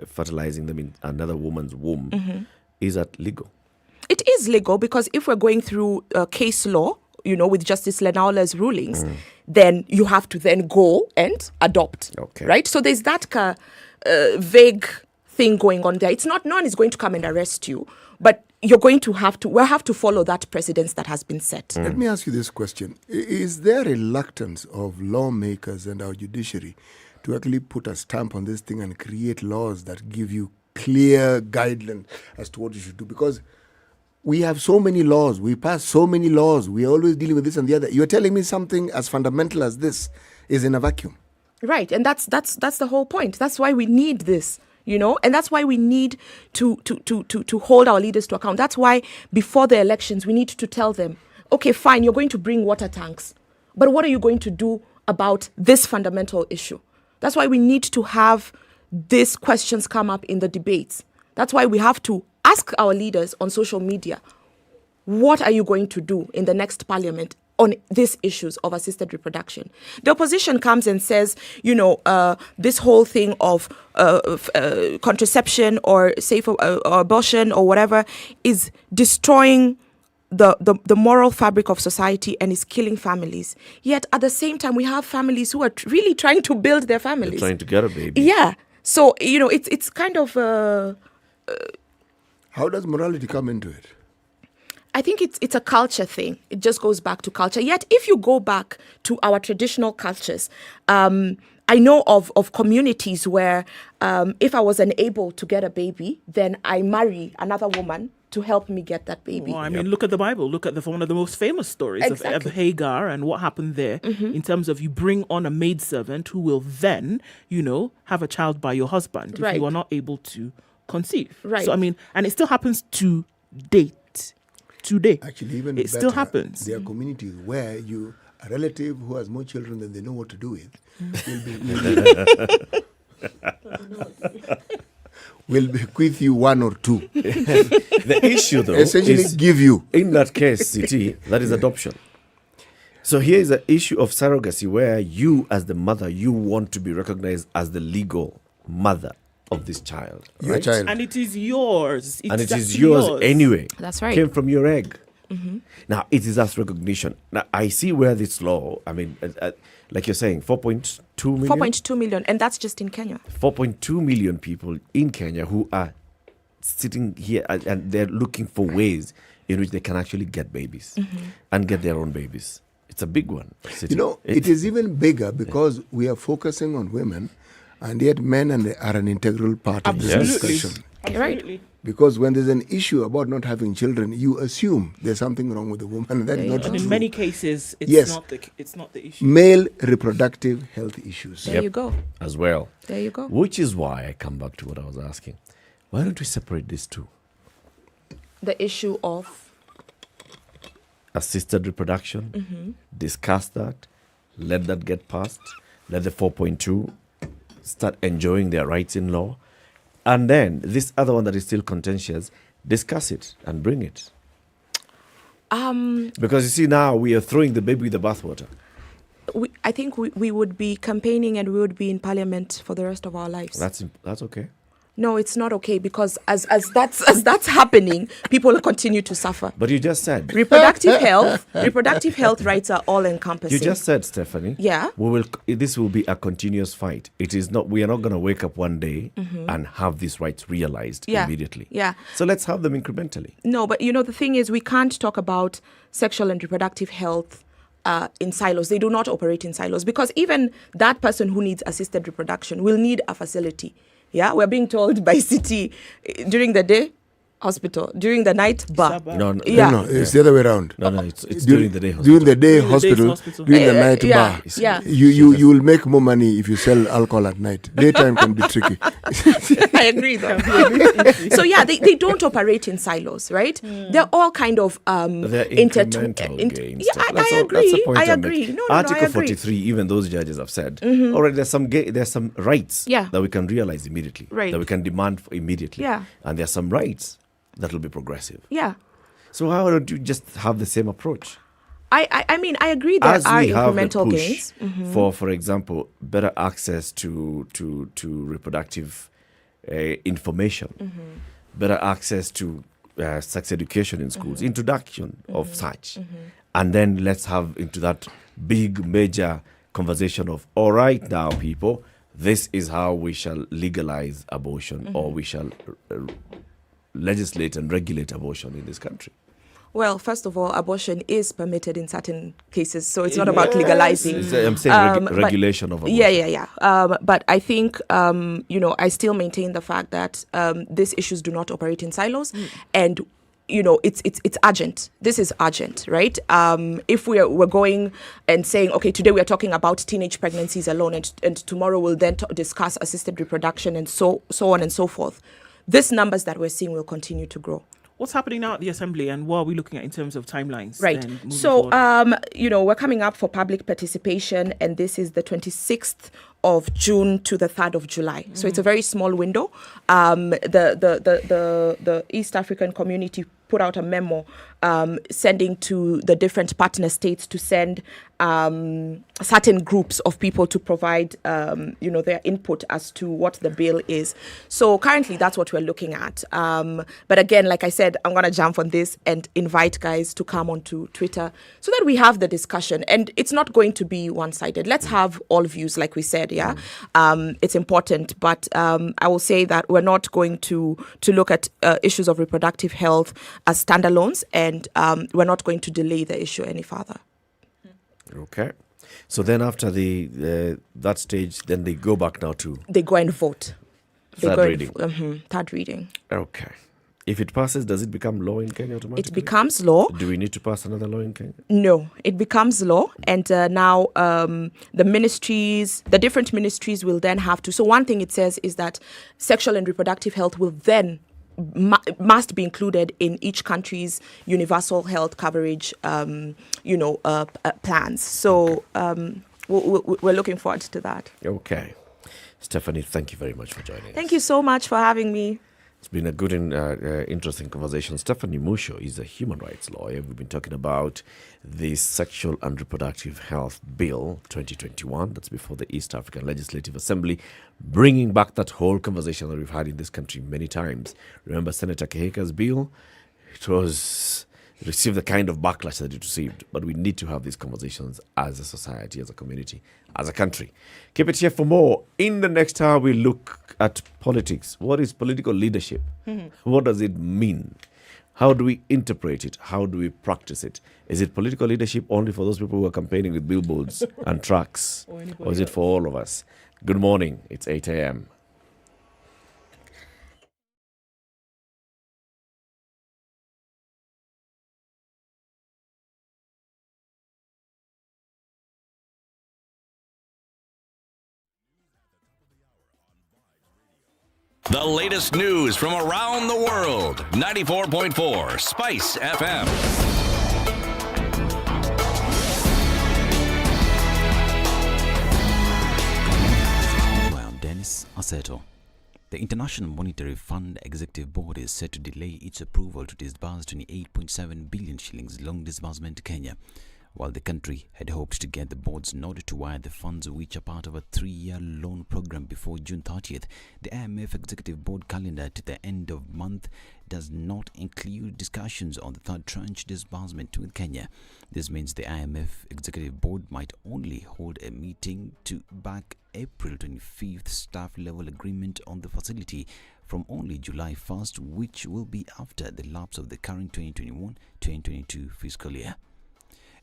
S15: fertilizing them in another woman's womb, is that legal?
S18: It is legal because if we're going through case law, with Justice Lenaola's rulings, then you have to then go and adopt, right? So there's that vague thing going on there. It's not, no one is going to come and arrest you, but we'll have to follow that precedence that has been set.
S9: Let me ask you this question. Is there a reluctance of lawmakers and our judiciary to actually put a stamp on this thing and create laws that give you clear guidelines as to what you should do? Because we have so many laws. We pass so many laws. We're always dealing with this and the other. You're telling me something as fundamental as this is in a vacuum.
S18: Right. And that's the whole point. That's why we need this. And that's why we need to hold our leaders to account. That's why before the elections, we need to tell them, okay, fine, you're going to bring water tanks, but what are you going to do about this fundamental issue? That's why we need to have these questions come up in the debates. That's why we have to ask our leaders on social media, what are you going to do in the next parliament on these issues of assisted reproduction? The opposition comes and says, this whole thing of contraception or safe or abortion or whatever is destroying the moral fabric of society and is killing families. Yet at the same time, we have families who are really trying to build their families.
S15: They're trying to get a baby.
S18: Yeah. So, it's kind of...
S9: How does morality come into it?
S18: I think it's a culture thing. It just goes back to culture. Yet, if you go back to our traditional cultures, I know of communities where if I was unable to get a baby, then I marry another woman to help me get that baby.
S14: Well, I mean, look at the Bible. Look at one of the most famous stories of Hagar and what happened there in terms of you bring on a maidservant who will then, have a child by your husband if you are not able to conceive.
S18: Right.
S14: So, I mean, and it still happens to date. Today.
S9: Actually, even
S14: it still happens.
S9: There are communities where a relative who has more children than they know what to do with will bequeath you one or two.
S15: The issue, though,
S9: essentially
S15: is
S9: give you.
S15: In that case, CT, that is adoption. So here is an issue of surrogacy where you, as the mother, you want to be recognized as the legal mother of this child.
S9: Your
S15: right?
S9: child.
S14: And it is yours.
S15: And it is yours anyway.
S18: That's right.
S15: Came from your egg.
S18: Mm-hmm.
S15: Now, it is as recognition. Now, I see where this law, I mean, like you're saying, 4.2 million?
S18: 4.2 million, and that's just in Kenya.
S15: 4.2 million people in Kenya who are sitting here and they're looking for ways in which they can actually get babies and get their own babies. It's a big one.
S9: You know, it is even bigger because we are focusing on women, and yet men are an integral part of this discussion.
S18: Right.
S9: Because when there's an issue about not having children, you assume there's something wrong with the woman. That is not
S14: And
S9: true.
S14: in many cases, it's not the issue.
S9: Male reproductive health issues.
S18: There you go.
S15: As well.
S18: There you go.
S15: Which is why I come back to what I was asking. Why don't we separate these two?
S18: The issue of
S15: assisted reproduction, discuss that, let that get passed, let the 4.2 start enjoying their rights in law, and then this other one that is still contentious, discuss it and bring it. Because you see, now we are throwing the baby with the bathwater.
S18: I think we would be campaigning and we would be in parliament for the rest of our lives.
S15: That's okay.
S18: No, it's not okay, because as that's happening, people will continue to suffer.
S15: But you just said
S18: reproductive health rights are all encompassing.
S15: You just said, Stephanie.
S18: Yeah.
S15: This will be a continuous fight. It is not. We are not going to wake up one day and have these rights realized immediately.
S18: Yeah.
S15: So let's have them incrementally.
S18: No, but the thing is, we can't talk about sexual and reproductive health in silos. They do not operate in silos, because even that person who needs assisted reproduction will need a facility. Yeah, we're being told by city during the day, hospital, during the night, bar.
S9: No, it's the other way around.
S15: No, it's during the day hospital.
S9: During the day hospital, during the night bar.
S18: Yeah.
S9: You will make more money if you sell alcohol at night. Daytime can be tricky.
S18: I agree, though. So they don't operate in silos, right? They're all kind of
S15: they're incremental gains.
S18: Yeah, I agree.
S15: That's the point
S18: I
S15: I'm
S18: agree.
S15: making.
S18: No,
S15: Article
S18: I agree.
S15: 43, even those judges have said, already there's some rights that we can realize immediately,
S18: right,
S15: that we can demand for immediately,
S18: yeah,
S15: and there's some rights that will be progressive.
S18: Yeah.
S15: So how don't you just have the same approach?
S18: I mean, I agree there are incremental gains.
S15: For example, better access to reproductive information, better access to sex education in schools, introduction of such. And then let's have into that big major conversation of, all right now, people, this is how we shall legalize abortion, or we shall legislate and regulate abortion in this country.
S18: Well, first of all, abortion is permitted in certain cases, so it's not about legalizing.
S15: I'm saying regulation of abortion.
S18: Yeah. But I think, I still maintain the fact that these issues do not operate in silos, and it's urgent. This is urgent, right? If we're going and saying, okay, today we are talking about teenage pregnancies alone, and tomorrow we'll then discuss assisted reproduction and so on and so forth, these numbers that we're seeing will continue to grow.
S14: What's happening now at the Assembly, and what are we looking at in terms of timelines?
S18: Right. So, we're coming up for public participation, and this is the 26th of June to the 3rd of July. So it's a very small window. The East African community put out a memo sending to the different partner states to send certain groups of people to provide, their input as to what the bill is. So currently, that's what we're looking at. But again, like I said, I'm going to jump on this and invite guys to come onto Twitter so that we have the discussion. And it's not going to be one-sided. Let's have all views, like we said, yeah? It's important. But I will say that we're not going to look at issues of reproductive health as standalones, and we're not going to delay the issue any further.
S15: Okay. So then after that stage, then they go back now to...
S18: They go and vote.
S15: Third reading.
S18: Third reading.
S15: Okay. If it passes, does it become law in Kenya automatically?
S18: It becomes law.
S15: Do we need to pass another law in Kenya?
S18: No, it becomes law. And now the different ministries will then have to... So one thing it says is that sexual and reproductive health will then must be included in each country's universal health coverage, plans. So we're looking forward to that.
S15: Okay. Stephanie, thank you very much for joining us.
S18: Thank you so much for having me.
S15: It's been a good and interesting conversation. Stephanie Musho is a human rights lawyer. We've been talking about the Sexual and Reproductive Health Bill 2021. That's before the East African Legislative Assembly, bringing back that whole conversation that we've had in this country many times. Remember Senator Keheka's bill? It received the kind of backlash that it received. But we need to have these conversations as a society, as a community, as a country. Keep it here for more. In the next hour, we look at politics. What is political leadership? What does it mean? How do we interpret it? How do we practice it? Is it political leadership only for those people who are campaigning with billboards and tracts? Or is it for all of us? Good morning. It's 8 a.m.
S5: The latest news from around the world. 94.4 Spice FM.
S1: I'm Dennis Aseto. The International Monetary Fund Executive Board is set to delay its approval to disburse 28.7 billion shillings loan disbursement to Kenya. While the country had hoped to get the board's nod to wire the funds, which are part of a 3-year loan program, before June 30th, the IMF Executive Board calendar to the end of month does not include discussions on the third tranche disbursement with Kenya. This means the IMF Executive Board might only hold a meeting to back April 25th staff level agreement on the facility from only July 1st, which will be after the lapse of the current 2021-2022 fiscal year.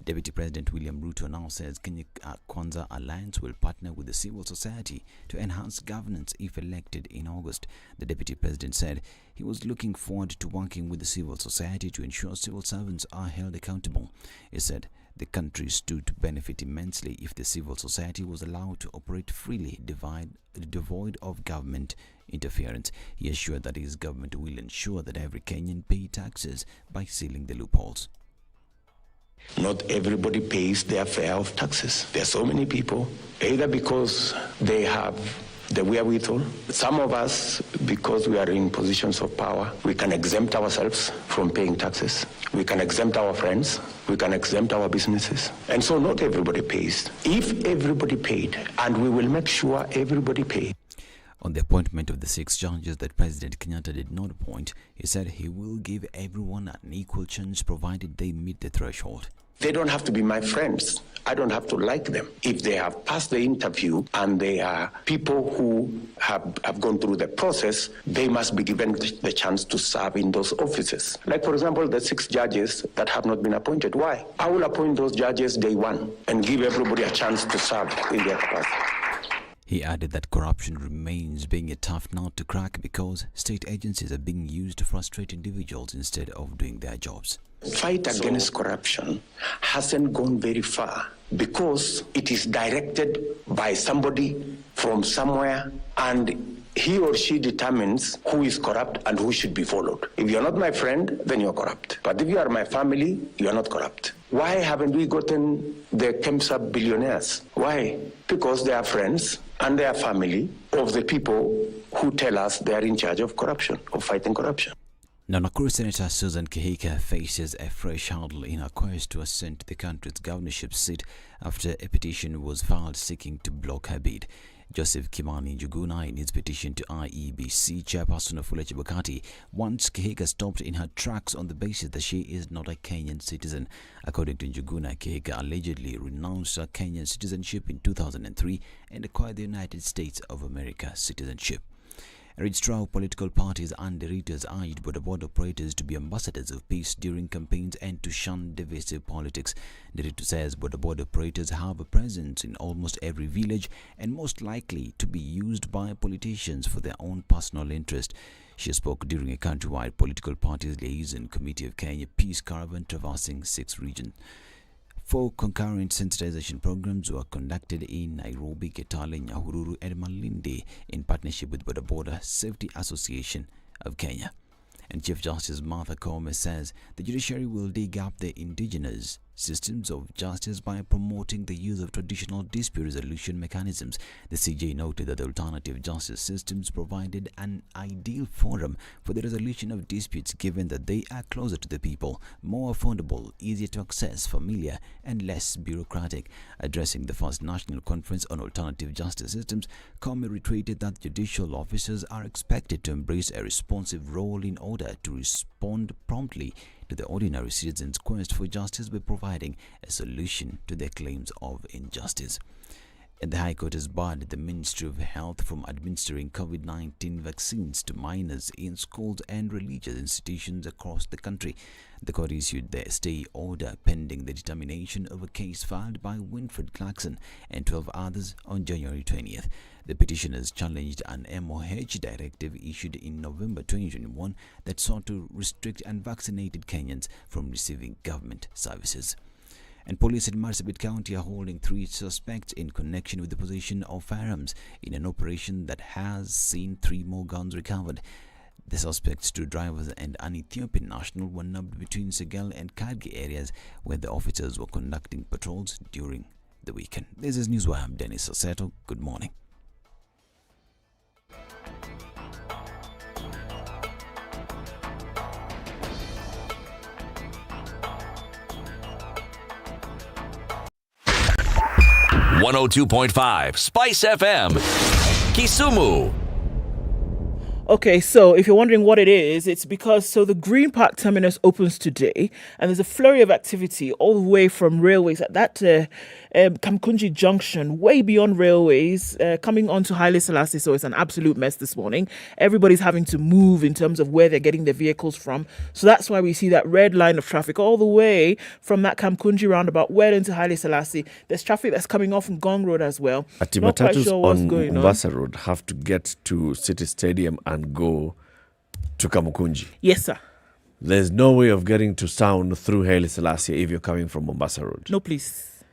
S1: Deputy President William Ruto now says Kenya Kwanza Alliance will partner with the civil society to enhance governance if elected in August. The Deputy President said he was looking forward to working with the civil society to ensure civil servants are held accountable. He said the country stood to benefit immensely if the civil society was allowed to operate freely, devoid of government interference. He assured that his government will ensure that every Kenyan pay taxes by sealing the loopholes.
S3: Not everybody pays their share of taxes. There are so many people, either because they have the wherewithal. Some of us, because we are in positions of power, we can exempt ourselves from paying taxes. We can exempt our friends. We can exempt our businesses. And so not everybody pays. If everybody paid, and we will make sure everybody pays.
S1: On the appointment of the 6 judges that President Kenyatta did not appoint, he said he will give everyone an equal chance provided they meet the threshold.
S3: They don't have to be my friends. I don't have to like them. If they have passed the interview and they are people who have gone through the process, they must be given the chance to serve in those offices. Like, for example, the 6 judges that have not been appointed. Why? I will appoint those judges day one and give everybody a chance to serve in their capacity.
S1: He added that corruption remains being a tough nut to crack because state agencies are being used to frustrate individuals instead of doing their jobs.
S3: Fight against corruption hasn't gone very far because it is directed by somebody from somewhere, and he or she determines who is corrupt and who should be followed. If you're not my friend, then you're corrupt. But if you are my family, you're not corrupt. Why haven't we gotten the KEMSA billionaires? Why? Because they are friends and they are family of the people who tell us they are in charge of corruption, of fighting corruption.
S1: Now, Nakuru Senator Susan Kehika faces a fresh hurdle in her quest to ascend to the country's governorship seat after a petition was filed seeking to block her bid. Joseph Kimani Njuguna, in his petition to IEBC chairperson Wafula Chebukati, wants Kehika stopped in her tracks on the basis that she is not a Kenyan citizen. According to Njuguna, Kehika allegedly renounced her Kenyan citizenship in 2003 and acquired the United States of America citizenship. Registrar of political parties and leaders urged border operators to be ambassadors of peace during campaigns and to shun divisive politics. Director says border operators have a presence in almost every village and most likely to be used by politicians for their own personal interest. She spoke during a countrywide political parties liaison committee of Kenya Peace Caravan traversing 6 regions. 4 concurrent sensitization programs were conducted in Nairobi, Kitale, Nyahururu and Malindi in partnership with Border Safety Association of Kenya. And Chief Justice Martha Koome says the judiciary will dig up the indigenous systems of justice by promoting the use of traditional dispute resolution mechanisms. The CJ noted that the alternative justice systems provided an ideal forum for the resolution of disputes given that they are closer to the people, more affordable, easier to access, familiar, and less bureaucratic. Addressing the first National Conference on Alternative Justice Systems, Comey reiterated that judicial officers are expected to embrace a responsive role in order to respond promptly to the ordinary citizens' quest for justice by providing a solution to their claims of injustice. And the High Court has barred the Ministry of Health from administering COVID-19 vaccines to minors in schools and religious institutions across the country. The court issued the stay order pending the determination of a case filed by Winfred Clarkson and 12 others on January 20th. The petitioners challenged an MOH directive issued in November 2021 that sought to restrict unvaccinated Kenyans from receiving government services. And police in Marsabit County are holding 3 suspects in connection with the possession of firearms in an operation that has seen 3 more guns recovered. The suspects, 2 drivers and an Ethiopian national, were nabbed between Segal and Kargi areas where the officers were conducting patrols during the weekend. This is Newswire. I'm Dennis Saseto. Good morning.
S5: .5 Spice FM, Kisumu.
S14: Okay, so if you're wondering what it is, it's because the Green Park terminus opens today, and there's a flurry of activity all the way from railways at that Kamkunji junction, way beyond railways, coming onto Haile Selassie. So it's an absolute mess this morning. Everybody's having to move in terms of where they're getting their vehicles from. So that's why we see that red line of traffic all the way from that Kamkunji roundabout well into Haile Selassie. There's traffic that's coming off from Gong Road as well.
S15: Not quite sure what's going on. Mombasa Road have to get to City Stadium and go to Kamukunji.
S14: Yes, sir.
S15: There's no way of getting to Sound through Haile Selassie if you're coming from Mombasa Road.
S14: No, please.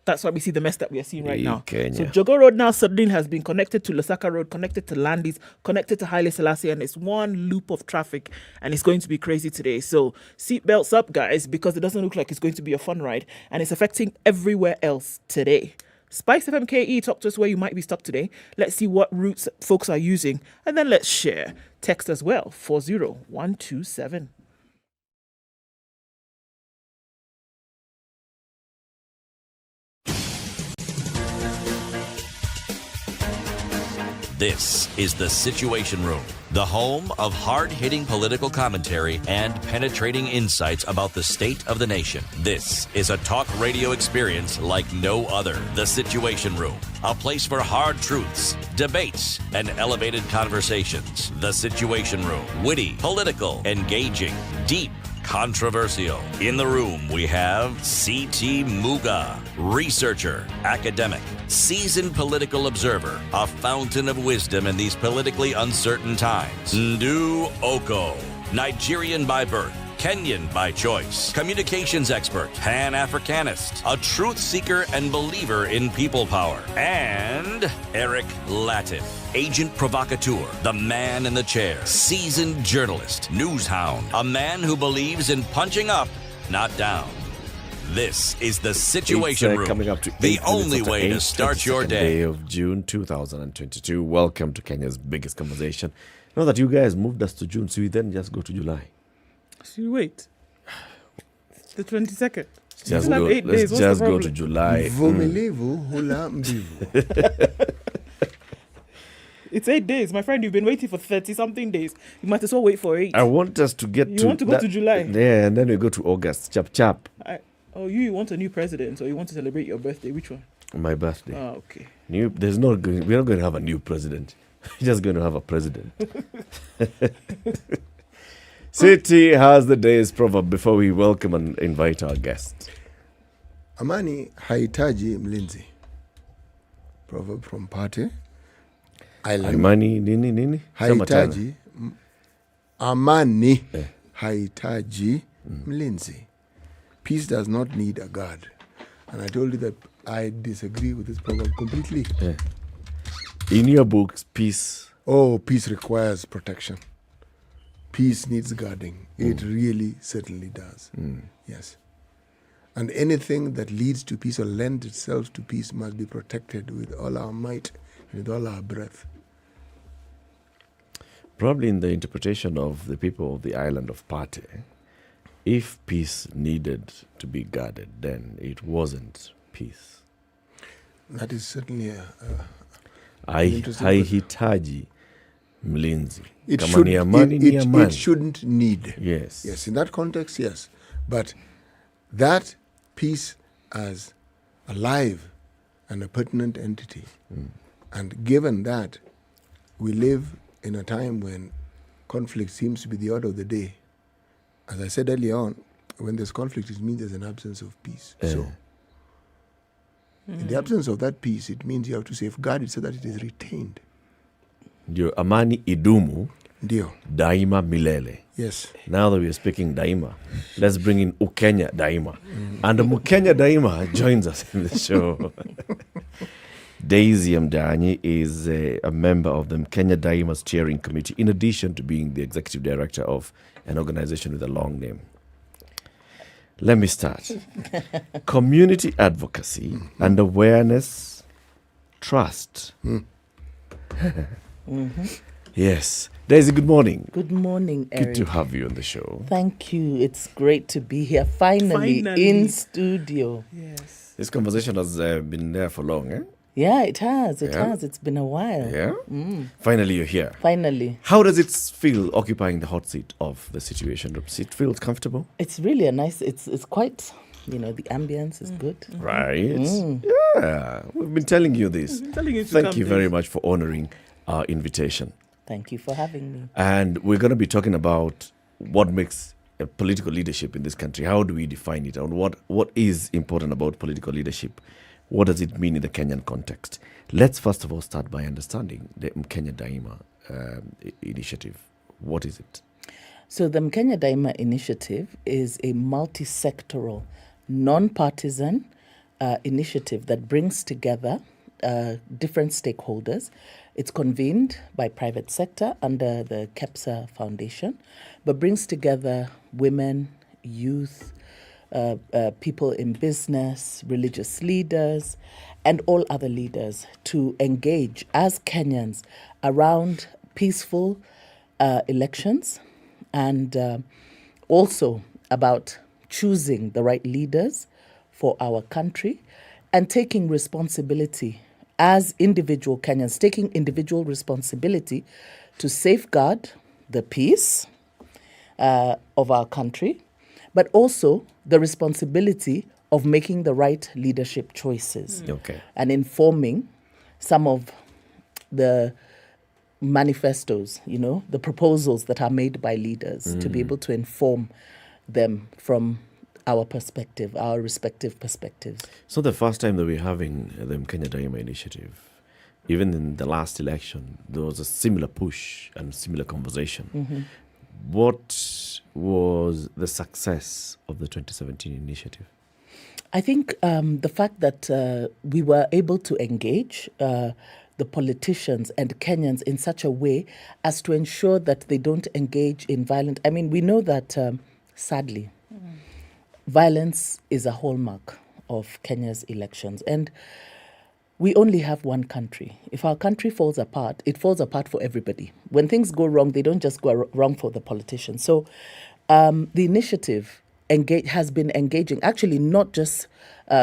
S14: That's why we see the mess that we are seeing right now.
S15: Kenya.
S14: So Jogo Road now suddenly has been connected to Lusaka Road, connected to Landis, connected to Haile Selassie, and it's one loop of traffic, and it's going to be crazy today. So seatbelts up, guys, because it doesn't look like it's going to be a fun ride, and it's affecting everywhere else today. SpiceFM KE, talk to us where you might be stuck today. Let's see what routes folks are using, and then let's share. Text as well, 40127.
S5: This is The Situation Room, the home of hard-hitting political commentary and penetrating insights about the state of the nation. This is a talk radio experience like no other. The Situation Room, a place for hard truths, debates, and elevated conversations. The Situation Room, witty, political, engaging, deep, controversial. In the room, we have C.T. Muga, researcher, academic, seasoned political observer, a fountain of wisdom in these politically uncertain times. Ndu Okoh, Nigerian by birth, Kenyan by choice, communications expert, Pan-Africanist, a truth seeker and believer in people power, and Eric Latiff, agent provocateur, the man in the chair, seasoned journalist, news hound, a man who believes in punching up, not down. This is The Situation Room,
S15: coming up to
S5: the only way to start your day.
S15: Of June 2022. Welcome to Kenya's biggest conversation. Now that you guys moved us to June, so we then just go to July.
S14: So you wait. The 22nd.
S15: Let's just go to July.
S14: It's 8 days. My friend, you've been waiting for 30-something days. You might as well wait for 8.
S15: I want us to get
S14: You want to go to July?
S15: Yeah, and then we go to August. Chap.
S14: You want a new president, or you want to celebrate your birthday? Which one?
S15: My birthday.
S14: Oh, okay.
S15: We're not going to have a new president. We're just going to have a president. City has the day's proverb before we welcome and invite our guests.
S9: Amani haitaji mlinzi. Proverb from Party Island.
S15: Amani nini?
S9: Haitaji. Amani haitaji mlinzi. Peace does not need a guard. And I told you that I disagree with this proverb completely.
S15: Yeah. In your books, peace.
S9: Oh, peace requires protection. Peace needs guarding. It really, certainly does. Yes. And anything that leads to peace or lends itself to peace must be protected with all our might and with all our breath.
S15: Probably in the interpretation of the people of the island of Pate, if peace needed to be guarded, then it wasn't peace.
S9: That is certainly
S15: haihitaji mlinzi.
S9: It shouldn't need.
S15: Yes.
S9: Yes, in that context, yes. But that peace as a live and a pertinent entity, and given that we live in a time when conflict seems to be the order of the day, as I said earlier on, when there's conflict, it means there's an absence of peace. So, in the absence of that peace, it means you have to safeguard it so that it is retained.
S15: Ndio amani idumu.
S9: Ndio.
S15: Daima milele.
S9: Yes.
S15: Now that we are speaking daima, let's bring in Ukenya Daima. And Mukenya Daima joins us in the show. Daisy Mdanyi is a member of the Kenya Daima Steering Committee, in addition to being the executive director of an organization with a long name. Let me start. Community advocacy and awareness, trust. Yes. Daisy, good morning.
S7: Good morning, Eric.
S15: Good to have you on the show.
S7: Thank you. It's great to be here, finally. In studio.
S14: Yes.
S15: This conversation has been there for long, eh?
S7: Yeah, it has. It has. It's been a while.
S15: Yeah? Finally, you're here.
S7: Finally.
S15: How does it feel occupying the hot seat of the Situation Room? It feels comfortable?
S7: It's really a nice, it's quite, the ambience is good.
S15: Right. Yeah. We've been telling you this. Thank you very much for honoring our invitation.
S7: Thank you for having me.
S15: And we're going to be talking about what makes a political leadership in this country. How do we define it? And what is important about political leadership? What does it mean in the Kenyan context? Let's first of all start by understanding the Mkenya Daima initiative. What is it?
S7: So the Mkenya Daima initiative is a multi-sectoral, non-partisan initiative that brings together different stakeholders. It's convened by private sector under the KIPRA Foundation, but brings together women, youth, people in business, religious leaders, and all other leaders to engage as Kenyans around peaceful elections, and also about choosing the right leaders for our country and taking responsibility as individual Kenyans, taking individual responsibility to safeguard the peace of our country, but also the responsibility of making the right leadership choices and informing some of the manifestos, the proposals that are made by leaders to be able to inform them from our perspective, our respective perspectives.
S15: So the first time that we're having the Mkenya Daima initiative, even in the last election, there was a similar push and similar conversation. What was the success of the 2017 initiative?
S7: I think the fact that we were able to engage the politicians and Kenyans in such a way as to ensure that they don't engage in violent... I mean, we know that, sadly, violence is a hallmark of Kenya's elections. And we only have one country. If our country falls apart, it falls apart for everybody. When things go wrong, they don't just go wrong for the politicians. So the initiative has been engaging, actually not just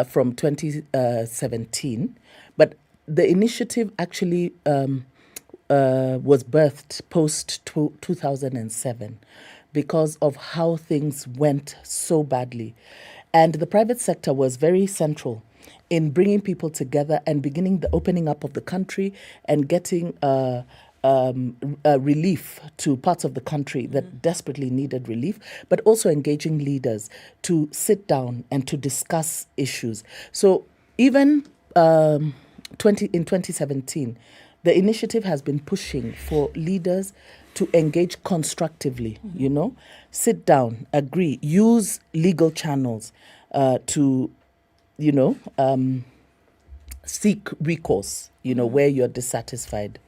S7: from 2017, but the initiative actually was birthed post-2007 because of how things went so badly. And the private sector was very central in bringing people together and beginning the opening up of the country and getting relief to parts of the country that desperately needed relief, but also engaging leaders to sit down and to discuss issues. So even in 2017, the initiative has been pushing for leaders to engage constructively, sit down, agree, use legal channels to, seek recourse, where you're dissatisfied.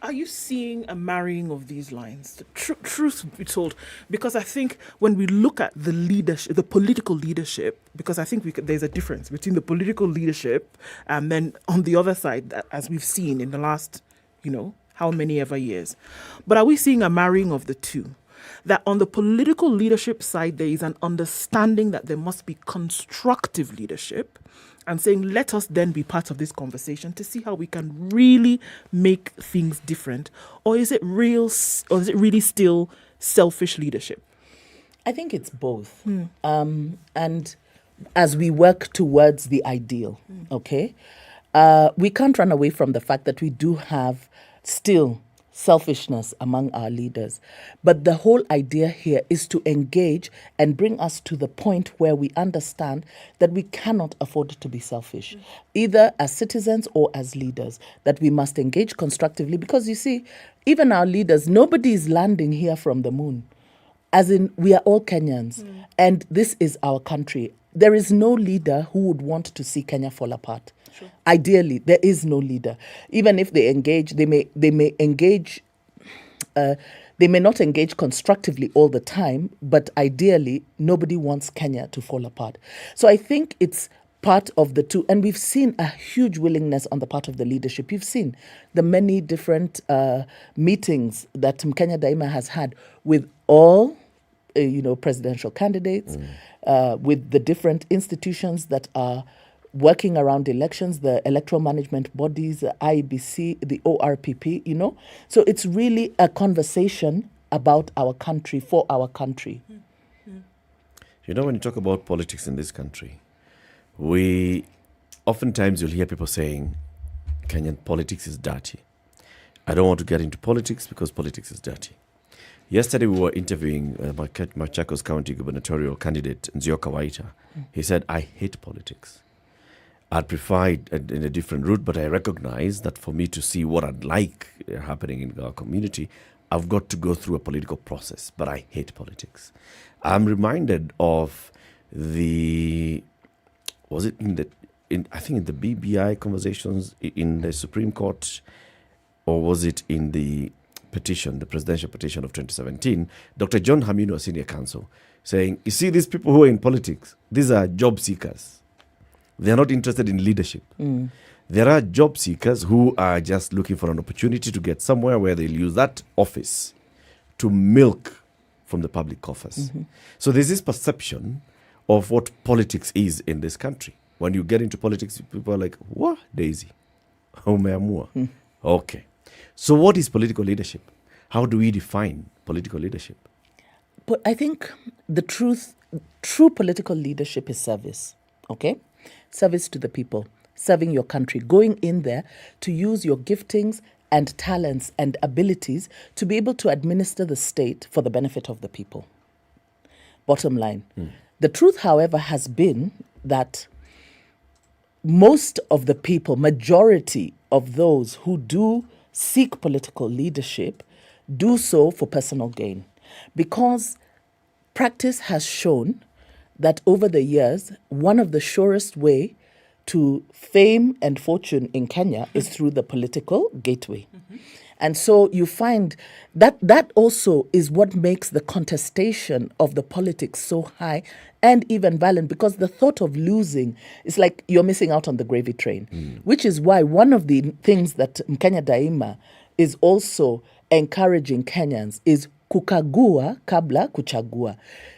S14: Are you seeing a marrying of these lines? The truth be told, because I think when we look at the leadership, the political leadership, because I think there's a difference between the political leadership and then on the other side, as we've seen in the last, how many ever years. But are we seeing a marrying of the two? That on the political leadership side, there is an understanding that there must be constructive leadership, and saying, let us then be part of this conversation to see how we can really make things different. Or is it really still selfish leadership?
S7: I think it's both. And as we work towards the ideal, okay, we can't run away from the fact that we do have still selfishness among our leaders. But the whole idea here is to engage and bring us to the point where we understand that we cannot afford to be selfish, either as citizens or as leaders, that we must engage constructively. Because you see, even our leaders, nobody is landing here from the moon. As in, we are all Kenyans, and this is our country. There is no leader who would want to see Kenya fall apart. Sure. Ideally, there is no leader. Even if they engage, they may engage. They may not engage constructively all the time, but ideally, nobody wants Kenya to fall apart. So I think it's part of the two, and we've seen a huge willingness on the part of the leadership. You've seen the many different meetings that Kenya Daima has had with all, presidential candidates, with the different institutions that are working around elections, the electoral management bodies, the IBC, the ORPP, So it's really a conversation about our country, for our country.
S15: When you talk about politics in this country, oftentimes you'll hear people saying Kenyan politics is dirty. I don't want to get into politics because politics is dirty. Yesterday we were interviewing Machakos County gubernatorial candidate Nzioka Waita. He said, I hate politics. I'd prefer it in a different route, but I recognize that for me to see what I'd like happening in our community, I've got to go through a political process, but I hate politics. I'm reminded of I think in the BBI conversations in the Supreme Court, or was it in the presidential petition of 2017, Dr. John Hamino, a senior counsel, saying, you see, these people who are in politics, these are job seekers. They are not interested in leadership. There are job seekers who are just looking for an opportunity to get somewhere where they'll use that office to milk from the public coffers. So there's this perception of what politics is in this country. When you get into politics, people are like, what, Daisy? Umeamua. Okay. So what is political leadership? How do we define political leadership?
S7: But I think true political leadership is service, okay? Service to the people, serving your country, going in there to use your giftings and talents and abilities to be able to administer the state for the benefit of the people. Bottom line. The truth, however, has been that most of the people, majority of those who do seek political leadership, do so for personal gain. Because practice has shown that over the years, one of the surest way to fame and fortune in Kenya is through the political gateway. And so you find that also is what makes the contestation of the politics so high and even violent, because the thought of losing is like you're missing out on the gravy train, which is why one of the things that Kenya Daima is also encouraging Kenyans is kukagua kabla kuchagua.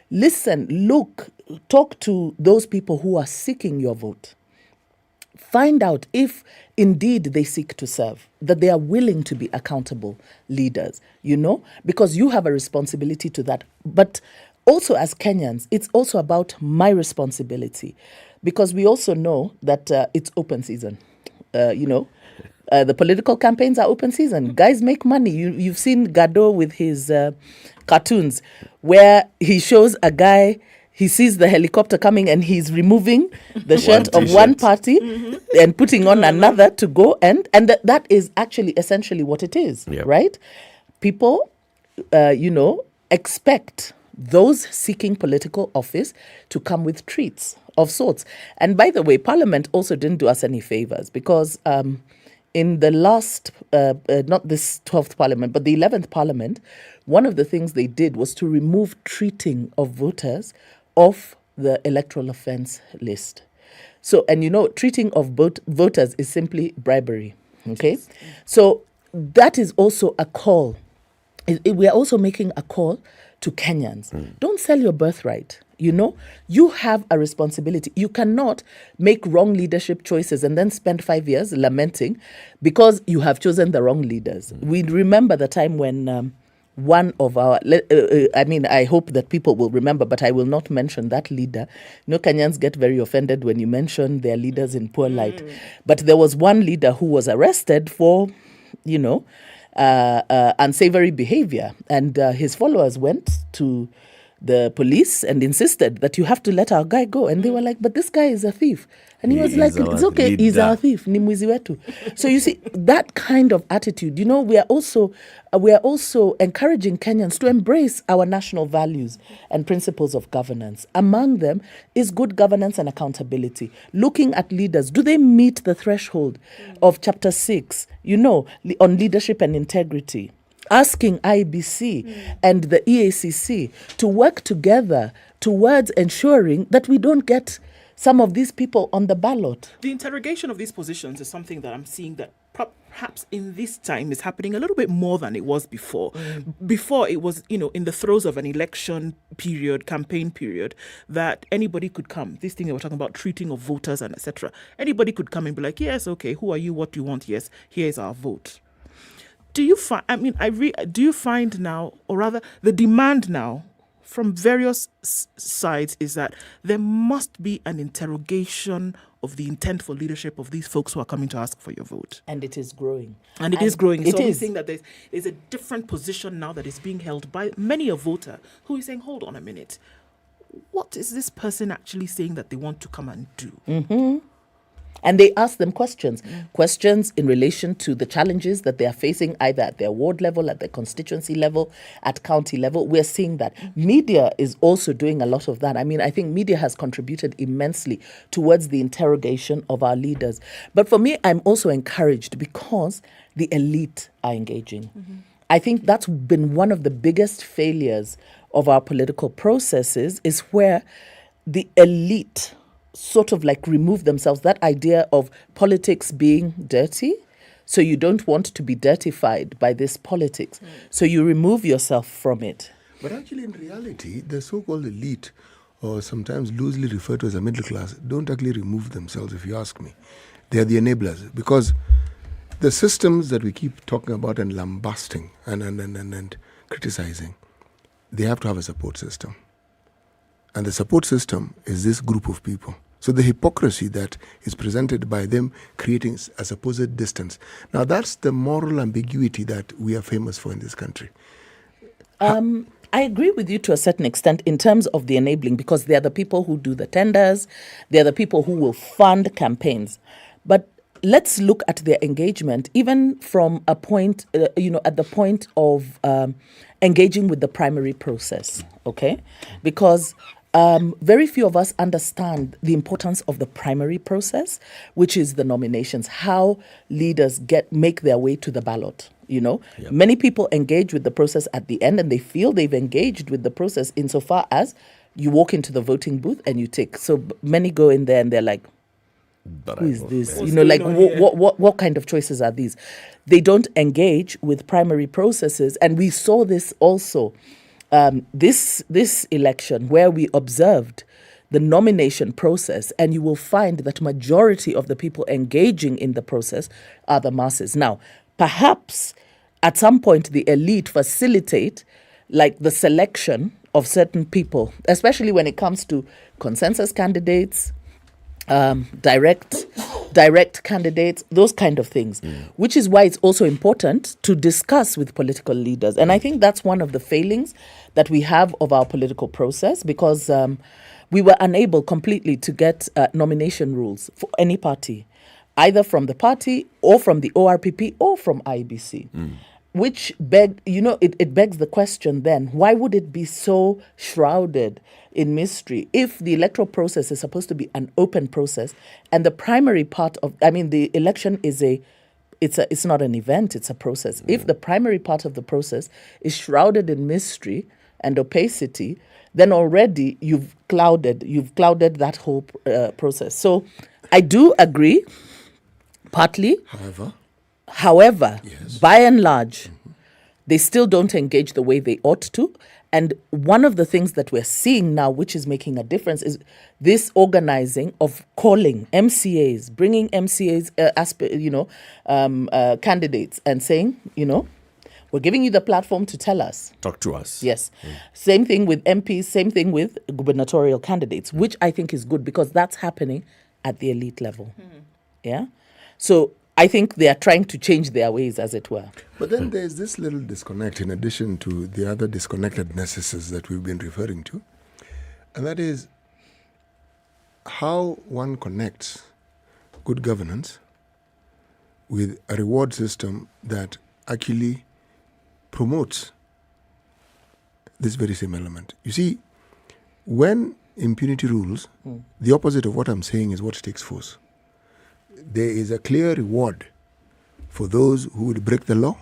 S7: Listen, look, talk to those people who are seeking your vote. Find out if indeed they seek to serve, that they are willing to be accountable leaders, because you have a responsibility to that. But also as Kenyans, it's also about my responsibility, because we also know that it's open season, the political campaigns are open season. Guys make money. You've seen Gado with his cartoons where he shows a guy, he sees the helicopter coming and he's removing the shirt of one party and putting on another to go. And that is actually essentially what it is, right? People, expect those seeking political office to come with treats of sorts. And by the way, Parliament also didn't do us any favors, because in the last, not this 12th parliament, but the 11th parliament, one of the things they did was to remove treating of voters off the electoral offence list. So, and treating of voters is simply bribery. Okay? So that is also a call. We are also making a call to Kenyans. Don't sell your birthright. You have a responsibility. You cannot make wrong leadership choices and then spend 5 years lamenting because you have chosen the wrong leaders. We remember the time when one of our, I hope that people will remember, but I will not mention that leader. Kenyans get very offended when you mention their leaders in poor light. But there was one leader who was arrested for, unsavory behavior. And his followers went to the police and insisted that you have to let our guy go. And they were like, but this guy is a thief. And he was like, it's okay, he's our thief. Ni mwizi wetu. So you see, that kind of attitude, we are also encouraging Kenyans to embrace our national values and principles of governance. Among them is good governance and accountability. Looking at leaders, do they meet the threshold of Chapter 6, on leadership and integrity? Asking IBC and the EACC to work together towards ensuring that we don't get some of these people on the ballot.
S14: The interrogation of these positions is something that I'm seeing that perhaps in this time is happening a little bit more than it was before. Before it was, in the throes of an election period, campaign period, that anybody could come. This thing that we're talking about, treating of voters and etc. Anybody could come and be like, yes, okay, who are you? What do you want? Yes, here's our vote. Do you find? Do you find now, or rather, the demand now from various sides is that there must be an interrogation of the intent for leadership of these folks who are coming to ask for your vote,
S7: and it is growing.
S14: And it is growing. So I'm saying that there's a different position now that is being held by many a voter who is saying, "Hold on a minute, what is this person actually saying that they want to come and do?"
S7: Mm-hmm. And they ask them questions in relation to the challenges that they are facing, either at their ward level, at their constituency level, at county level. We're seeing that. Media is also doing a lot of that. I think media has contributed immensely towards the interrogation of our leaders. But for me, I'm also encouraged because the elite are engaging. I think that's been one of the biggest failures of our political processes, is where the elite sort of like remove themselves, that idea of politics being dirty. So you don't want to be dirtified by this politics. So you remove yourself from it.
S9: But actually, in reality, the so-called elite, or sometimes loosely referred to as a middle class, don't actually remove themselves, if you ask me. They are the enablers. Because the systems that we keep talking about and lambasting and criticizing, they have to have a support system. And the support system is this group of people. So the hypocrisy that is presented by them creating a supposed distance. Now that's the moral ambiguity that we are famous for in this country.
S7: I agree with you to a certain extent in terms of the enabling, because they are the people who do the tenders, they are the people who will fund campaigns. But let's look at their engagement, even from a point, at the point of engaging with the primary process, okay? Because very few of us understand the importance of the primary process, which is the nominations, how leaders make their way to the ballot. Many people engage with the process at the end, and they feel they've engaged with the process insofar as you walk into the voting booth and you tick. So many go in there and they're like, who is this? What kind of choices are these? They don't engage with primary processes. And we saw this also this election, where we observed the nomination process, and you will find that majority of the people engaging in the process are the masses. Now, perhaps at some point the elite facilitate like the selection of certain people, especially when it comes to consensus candidates, direct candidates, those kind of things, which is why it's also important to discuss with political leaders. And I think that's one of the failings that we have of our political process, because we were unable completely to get nomination rules for any party, either from the party or from the ORPP or from IBC. Which it begs the question then, why would it be so shrouded in mystery if the electoral process is supposed to be an open process, and the primary part of, the election is a it's not an event, it's a process. If the primary part of the process is shrouded in mystery and opacity, then already you've clouded that whole process. So I do agree, partly. However, by and large, they still don't engage the way they ought to. And one of the things that we're seeing now, which is making a difference, is this organizing of calling MCAs, bringing MCAs, candidates, and saying, we're giving you the platform to tell us.
S15: Talk to us.
S7: Yes. Same thing with MPs, same thing with gubernatorial candidates, which I think is good because that's happening at the elite level. Yeah. So I think they are trying to change their ways, as it were.
S9: But then there's this little disconnect in addition to the other disconnectednesses that we've been referring to. And that is how one connects good governance with a reward system that actually promotes this very same element. You see, when impunity rules, the opposite of what I'm saying is what takes force. There is a clear reward for those who will break the law,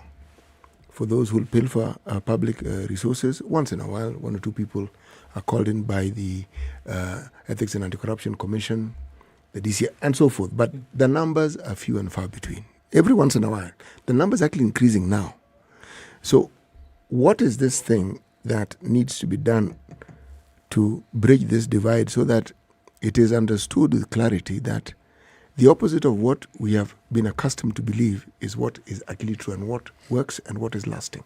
S9: for those who will pilfer public resources. Once in a while, one or two people are called in by the Ethics and Anti-Corruption Commission, the DCI, and so forth. But the numbers are few and far between. Every once in a while. The numbers are actually increasing now. So what is this thing that needs to be done to bridge this divide so that it is understood with clarity that the opposite of what we have been accustomed to believe is what is actually true and what works and what is lasting?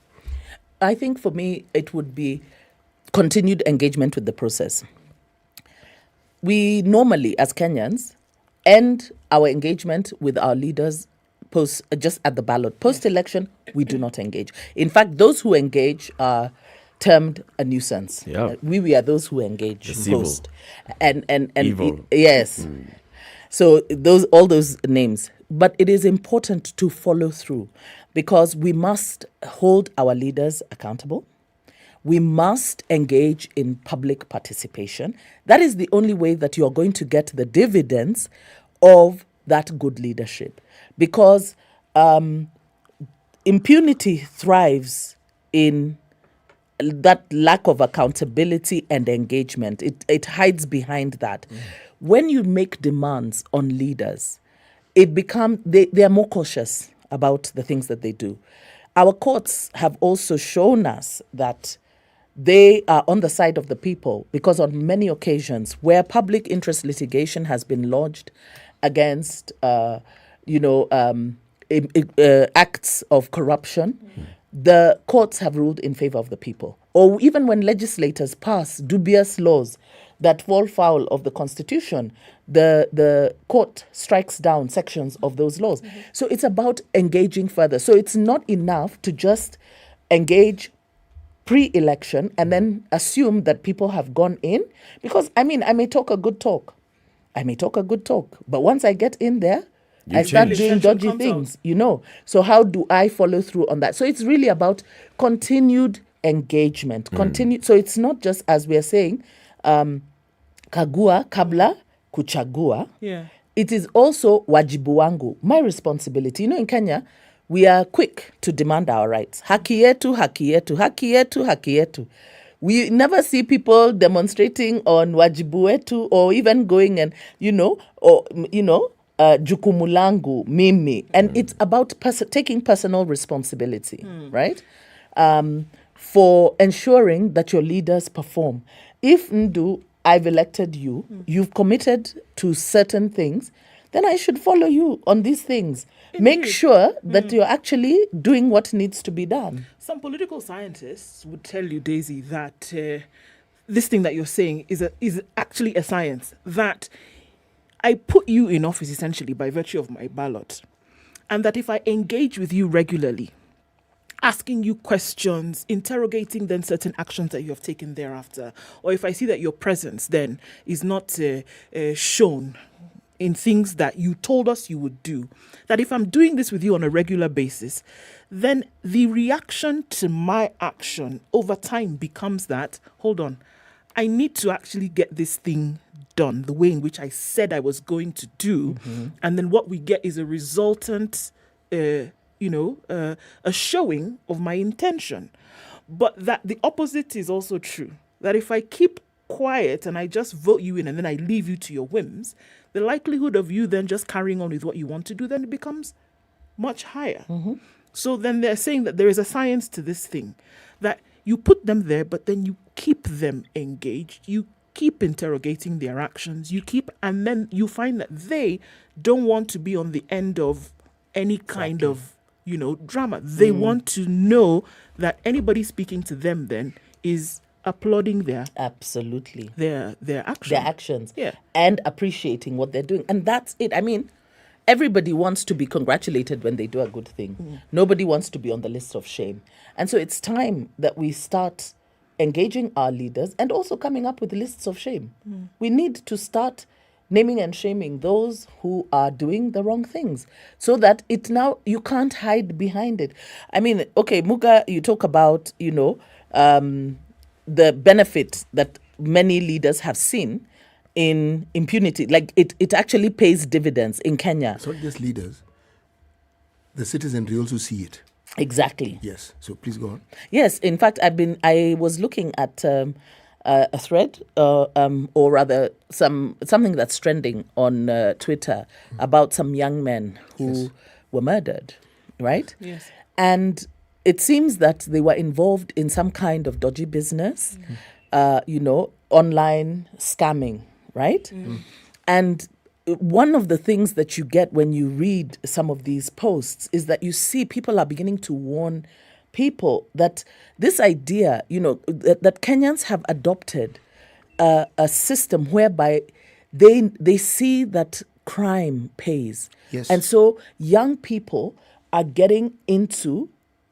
S7: I think for me, it would be continued engagement with the process. We normally, as Kenyans, end our engagement with our leaders just at the ballot. Post-election, we do not engage. In fact, those who engage are termed a nuisance.
S15: Yeah.
S7: We are those who engage post. And
S15: evil.
S7: Yes. So all those names. But it is important to follow through because we must hold our leaders accountable. We must engage in public participation. That is the only way that you are going to get the dividends of that good leadership. Because impunity thrives in that lack of accountability and engagement. It hides behind that. When you make demands on leaders, it becomes they are more cautious about the things that they do. Our courts have also shown us that they are on the side of the people because on many occasions where public interest litigation has been lodged against acts of corruption, the courts have ruled in favor of the people. Or even when legislators pass dubious laws that fall foul of the Constitution, the court strikes down sections of those laws. So it's about engaging further. So it's not enough to just engage pre-election and then assume that people have gone in. Because, I may talk a good talk. But once I get in there, I start doing dodgy things, So how do I follow through on that? So it's really about continued engagement. So it's not just, as we are saying, kagua kabla kuchagua.
S14: Yeah.
S7: It is also wajibu wangu, my responsibility. In Kenya, we are quick to demand our rights. Haki yetu, haki yetu, haki yetu, haki yetu. We never see people demonstrating on wajibu wetu or even going and, jukumu langu, mimi. And it's about taking personal responsibility, right? For ensuring that your leaders perform. If Ndu, I've elected you, you've committed to certain things, then I should follow you on these things.
S14: Indeed.
S7: Make sure that you're actually doing what needs to be done.
S14: Some political scientists would tell you, Daisy, that this thing that you're saying is actually a science, that I put you in office essentially by virtue of my ballot, and that if I engage with you regularly, asking you questions, interrogating then certain actions that you have taken thereafter, or if I see that your presence then is not shown in things that you told us you would do, that if I'm doing this with you on a regular basis, then the reaction to my action over time becomes that, hold on, I need to actually get this thing done the way in which I said I was going to do. And then what we get is a resultant a showing of my intention. But that the opposite is also true. That if I keep quiet and I just vote you in and then I leave you to your whims, the likelihood of you then just carrying on with what you want to do, then it becomes much higher. So then they're saying that there is a science to this thing, that you put them there, but then you keep them engaged. You keep interrogating their actions. And then you find that they don't want to be on the end of any kind of, drama. They want to know that anybody speaking to them then is applauding their
S7: absolutely
S14: their actions.
S7: Their actions.
S14: Yeah.
S7: And appreciating what they're doing. And that's it. I mean, everybody wants to be congratulated when they do a good thing. Nobody wants to be on the list of shame. And so it's time that we start engaging our leaders and also coming up with lists of shame. We need to start naming and shaming those who are doing the wrong things so that you can't hide behind it. I mean, okay, Muga, you talk about, the benefit that many leaders have seen in impunity. Like it actually pays dividends in Kenya.
S9: It's not just leaders. The citizenry also see it.
S7: Exactly.
S9: Yes. So please go on.
S7: Yes. In fact, I was looking at a thread, or rather something that's trending on Twitter about some young men who were murdered, right?
S14: Yes.
S7: And it seems that they were involved in some kind of dodgy business, online scamming, right? And one of the things that you get when you read some of these posts is that you see people are beginning to warn people that this idea, that Kenyans have adopted a system whereby they see that crime pays.
S9: Yes.
S7: And so young people are getting into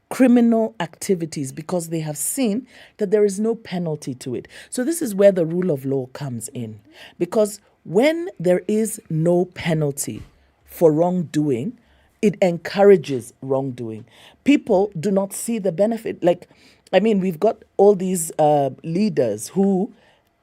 S7: criminal activities because they have seen that there is no penalty to it. So this is where the rule of law comes in. Because when there is no penalty for wrongdoing, it encourages wrongdoing. People do not see the benefit. We've got all these leaders who,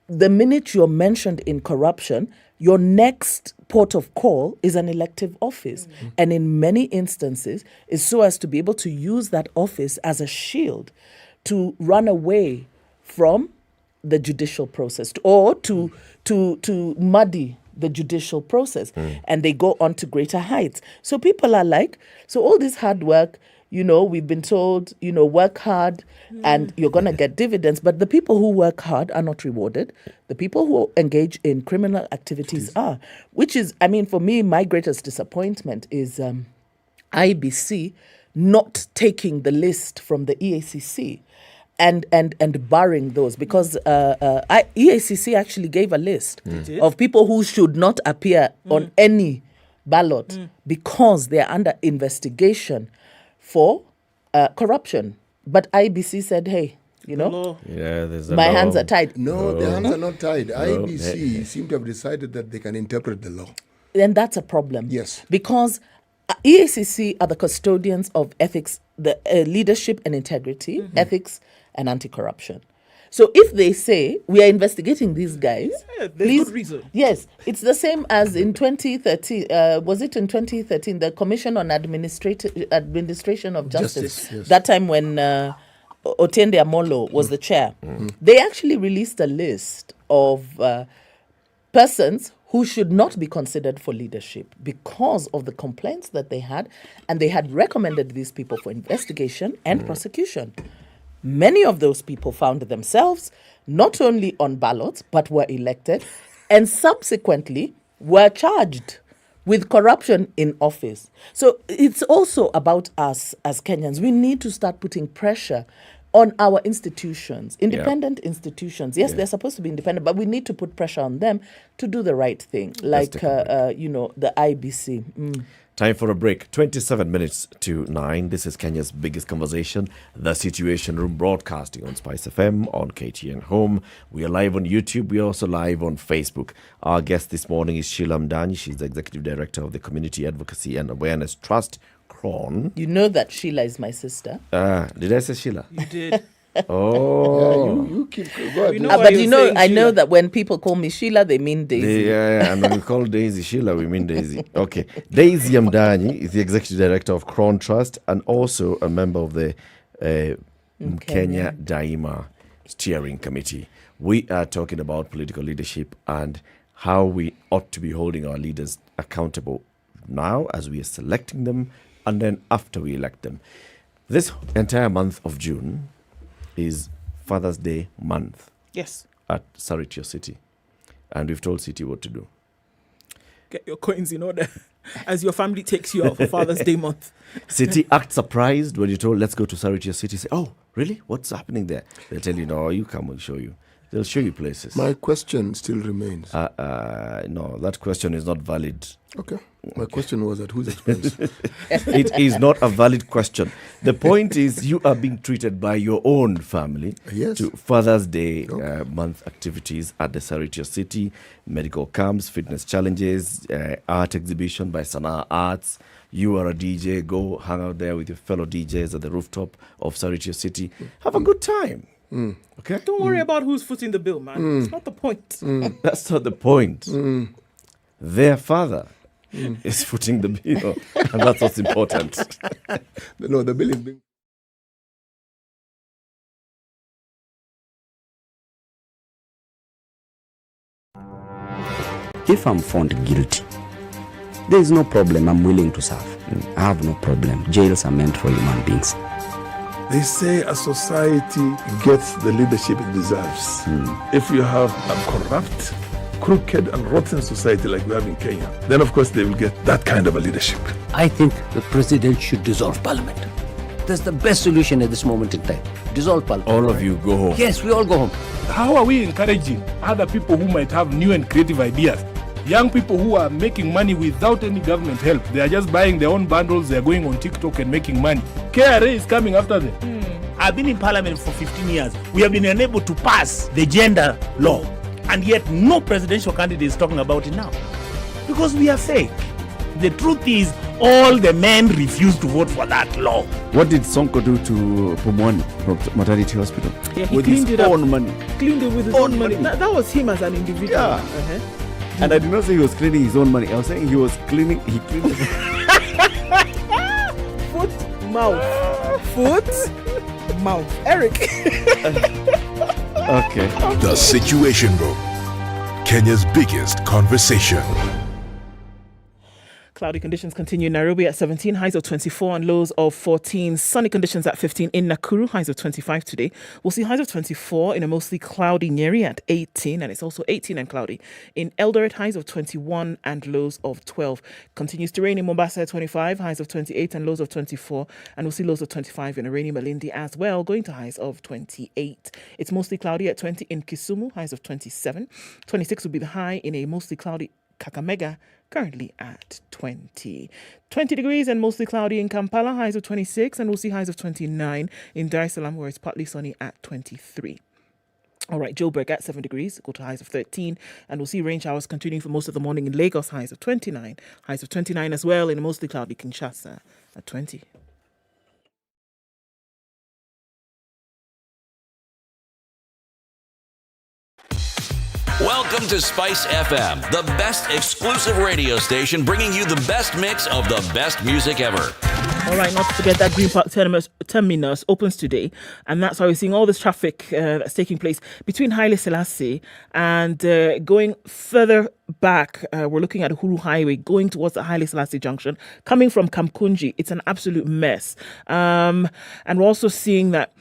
S7: the minute you're mentioned in corruption, your next port of call is an elective office. And in many instances, is so as to be able to use that office as a shield to run away from the judicial process or to muddy the judicial process. And they go on to greater heights. So people are like, so all this hard work, we've been told, work hard and you're going to get dividends. But the people who work hard are not rewarded. The people who engage in criminal activities are. Which is, for me, my greatest disappointment is IBC not taking the list from the EACC and barring those. Because EACC actually gave a list of people who should not appear on any ballot because they're under investigation for corruption. But IBC said, hey,
S15: there's
S7: my hands are tied.
S9: No, the hands are not tied. IBC seem to have decided that they can interpret the law.
S7: And that's a problem.
S9: Yes.
S7: Because EACC are the custodians of ethics, the leadership and integrity, ethics and anti-corruption. So if they say, we are investigating these guys,
S14: there's good reason.
S7: Yes, it's the same as in 2013. Was it in 2013, the Commission on Administration of Justice?
S9: Yes.
S7: That time when Otiende Amolo was the chair. They actually released a list of persons who should not be considered for leadership because of the complaints that they had, and they had recommended these people for investigation and prosecution. Many of those people found themselves not only on ballots, but were elected and subsequently were charged with corruption in office. So it's also about us as Kenyans. We need to start putting pressure on our institutions, independent institutions. Yes, they're supposed to be independent, but we need to put pressure on them to do the right thing, like, the IBC.
S15: Time for a break. 27 minutes to 9. This is Kenya's biggest conversation, The Situation Room, broadcasting on SpiceFM, on KTN Home. We are live on YouTube. We are also live on Facebook. Our guest this morning is Sheila Mdanyi. She's the Executive Director of the Community Advocacy and Awareness Trust, CRON.
S7: You know that Sheila is my sister.
S15: Did I say Sheila?
S14: You did.
S15: Oh.
S9: You keep going.
S7: But I know that when people call me Sheila, they mean Daisy.
S15: Yeah, and when we call Daisy Sheila, we mean Daisy. Okay. Daisy Amdanyi is the Executive Director of Crown Trust and also a member of the Kenya Daima Steering Committee. We are talking about political leadership and how we ought to be holding our leaders accountable now as we are selecting them and then after we elect them. This entire month of June is Father's Day month.
S14: Yes.
S15: At Saritio City. And we've told City what to do.
S14: Get your coins in order as your family takes you out for Father's Day month.
S15: City act surprised when you're told, let's go to Saritio City. Say, oh, really? What's happening there? They'll tell you, no, you come, we'll show you. They'll show you places.
S9: My question still remains.
S15: No, that question is not valid.
S9: Okay. My question was at whose expense?
S15: It is not a valid question. The point is you are being treated by your own family to Father's Day month activities at the Saritio City, medical camps, fitness challenges, art exhibition by Sana Arts. You are a DJ, go hang out there with your fellow DJs at the rooftop of Saritio City. Have a good time. Okay.
S14: Don't worry about who's footing the bill, man. It's not the point.
S15: That's not the point. Their father is footing the bill, and that's what's important.
S9: No, the bill is being.
S6: If I'm found guilty, there is no problem. I'm willing to serve. I have no problem. Jails are meant for human beings.
S8: They say a society gets the leadership it deserves. If you have a corrupt, crooked and rotten society like we have in Kenya, then of course they will get that kind of a leadership.
S17: I think the president should dissolve parliament. That's the best solution at this moment in time. Dissolve parliament.
S15: All of you go home.
S17: Yes, we all go home.
S23: How are we encouraging other people who might have new and creative ideas? Young people who are making money without any government help. They are just buying their own bundles. They are going on TikTok and making money. KRA is coming after them.
S24: I've been in parliament for 15 years. We have been unable to pass the gender law. And yet no presidential candidate is talking about it now. Because we are fake. The truth is, all the men refused to vote for that law.
S15: What did Sonko do to Pumwani Maternity Hospital?
S14: Yeah, he
S15: with
S14: cleaned
S15: his
S14: it up.
S15: own money.
S14: Cleaned it with his own money. That was him as an individual.
S15: Yeah. And I did not say he was cleaning his own money. I was saying he cleaned
S14: Foot, mouth. Foot, mouth. Eric.
S15: Okay.
S25: The Situation Room, Kenya's biggest conversation.
S14: Cloudy conditions continue in Nairobi at 17, highs of 24 and lows of 14. Sunny conditions at 15 in Nakuru, highs of 25 today. We'll see highs of 24 in a mostly cloudy Nyeri at 18, and it's also 18 and cloudy. In Eldoret, highs of 21 and lows of 12. Continues to rain in Mombasa at 25, highs of 28 and lows of 24. And we'll see lows of 25 in a rainy Malindi as well, going to highs of 28. It's mostly cloudy at 20 in Kisumu, highs of 27. 26 will be the high in a mostly cloudy Kakamega, currently at 20. 20 degrees and mostly cloudy in Kampala, highs of 26, and we'll see highs of 29 in Dar es Salaam, where it's partly sunny at 23. All right, Joburg at 7 degrees, go to highs of 13, and we'll see rain showers continuing for most of the morning in Lagos, highs of 29. Highs of 29 as well in a mostly cloudy Kinshasa at 20.
S5: Welcome to SpiceFM, the best exclusive radio station bringing you the best mix of the best music ever.
S14: All right, not to forget that Green Park terminus opens today, and that's why we're seeing all this traffic that's taking place between Haile Selassie and going further back. We're looking at Uhuru Highway going towards the Haile Selassie Junction, coming from Kamkunji. It's an absolute mess. And we're also seeing that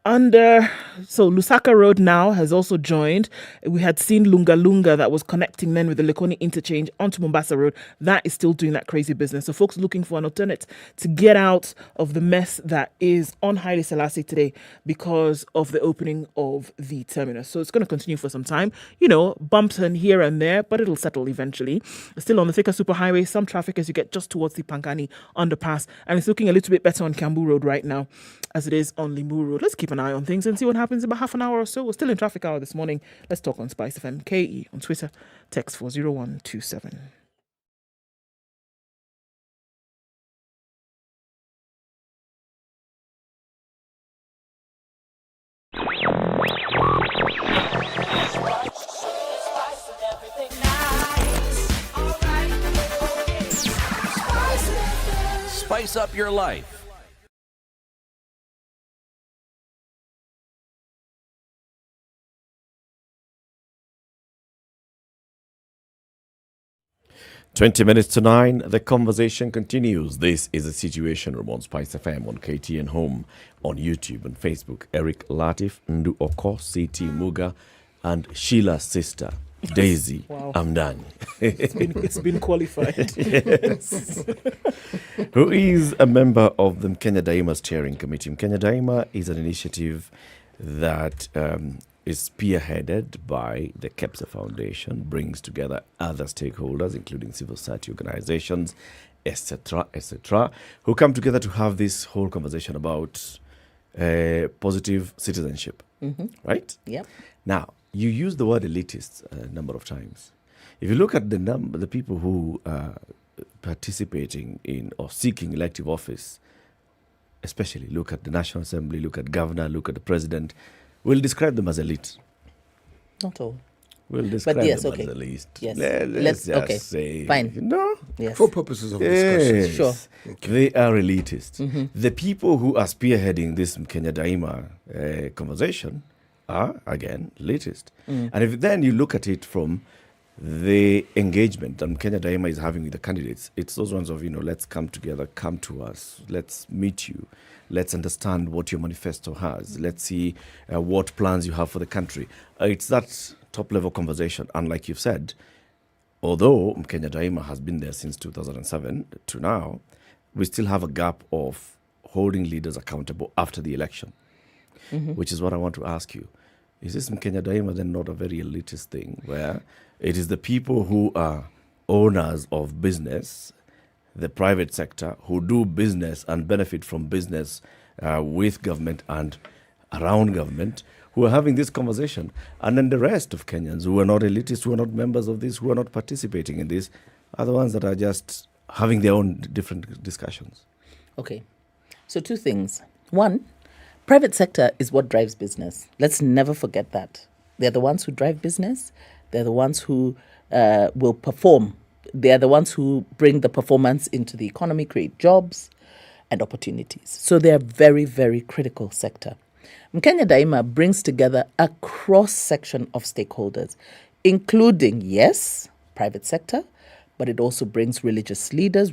S14: so Lusaka Road now has also joined. We had seen Lunga Lunga that was connecting then with the Likoni interchange onto Mombasa Road. That is still doing that crazy business. So folks looking for an alternate to get out of the mess that is on Haile Selassie today because of the opening of the terminus. So it's going to continue for some time. You know, bumps in here and there, but it'll settle eventually. Still on the Thika Superhighway, some traffic as you get just towards the Pangani underpass. And it's looking a little bit better on Kiambu Road right now as it is on Limuru Road. Let's keep an eye on things and see what happens in about half an hour or so. We're still in traffic hour this morning. Let's talk on SpiceFM KE on Twitter. Text 40127.
S5: spice up your life.
S15: (20 minutes to 9). The conversation continues. This is a Situation Room on SpiceFM, on KTN Home, on YouTube and Facebook. Eric Latiff, Ndu Okoh, CT Muga, and Sheila's sister, Daisy
S14: Wow.
S15: Amdani.
S14: It's been qualified.
S15: Yes. Who is a member of the Kenya Daima Steering Committee. Kenya Daima is an initiative that is spearheaded by the KIPRA Foundation, brings together other stakeholders, including civil society organizations, etc., who come together to have this whole conversation about positive citizenship. Right?
S7: Yep.
S15: Now, you use the word elitist a number of times. If you look at the people who are participating in or seeking elective office, especially look at the National Assembly, look at governor, look at the president, we'll describe them as elite.
S7: Not all.
S15: We'll describe
S7: But yes,
S15: them
S7: okay.
S15: as elite.
S7: Yes.
S15: Let's just
S7: okay.
S15: say,
S7: Fine. Yes.
S9: For purposes of discussion.
S15: Yes,
S7: Sure.
S15: they are elitist.
S7: Mhm.
S15: The people who are spearheading this Kenya Daima conversation are, again, elitist. And if then you look at it from the engagement that Kenya Daima is having with the candidates, it's those ones of, let's come together, come to us, let's meet you, let's understand what your manifesto has, let's see what plans you have for the country. It's that top-level conversation. And like you've said, although Kenya Daima has been there since 2007 to now, we still have a gap of holding leaders accountable after the election, which is what I want to ask you. Is this Kenya Daima then not a very elitist thing, where it is the people who are owners of business, the private sector, who do business and benefit from business with government and around government, who are having this conversation, and then the rest of Kenyans who are not elitists, who are not members of this, who are not participating in this, are the ones that are just having their own different discussions?
S7: Okay. So two things. One, private sector is what drives business. Let's never forget that. They're the ones who drive business. They're the ones who will perform. They're the ones who bring the performance into the economy, create jobs and opportunities. So they're a very, very critical sector. Kenya Daima brings together a cross-section of stakeholders, including, yes, private sector, but it also brings religious leaders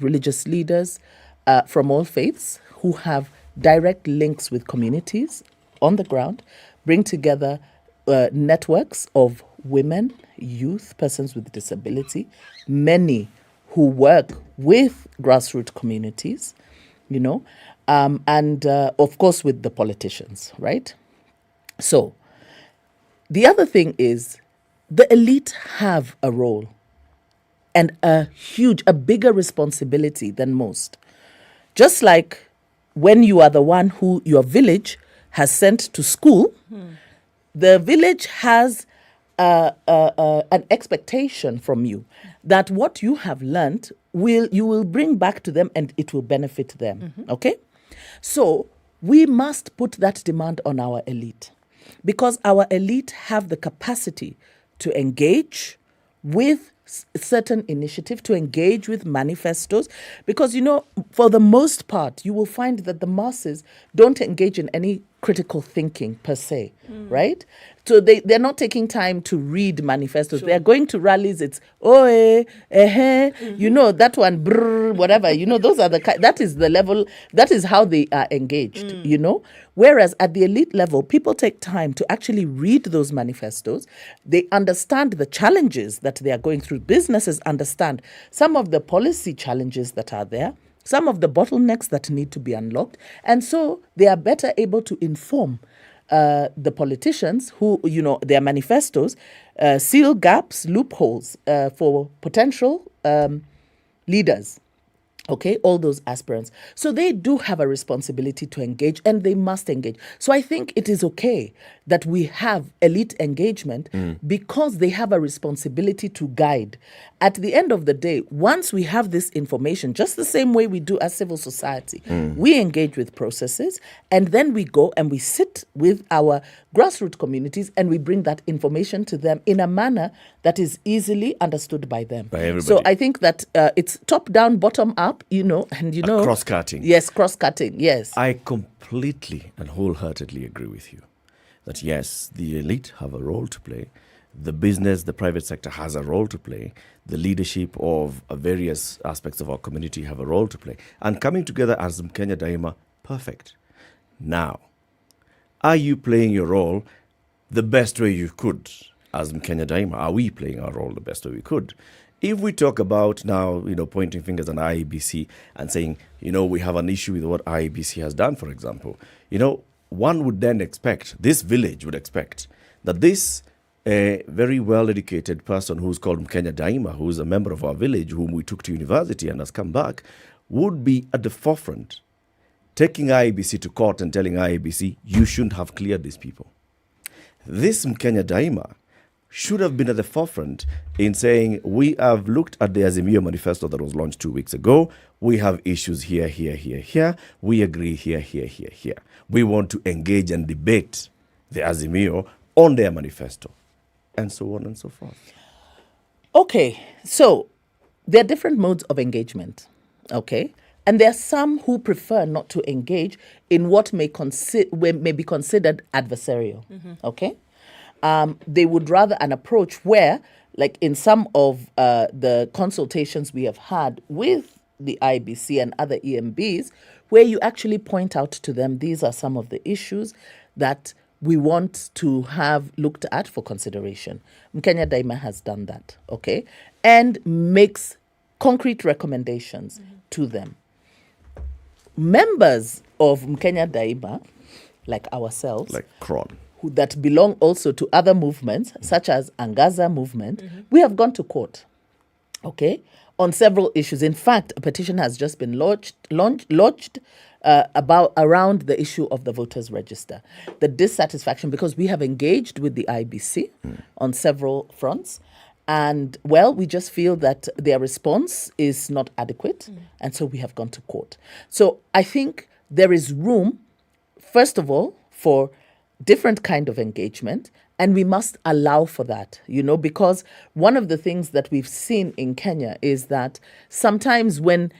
S7: from all faiths who have direct links with communities on the ground, bring together networks of women, youth, persons with disability, many who work with grassroots communities, and of course with the politicians, right? So the other thing is the elite have a role and a bigger responsibility than most. Just like when you are the one who your village has sent to school, the village has an expectation from you that what you have learned you will bring back to them and it will benefit them. Okay? So we must put that demand on our elite, because our elite have the capacity to engage with certain initiative, to engage with manifestos, because for the most part you will find that the masses don't engage in any critical thinking per se, right? So they're not taking time to read manifestos. They're going to rallies. It's that one, brr, whatever. Those are that is the level. That is how they are engaged. Whereas at the elite level, people take time to actually read those manifestos. They understand the challenges that they are going through. Businesses understand some of the policy challenges that are there, some of the bottlenecks that need to be unlocked, and so they are better able to inform the politicians who, their manifestos seal gaps, loopholes for potential leaders. Okay, all those aspirants. So they do have a responsibility to engage, and they must engage. So I think it is okay that we have elite engagement because they have a responsibility to guide. At the end of the day, once we have this information, just the same way we do as civil society, we engage with processes, and then we go and we sit with our grassroots communities and we bring that information to them in a manner that is easily understood by them.
S15: By everybody.
S7: So I think that it's top down, bottom up. up,
S15: cross-cutting.
S7: Yes, cross-cutting, yes.
S15: I completely and wholeheartedly agree with you that yes, the elite have a role to play. The business, the private sector has a role to play. The leadership of various aspects of our community have a role to play. And coming together as Mkenya Daima, perfect. Now, are you playing your role the best way you could as Mkenya Daima? Are we playing our role the best way we could? If we talk about now, pointing fingers at IEBC and saying, we have an issue with what IEBC has done, for example, one would then expect, this village would expect, that this very well-educated person who's called Mkenya Daima, who's a member of our village, whom we took to university and has come back, would be at the forefront, taking IEBC to court and telling IEBC, you shouldn't have cleared these people. This Mkenya Daima should have been at the forefront in saying, we have looked at the Azimio manifesto that was launched 2 weeks ago. We have issues here, here, here, here. We agree here, here, here, here. We want to engage and debate the Azimio on their manifesto, and so on and so forth.
S7: Okay, so there are different modes of engagement, okay? And there are some who prefer not to engage in what may be considered adversarial, okay? They would rather an approach where, like in some of the consultations we have had with the IBC and other EMBs, where you actually point out to them, these are some of the issues that we want to have looked at for consideration. Mkenya Daima has done that, okay? And makes concrete recommendations to them. Members of Mkenya Daima, like ourselves,
S15: like Kron,
S7: that belong also to other movements, such as Angaza movement, we have gone to court, okay, on several issues. In fact, a petition has just been lodged around the issue of the voters register, the dissatisfaction, because we have engaged with the IBC on several fronts. And, well, we just feel that their response is not adequate. And so we have gone to court. So I think there is room, first of all, for different kind of engagement. And we must allow for that, because one of the things that we've seen in Kenya is that sometimes when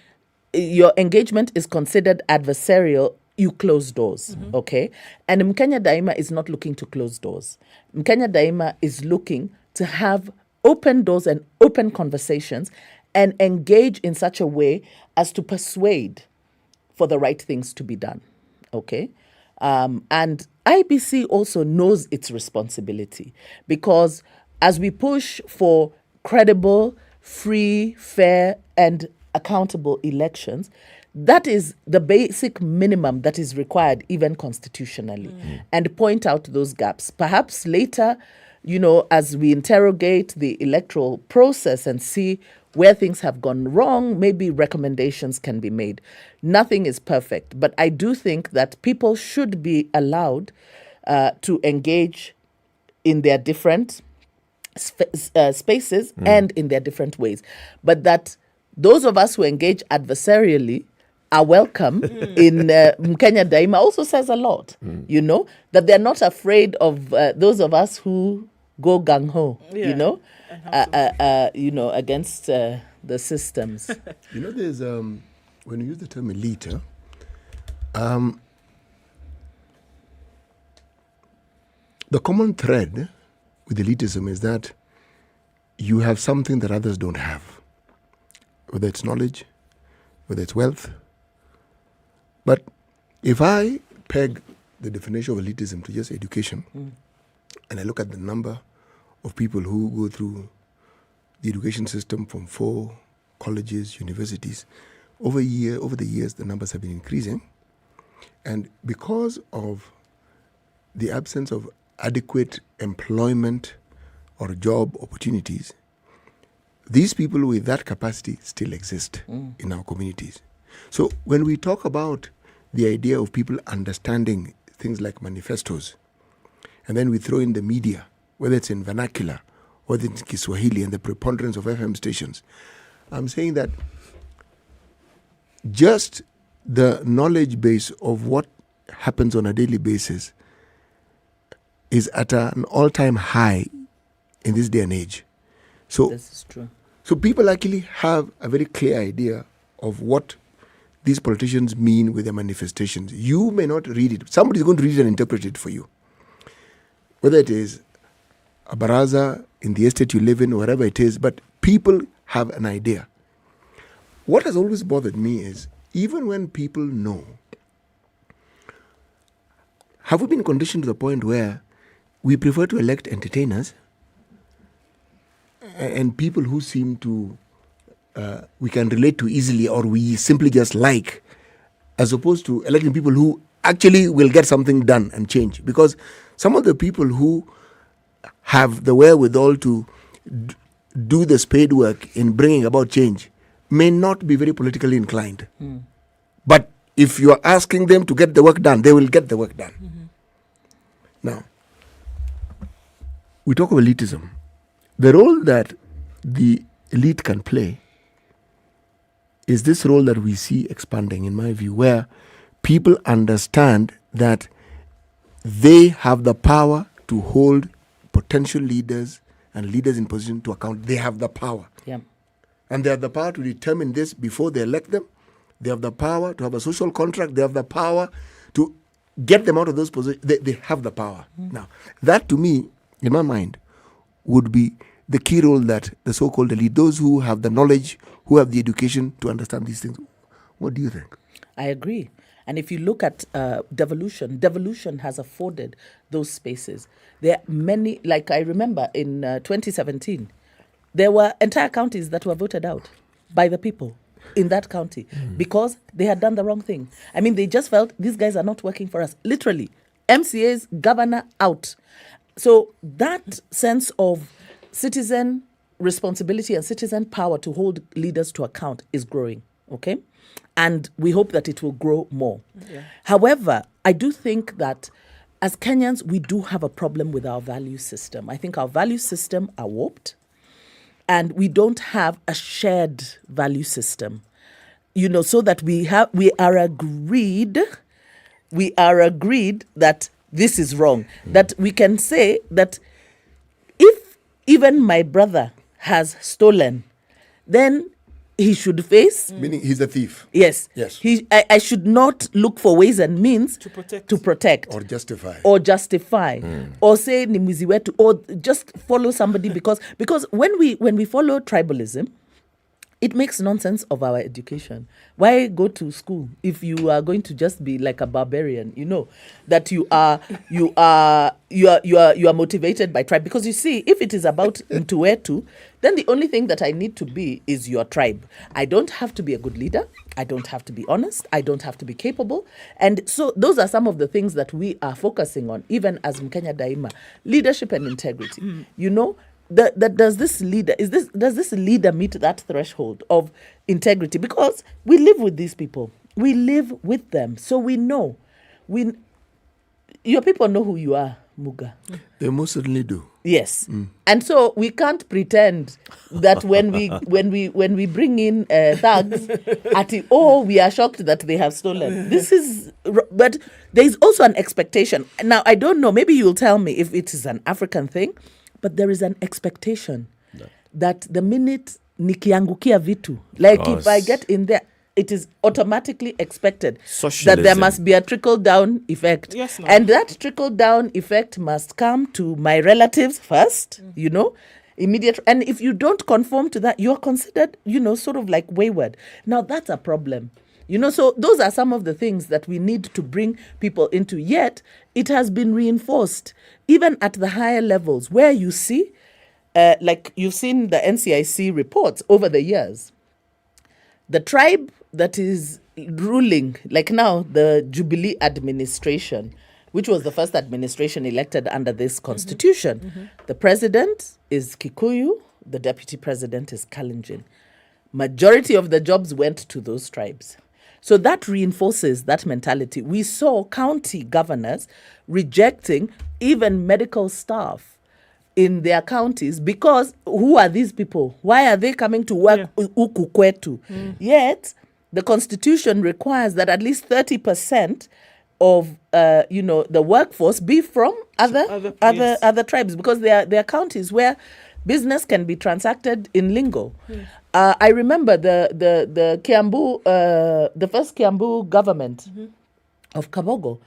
S7: your engagement is considered adversarial, you close doors, okay? And Mkenya Daima is not looking to close doors. Mkenya Daima is looking to have open doors and open conversations and engage in such a way as to persuade for the right things to be done, okay? And IBC also knows its responsibility, because as we push for credible, free, fair, and accountable elections, that is the basic minimum that is required even constitutionally, and point out those gaps. Perhaps later, as we interrogate the electoral process and see where things have gone wrong, maybe recommendations can be made. Nothing is perfect, but I do think that people should be allowed to engage in their different spaces and in their different ways. But that those of us who engage adversarially are welcome in Mkenya Daima also says a lot, that they're not afraid of those of us who go gung-ho, against the systems.
S9: There's, when you use the term elite, the common thread with elitism is that you have something that others don't have, whether it's knowledge, whether it's wealth. But if I peg the definition of elitism to just education, and I look at the number of people who go through the education system from 4 colleges, universities, over the years, the numbers have been increasing. And because of the absence of adequate employment or job opportunities, these people with that capacity still exist in our communities. So when we talk about the idea of people understanding things like manifestos, and then we throw in the media, whether it's in vernacular or it's in Kiswahili, and the preponderance of FM stations, I'm saying that just the knowledge base of what happens on a daily basis is at an all-time high in this day and age. So,
S7: this is true.
S9: So people actually have a very clear idea of what these politicians mean with their manifestations. You may not read it. Somebody's going to read it and interpret it for you. Whether it is a baraza in the estate you live in, wherever it is, but people have an idea. What has always bothered me is, even when people know, have we been conditioned to the point where we prefer to elect entertainers and people who seem to we can relate to easily, or we simply just like, as opposed to electing people who actually will get something done and change? Because some of the people who have the wherewithal to do the spade work in bringing about change may not be very politically inclined. But if you are asking them to get the work done, they will get the work done. Now, we talk of elitism. The role that the elite can play is this role that we see expanding, in my view, where people understand that they have the power to hold potential leaders and leaders in position to account. They have the power.
S7: Yeah.
S9: And they have the power to determine this before they elect them. They have the power to have a social contract. They have the power to get them out of those positions. They have the power. Now, that to me, in my mind, would be the key role that the so-called elite, those who have the knowledge, who have the education to understand these things. What do you think?
S7: I agree. And if you look at devolution has afforded those spaces. There are many, like I remember in 2017, there were entire counties that were voted out by the people in that county because they had done the wrong thing. I mean, they just felt these guys are not working for us. Literally, MCAs, governor out. So that sense of citizen responsibility and citizen power to hold leaders to account is growing, okay? And we hope that it will grow more. Yeah. However, I do think that as Kenyans, we do have a problem with our value system. I think our value system are warped, and we don't have a shared value system, so that we are agreed that this is wrong. That we can say that if even my brother has stolen, then he should face.
S9: Meaning he's a thief.
S7: Yes.
S9: Yes.
S7: I should not look for ways and means to protect.
S9: Or justify.
S7: Or say ni mwizi wetu, or just follow somebody because when we follow tribalism, it makes nonsense of our education. Why go to school if you are going to just be like a barbarian? That you are motivated by tribe. Because you see, if it is about Mtuwetu, then the only thing that I need to be is your tribe. I don't have to be a good leader. I don't have to be honest. I don't have to be capable. And so those are some of the things that we are focusing on, even as Mkenya Daima. Leadership and integrity. Does this leader meet that threshold of integrity? Because we live with these people. We live with them. So we know. Your people know who you are, Muga.
S9: They most certainly do.
S7: Yes. And so we can't pretend that when we bring in thugs, we are shocked that they have stolen. But there is also an expectation. Now, I don't know, maybe you'll tell me if it is an African thing, but there is an expectation that the minute nikiangukia vitu, like if I get in there, it is automatically expected that there must be a trickle-down effect.
S14: Yes, no.
S7: And that trickle-down effect must come to my relatives first, immediate. And if you don't conform to that, you're considered, sort of like wayward. Now, that's a problem. So those are some of the things that we need to bring people into. Yet, it has been reinforced, even at the higher levels, where you see, like you've seen the NCIC reports over the years. The tribe that is ruling, like now the Jubilee administration, which was the first administration elected under this constitution, the president is Kikuyu, the deputy president is Kalenjin. Majority of the jobs went to those tribes. So that reinforces that mentality. We saw county governors rejecting even medical staff in their counties because who are these people? Why are they coming to work huku kwetu? Yet the constitution requires that at least 30% of the workforce be from other tribes, because there are counties where Business can be transacted in lingo. I remember the Kiambu, the first Kiambu government of Kabogo.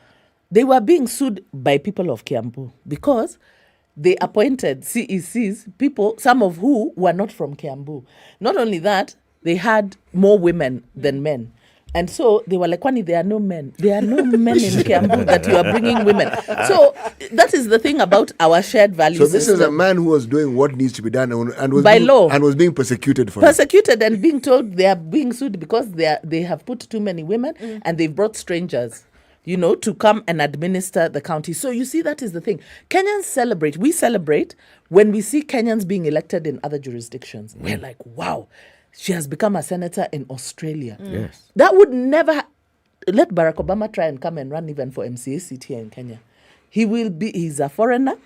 S7: They were being sued by people of Kiambu because they appointed CECs, people, some of who were not from Kiambu. Not only that, they had more women than men. And so they were like, Kwani, there are no men. There are no men in Kiambu that you are bringing women. So that is the thing about our shared values.
S9: So this is a man who was doing what needs to be done and was
S7: by law.
S9: And was being persecuted for
S7: Persecuted and being told they are being sued because they have put too many women and they've brought strangers, you know, to come and administer the county. So you see, that is the thing. Kenyans celebrate. We celebrate when we see Kenyans being elected in other jurisdictions. We're like, wow, she has become a senator in Australia.
S15: Yes.
S7: That would never... Let Barack Obama try and come and run even for MCA seat here in Kenya. He's a foreigner,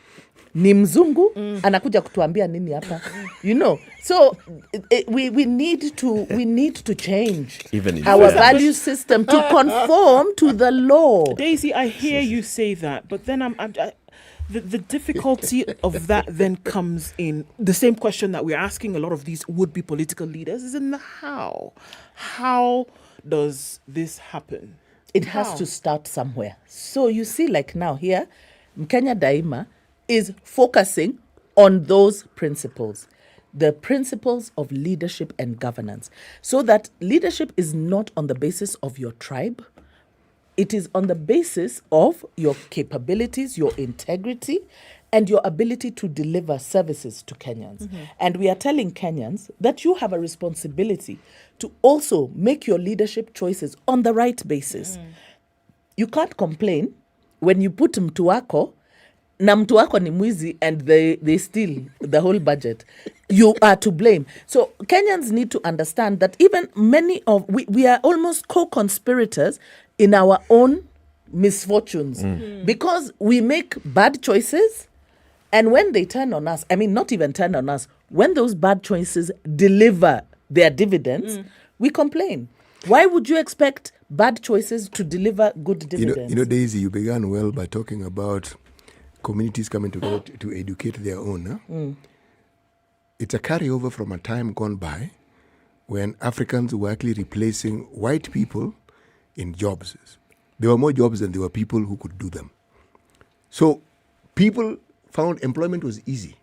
S7: ni mzungu, anakuja kutuambia nini hapa. You know, so we need to change
S15: even
S7: our value system to conform to the law.
S14: Daisy, I hear you say that, but then the difficulty of that then comes in the same question that we're asking a lot of these would-be political leaders is in the how. How does this happen?
S7: It has to start somewhere. So you see, like now here, Mkenya Daima is focusing on those principles, the principles of leadership and governance, so that leadership is not on the basis of your tribe. It is on the basis of your capabilities, your integrity, and your ability to deliver services to Kenyans. And we are telling Kenyans that you have a responsibility to also make your leadership choices on the right basis. You can't complain when you put mtu wako na mtu wako ni mwizi and they steal the whole budget. You are to blame. So Kenyans need to understand that even we are almost co-conspirators in our own misfortunes because we make bad choices, and when they turn on us, I mean, not even turn on us, when those bad choices deliver their dividends, we complain. Why would you expect bad choices to deliver good dividends?
S9: You know, Daisy, you began well by talking about communities coming together to educate their own. Huh? It's a carryover from a time gone by when Africans were actually replacing white people in jobs. There were more jobs than there were people who could do them. So people found employment was easy.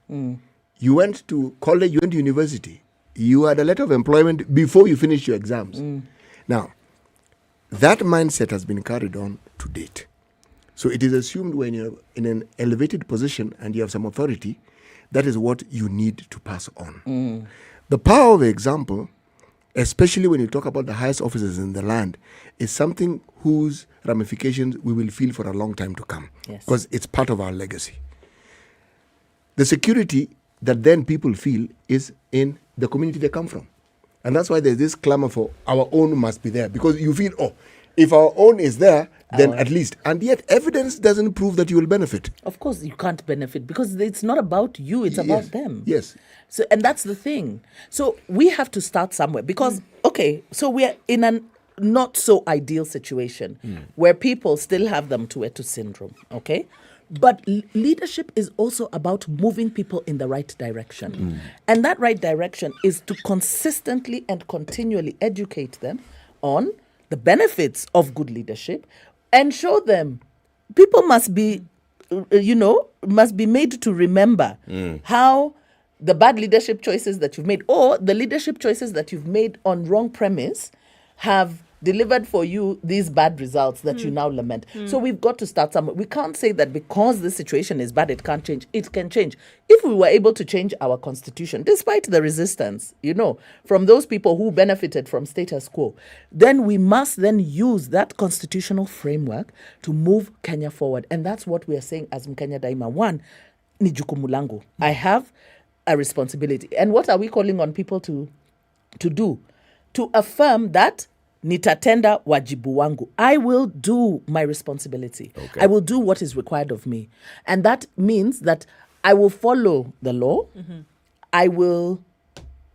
S9: You went to college, you went to university. You had a letter of employment before you finished your exams. Now, that mindset has been carried on to date. So it is assumed when you're in an elevated position and you have some authority, that is what you need to pass on. The power of example, especially when you talk about the highest officers in the land, is something whose ramifications we will feel for a long time to come. Because it's part of our legacy. The security that then people feel is in the community they come from. And that's why there's this clamor for our own must be there. Because you feel, if our own is there, then at least. And yet evidence doesn't prove that you will benefit.
S7: Of course you can't benefit because it's not about you, it's about them.
S9: Yes.
S7: So, and that's the thing. So we have to start somewhere because, so we are in a not so ideal situation where people still have the Mtuwetu syndrome, okay? But leadership is also about moving people in the right direction. And that right direction is to consistently and continually educate them on the benefits of good leadership and show them people must be, must be made to remember how the bad leadership choices that you've made or the leadership choices that you've made on wrong premise have delivered for you these bad results that you now lament. So we've got to start somewhere. We can't say that because the situation is bad, it can't change. It can change. If we were able to change our constitution, despite the resistance, from those people who benefited from status quo, then we must then use that constitutional framework to move Kenya forward. And that's what we are saying as Mkenya Daima. One, ni jukumu langu. I have a responsibility. And what are we calling on people to do? To affirm that nitatenda wajibu wangu. I will do my responsibility. I will do what is required of me. And that means that I will follow the law. I will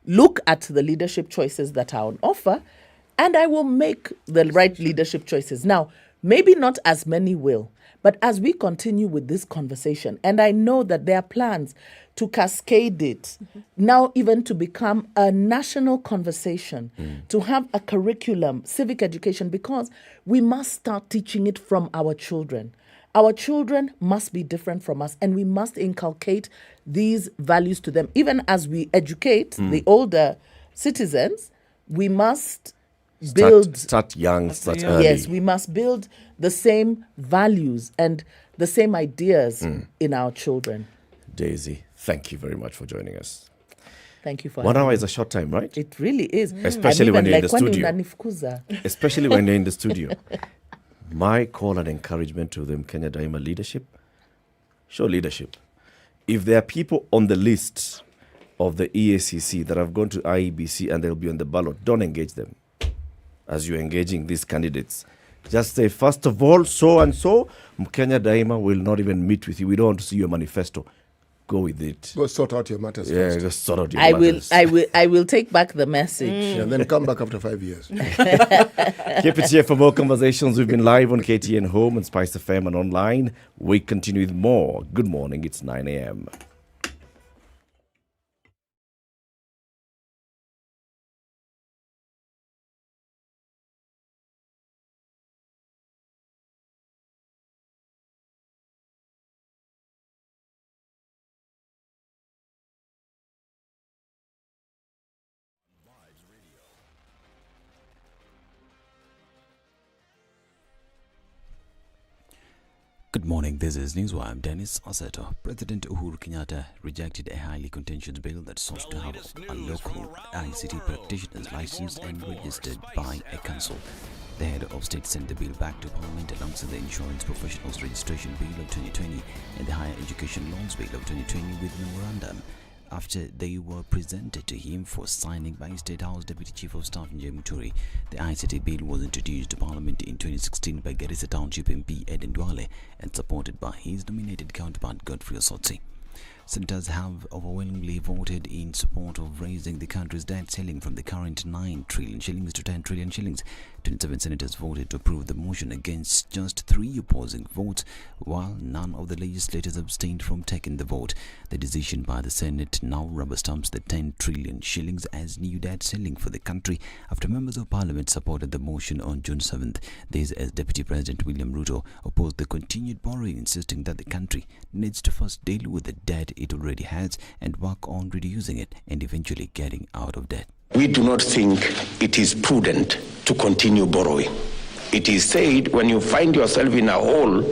S7: look at the leadership choices that are on offer, and I will make the right leadership choices. Now, Maybe not as many will, but as we continue with this conversation, and I know that there are plans to cascade it now even to become a national conversation, to have a curriculum, civic education, because we must start teaching it from our children. Our children must be different from us, and we must inculcate these values to them. Even as we educate the older citizens, we must
S15: start young, start early.
S7: Yes, we must build the same values and the same ideas in our children.
S15: Daisy, thank you very much for joining us.
S7: Thank you for
S15: 1
S7: having
S15: hour
S7: me.
S15: is a short time, right?
S7: It really is.
S15: Especially when you're in the studio.
S7: Unanifukuza.
S15: Especially when you're in the studio. My call and encouragement to them, Kenya Daima leadership, show leadership. If there are people on the list of the EACC that have gone to IEBC and they'll be on the ballot, don't engage them. As you're engaging these candidates, just say, first of all, so and so, Kenya Daima will not even meet with you. We don't want to see your manifesto. Go with it.
S9: Go sort out your matters first.
S15: Just sort out your matters.
S7: I will take back the message.
S9: And then come back after 5 years.
S15: Keep it here for more conversations. We've been live on KTN Home and SpiceFM and online. We continue with more. Good morning. It's 9 a.m.
S1: Good morning, this is Newswire. I'm Dennis Aseto. President Uhuru Kenyatta rejected a highly contentious bill that sought to have a local ICT practitioners licensed and registered by a council. The head of state sent the bill back to Parliament alongside the Insurance Professionals Registration Bill of 2020 and the Higher Education Loans Bill of 2020 with memorandum. After they were presented to him for signing by State House Deputy Chief of Staff Nyeri Muturi, the ICT bill was introduced to Parliament in 2016 by Garissa Township MP Ednah and supported by his nominated counterpart Godfrey Osotsi. Senators have overwhelmingly voted in support of raising the country's debt ceiling from the current 9 trillion shillings to 10 trillion shillings. 27 senators voted to approve the motion against just 3 opposing votes, while none of the legislators abstained from taking the vote. The decision by the Senate now rubber stamps the 10 trillion shillings as new debt ceiling for the country after members of Parliament supported the motion on June 7th. This as Deputy President William Ruto opposed the continued borrowing, insisting that the country needs to first deal with the debt it already has and work on reducing it and eventually getting out of debt.
S3: We do not think it is prudent to continue borrowing. It is said when you find yourself in a hole,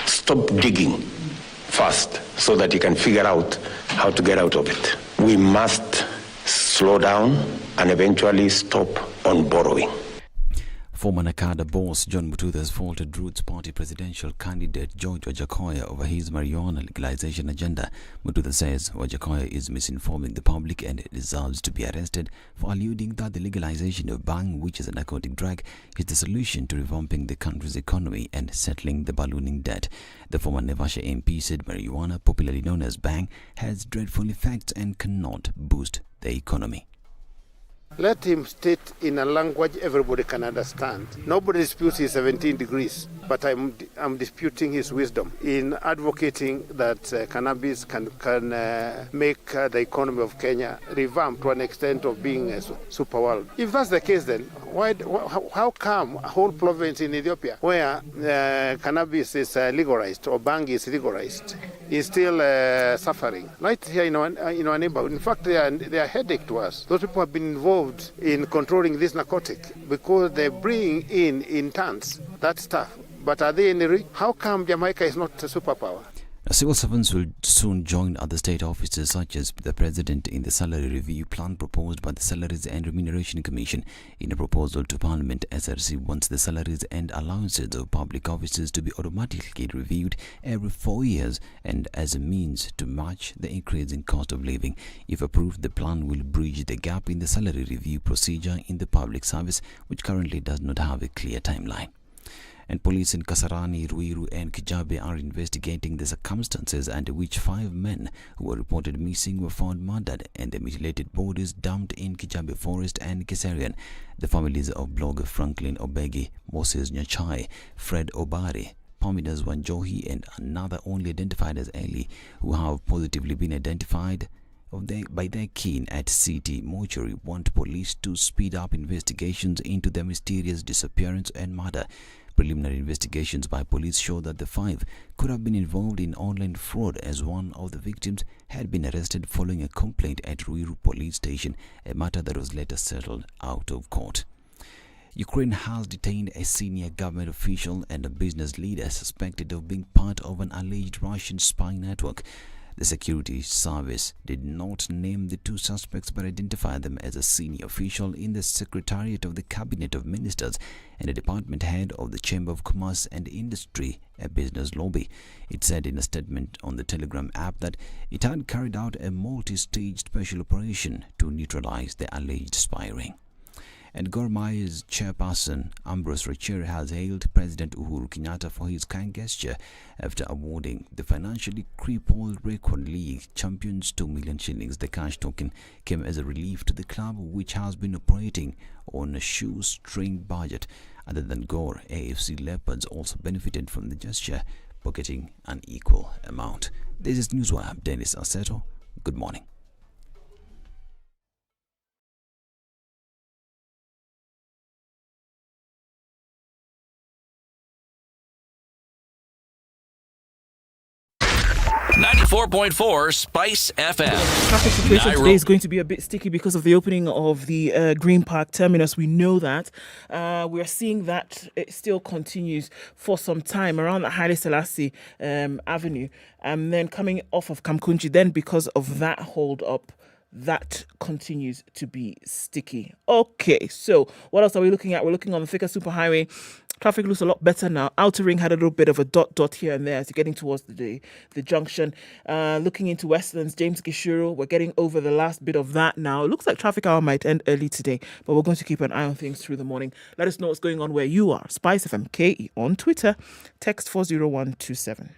S3: stop digging first so that you can figure out how to get out of it. We must slow down and eventually stop on borrowing.
S1: Former Nakada boss John Mutudha has faulted Roots Party presidential candidate George Wajakoya over his marijuana legalization agenda. Mutudha says Wajakoya is misinforming the public and deserves to be arrested for alluding that the legalization of bhang, which is a narcotic drug, is the solution to revamping the country's economy and settling the ballooning debt. The former Nevasha MP said marijuana, popularly known as bhang, has dreadful effects and cannot boost the economy.
S4: Let him state in a language everybody can understand. Nobody disputes his 17 degrees, but I'm disputing his wisdom in advocating that cannabis can make the economy of Kenya revamp to an extent of being a super world. If that's the case, then how come a whole province in Ethiopia where cannabis is legalized or bhang is legalized is still suffering? Right here in our neighborhood. In fact, they are a headache to us. Those people have been involved in controlling this narcotic because they bring in tons that stuff. But are they in how come Jamaica is not a superpower?
S1: Civil servants will soon join other state officers such as the President in the salary review plan proposed by the Salaries and Remuneration Commission. In a proposal to Parliament, SRC wants the salaries and allowances of public officers to be automatically reviewed every 4 years and as a means to match the increase in cost of living. If approved, the plan will bridge the gap in the salary review procedure in the public service, which currently does not have a clear timeline. And police in Kasarani, Ruiru and Kijabe are investigating the circumstances under which 5 men who were reported missing were found murdered and their mutilated bodies dumped in Kijabe Forest and Kiserian. The families of blogger Franklin Obegi, Moses Nyachai, Fred Obari, Pomidas Wanjohi and another only identified as Eli, who have positively been identified by their kin at City Mortuary, want police to speed up investigations into their mysterious disappearance and murder. Preliminary investigations by police show that the 5 could have been involved in online fraud, as one of the victims had been arrested following a complaint at Ruiru police station, a matter that was later settled out of court. Ukraine has detained a senior government official and a business leader suspected of being part of an alleged Russian spy network. The security service did not name the 2 suspects but identified them as a senior official in the Secretariat of the Cabinet of Ministers and a department head of the Chamber of Commerce and Industry, a business lobby. It said in a statement on the Telegram app that it had carried out a multi-stage special operation to neutralize the alleged spy ring. And Gor Mahia's chairperson, Ambrose Rachere, has hailed President Uhuru Kenyatta for his kind gesture after awarding the financially crippled Record League champions 2 million shillings. The cash token came as a relief to the club, which has been operating on a shoestring budget. Other than Gor, AFC Leopards also benefited from the gesture, pocketing an equal amount. This is Newswire. Dennis Aseto. Good morning.
S5: .4 Spice FM.
S14: Traffic situation today is going to be a bit sticky because of the opening of the Green Park terminus. We know that. We are seeing that it still continues for some time around the Haile Selassie Avenue, and then coming off of Kamkunji. Then, because of that hold up, that continues to be sticky. Okay, so what else are we looking at? We're looking on the Thika Superhighway. Traffic looks a lot better now. Outer Ring had a little bit of a dot here and there as you're getting towards the junction. Looking into Westlands, James Gishuru, we're getting over the last bit of that now. It looks like traffic hour might end early today, but we're going to keep an eye on things through the morning. Let us know what's going on where you are. SpiceFM KE on Twitter. Text 40127.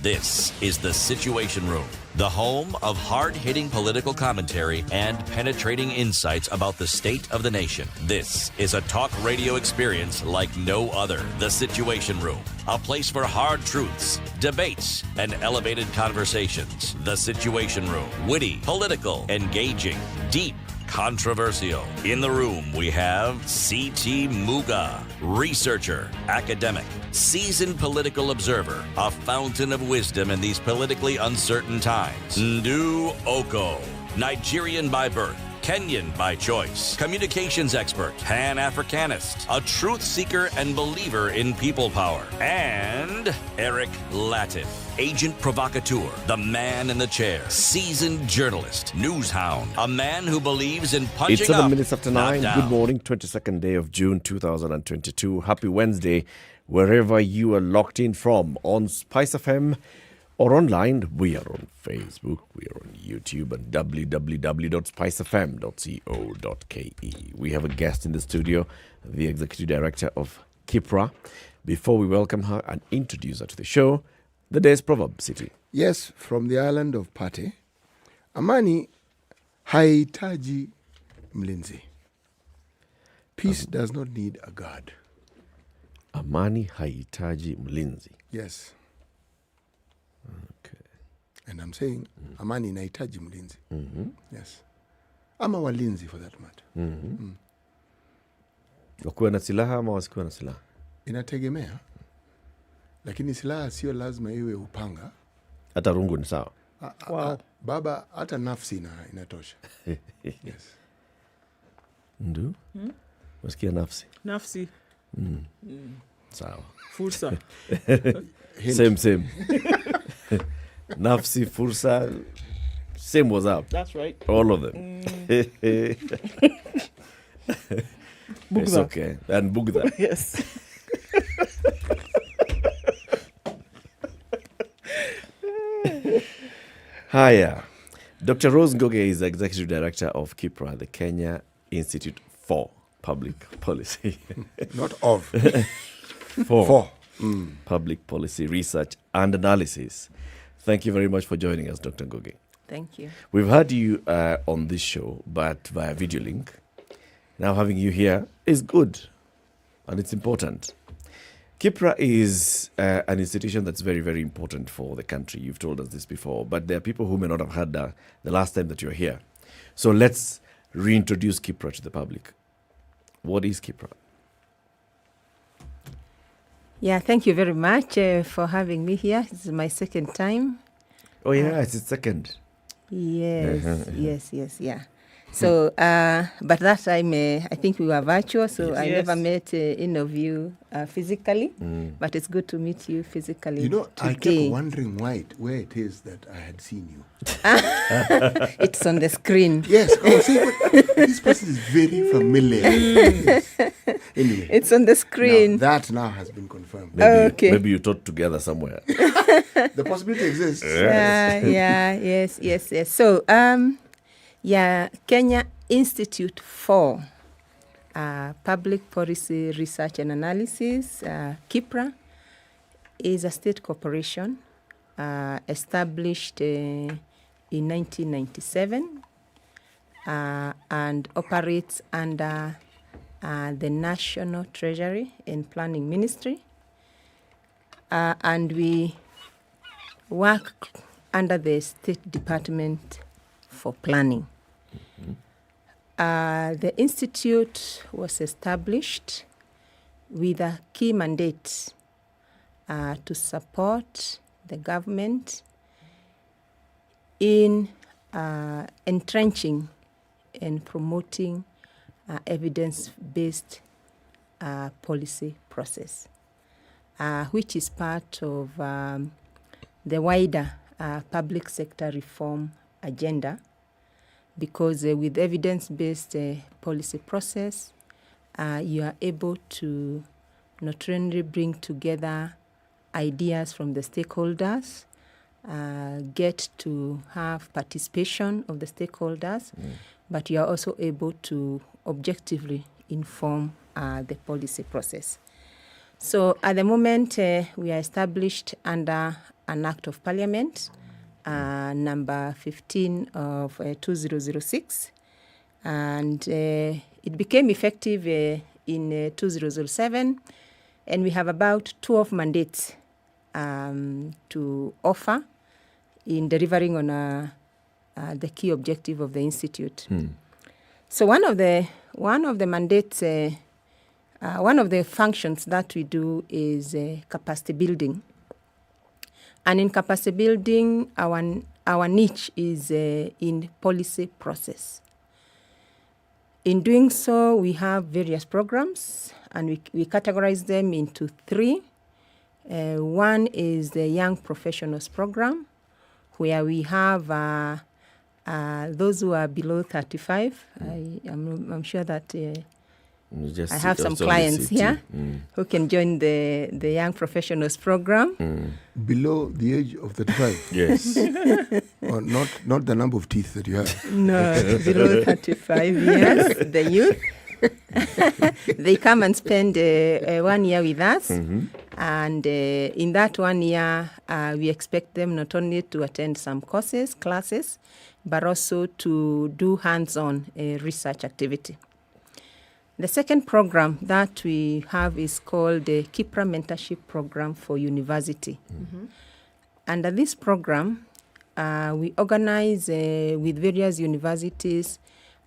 S5: This is The Situation Room, the home of hard-hitting political commentary and penetrating insights about the state of the nation. This is a talk radio experience like no other. The Situation Room, a place for hard truths, debates, and elevated conversations. The Situation Room, witty, political, engaging, deep, controversial. In the room, we have C.T. Muga, researcher, academic, seasoned political observer, a fountain of wisdom in these politically uncertain times. Ndu Okoh, Nigerian by birth, Kenyan by choice, communications expert, Pan-Africanist, a truth seeker and believer in people power, and Eric Latiff, agent provocateur, the man in the chair, seasoned journalist, news hound, a man who believes in punching
S15: It's 7
S5: up,
S15: minutes after
S5: not
S15: 9.
S5: down.
S15: Good morning, 22nd day of June 2022. Happy Wednesday, wherever you are locked in from, on Spice FM or online. We are on Facebook, we are on YouTube, and www.spicefm.co.ke. We have a guest in the studio, the Executive Director of KIPRA. Before we welcome her and introduce her to the show, the day's proverb, City.
S9: Yes, from the island of Pate. Amani haitaji mlinzi. Peace does not need a guard.
S15: Amani haitaji mlinzi.
S9: Yes. Okay. And I'm saying amani inahitaji mlinzi. Yes. Ama walinzi for that matter.
S15: Wakuwe na silaha ama wasikuwe na silaha?
S9: Inategemea. Lakini silaha sio lazima iwe upanga.
S15: Hata rungu ni sawa.
S9: Wow. Baba, hata nafsi inatosha. Yes.
S15: Ndu? Wasikia nafsi?
S14: Nafsi.
S15: Sawa.
S14: Fursa.
S15: Same. Nafsi, fursa, same was up.
S14: That's right.
S15: All of them. It's okay. And Bugda.
S14: Yes.
S15: Hiya. Dr. Rose Ngoge is the Executive Director of KIPRA, the Kenya Institute for Public Policy.
S9: Not of.
S15: For. Public Policy Research and Analysis. Thank you very much for joining us, Dr. Ngoge.
S2: Thank you.
S15: We've had you on this show, but via video link. Now having you here is good, and it's important. KIPRA is an institution that's very, very important for the country. You've told us this before, but there are people who may not have heard that the last time that you're here. So let's reintroduce KIPRA to the public. What is KIPRA?
S2: Yeah, thank you very much for having me here. This is my second time.
S15: Oh, yeah, it's its second.
S2: Yes, yeah. So, but that time, I think we were virtual, so I never met any of you physically, but it's good to meet you physically.
S9: You know,
S2: today.
S9: I kept wondering where it is that I had seen you.
S2: It's on the screen.
S9: Yes, this person is very familiar. Yes. Anyway.
S2: It's on the screen.
S9: That now has been confirmed.
S15: Maybe you taught together somewhere.
S9: The possibility exists.
S2: Yes. So, Kenya Institute for Public Policy Research and Analysis, KIPRA, is a state corporation established in 1997 and operates under the National Treasury and Planning Ministry. And we work under the State Department for Planning. The institute was established with a key mandate to support the government in entrenching and promoting evidence-based policy process, which is part of the wider public sector reform agenda, because with evidence-based policy process, you are able to not only bring together ideas from the stakeholders, get to have participation of the stakeholders, but you are also able to objectively inform the policy process. So at the moment, we are established under an Act of Parliament, number 15 of 2006, and it became effective in 2007, and we have about 12 mandates to offer in delivering on the key objective of the institute. So one of the mandates, one of the functions that we do is capacity building. And in capacity building, our niche is in policy process. In doing so, we have various programs, and we categorize them into three. One is the Young Professionals Program, where we have those who are below 35. I'm sure that I have some clients here who can join the Young Professionals Program.
S9: Below the age of 35?
S15: Yes.
S9: Or not the number of teeth that you have?
S2: No, below 35 years, the youth. They come and spend 1 year with us. And in that 1 year, we expect them not only to attend some classes, but also to do hands-on research activity. The second program that we have is called the KIPRA Mentorship Program for University. Under this program, we organize with various universities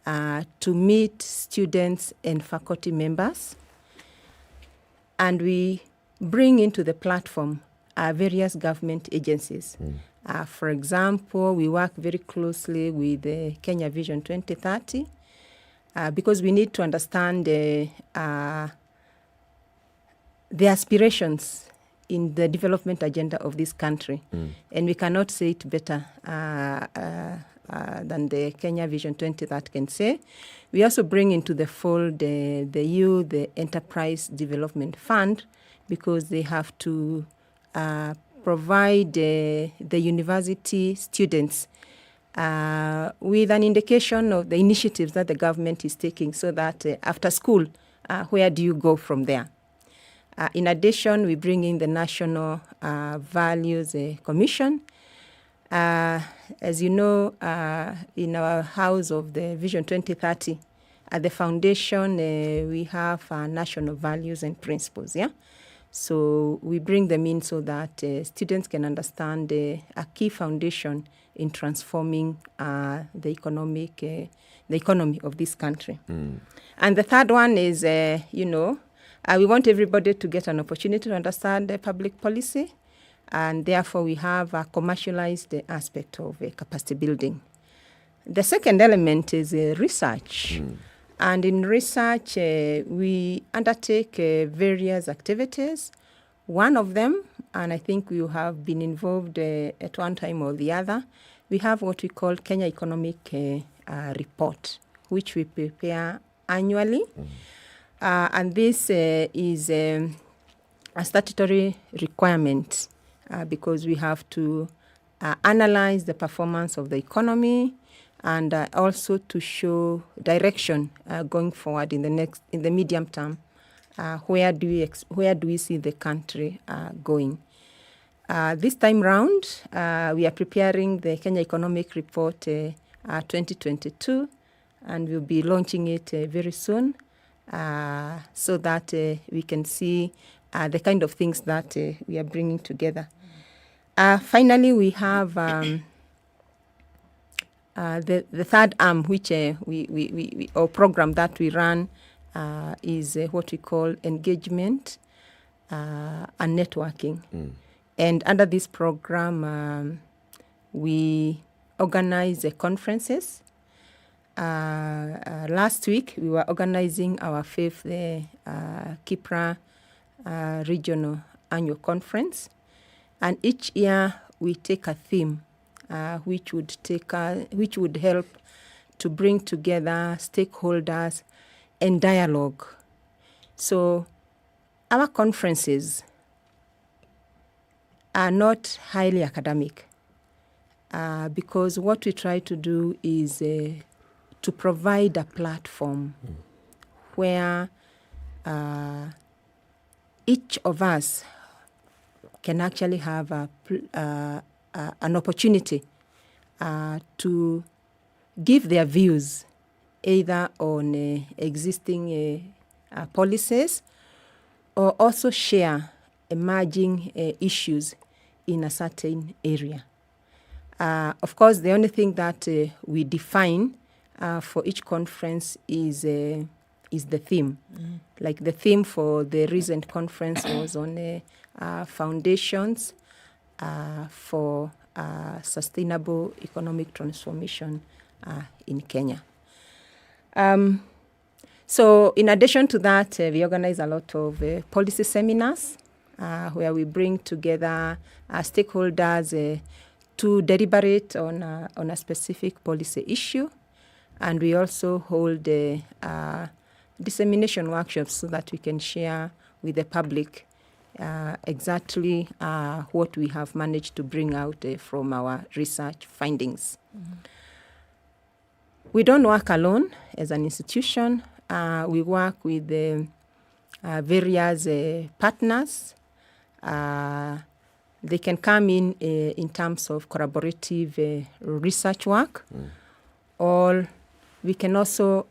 S2: to meet students and faculty members, and we bring into the platform various government agencies. For example, we work very closely with Kenya Vision 2030, because we need to understand the aspirations in the development agenda of this country. And we cannot say it better than the Kenya Vision 2030 can say. We also bring into the fold the Youth Enterprise Development Fund, because they have to provide the university students with an indication of the initiatives that the government is taking, so that after school, where do you go from there? In addition, we bring in the National Values Commission. As you know, in our house of the Vision 2030, at the foundation, we have national values and principles, yeah? So we bring them in so that students can understand a key foundation in transforming the economy of this country. And the third one is, we want everybody to get an opportunity to understand the public policy, and therefore we have a commercialized aspect of capacity building. The second element is research. And in research, we undertake various activities. One of them, and I think you have been involved at one time or the other, we have what we call Kenya Economic Report, which we prepare annually. And this is a statutory requirement because we have to analyze the performance of the economy and also to show direction going forward in the medium term. Where do we see the country going? This time round, we are preparing the Kenya Economic Report 2022, and we'll be launching it very soon, so that we can see the kind of things that we are bringing together. Finally, we have the third arm, which or program that we run is what we call engagement and networking. And under this program, we organize conferences. Last week, we were organizing our fifth KIPRA regional annual conference. And each year, we take a theme which would help to bring together stakeholders and dialogue. So our conferences are not highly academic because what we try to do is to provide a platform where each of us can actually have an opportunity to give their views either on existing policies or also share emerging issues in a certain area. Of course, the only thing that we define for each conference is the theme. Like the theme for the recent conference was on foundations for sustainable economic transformation in Kenya. So in addition to that, we organize a lot of policy seminars where we bring together stakeholders to deliberate on a specific policy issue. And we also hold dissemination workshops so that we can share with the public exactly what we have managed to bring out from our research findings. We don't work alone as an institution. We work with various partners. They can come in terms of collaborative research work, or we can also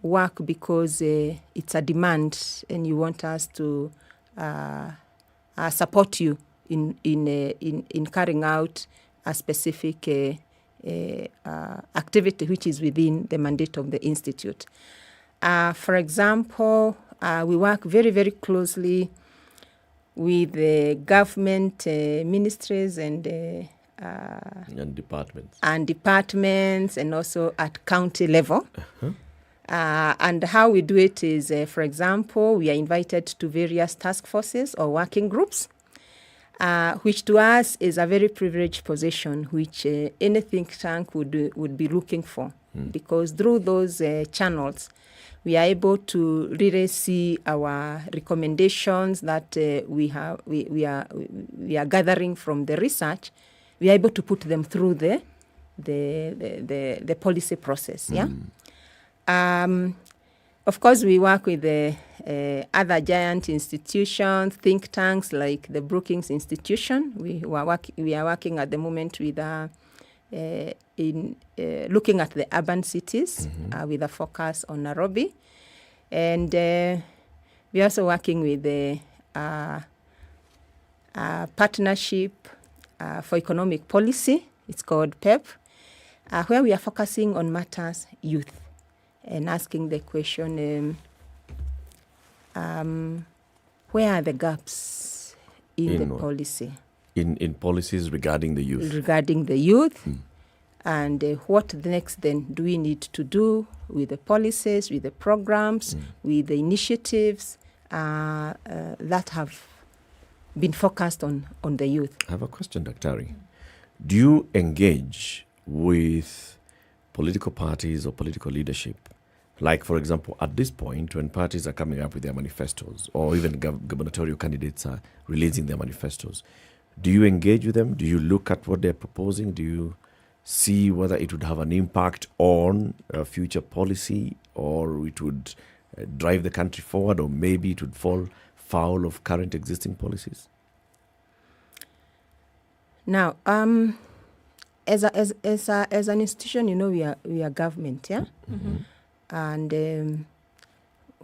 S2: work because it's a demand and you want us to support you in carrying out a specific activity which is within the mandate of the institute. For example, we work very, very closely with the government ministries and departments, and also at county level. And how we do it is, for example, we are invited to various task forces or working groups, which to us is a very privileged position, which any think tank would be looking for. because through those channels, we are able to really see our recommendations that we are gathering from the research. We are able to put them through the policy process. Of course, we work with the other giant institutions, think tanks like the Brookings Institution. We are working at the moment with looking at the urban cities with a focus on Nairobi. And we are also working with the Partnership for Economic Policy. It's called PEP, where we are focusing on matters youth and asking the question, where are the gaps in the policy?
S15: In policies regarding the youth?
S2: Regarding the youth. And what next then do we need to do with the policies, with the programs, with the initiatives that have been focused on the youth?
S15: I have a question, Dr. Do you engage with political parties or political leadership? Like, for example, at this point, when parties are coming up with their manifestos, or even gubernatorial candidates are releasing their manifestos, do you engage with them? Do you look at what they're proposing? Do you see whether it would have an impact on future policy, or it would drive the country forward, or maybe it would fall foul of current existing policies? Now,
S2: as an institution, you know, we are government, yeah. And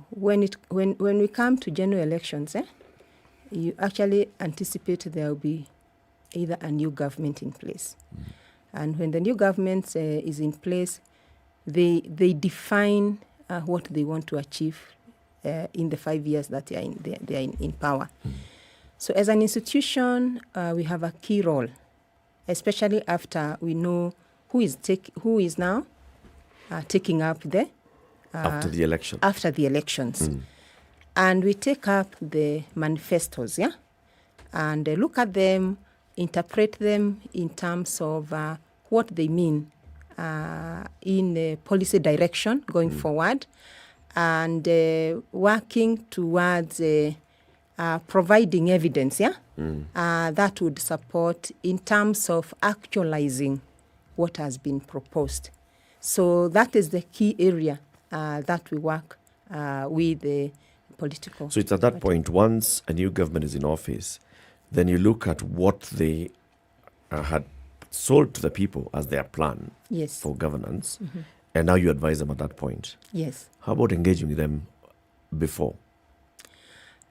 S2: when we come to general elections, you actually anticipate there will be either a new government in place. And when the new government is in place, they define what they want to achieve in the 5 years that they are in power. So as an institution, we have a key role, especially after we know who is now taking up the
S15: after the election.
S2: After the elections. And we take up the manifestos, yeah? And look at them, interpret them in terms of what they mean in policy direction going forward, and working towards providing evidence, yeah? That would support in terms of actualizing what has been proposed. So that is the key area that we work with the political.
S15: So it's at that point, once a new government is in office, then you look at what they had sold to the people as their plan for governance, and now you advise them at that point.
S2: Yes.
S15: How about engaging with them before?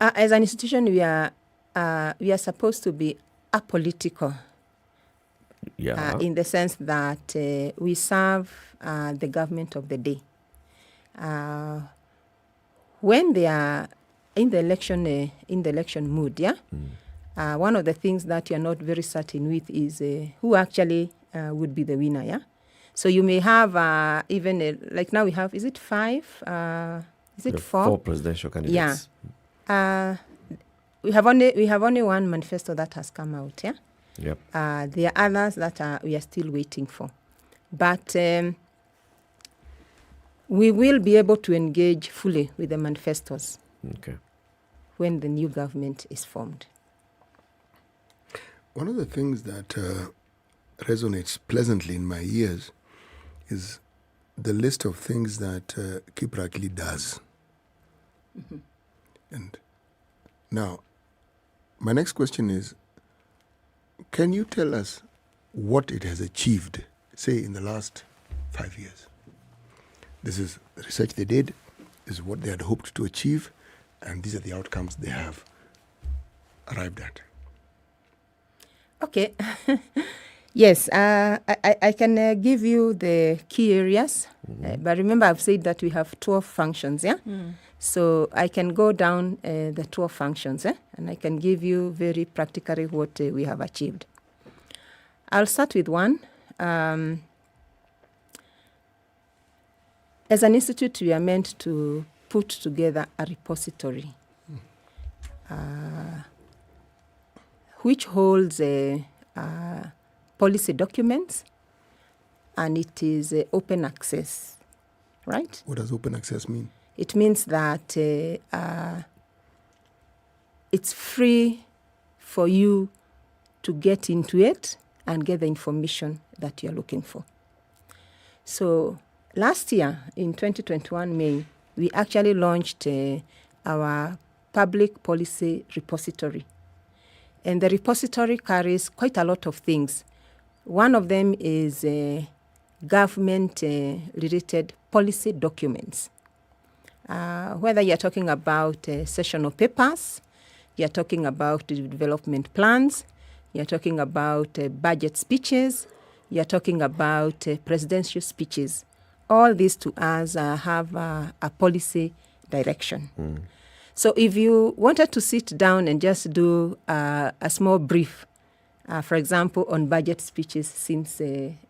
S2: As an institution, we are supposed to be apolitical.
S15: Yeah.
S2: In the sense that we serve the government of the day. When they are in the election mood, yeah. One of the things that you're not very certain with is who actually would be the winner, yeah. So you may have even like now we have, is it 5? Is it 4?
S15: 4 presidential candidates.
S2: Yeah. We have only one manifesto that has come out, yeah.
S15: Yep.
S2: There are others that we are still waiting for, but we will be able to engage fully with the manifestos.
S15: Okay.
S2: When the new government is formed.
S9: One of the things that resonates pleasantly in my ears is the list of things that KIPRA actually does. And now, my next question is, can you tell us what it has achieved, say, in the last 5 years? This is the research they did, this is what they had hoped to achieve, and these are the outcomes they have arrived at.
S2: Okay. Yes, I can give you the key areas, but remember I've said that we have 12 functions, yeah? So I can go down the 12 functions, and I can give you very practically what we have achieved. I'll start with one. As an institute, we are meant to put together a repository which holds policy documents and it is open access, right?
S9: What does open access mean?
S2: It means that it's free for you to get into it and get the information that you're looking for. So last year, in 2021 May, we actually launched our public policy repository. And the repository carries quite a lot of things. One of them is government-related policy documents. Whether you're talking about sessional papers, you're talking about development plans, you're talking about budget speeches, you're talking about presidential speeches. All these to us have a policy direction. So if you wanted to sit down and just do a small brief, for example, on budget speeches since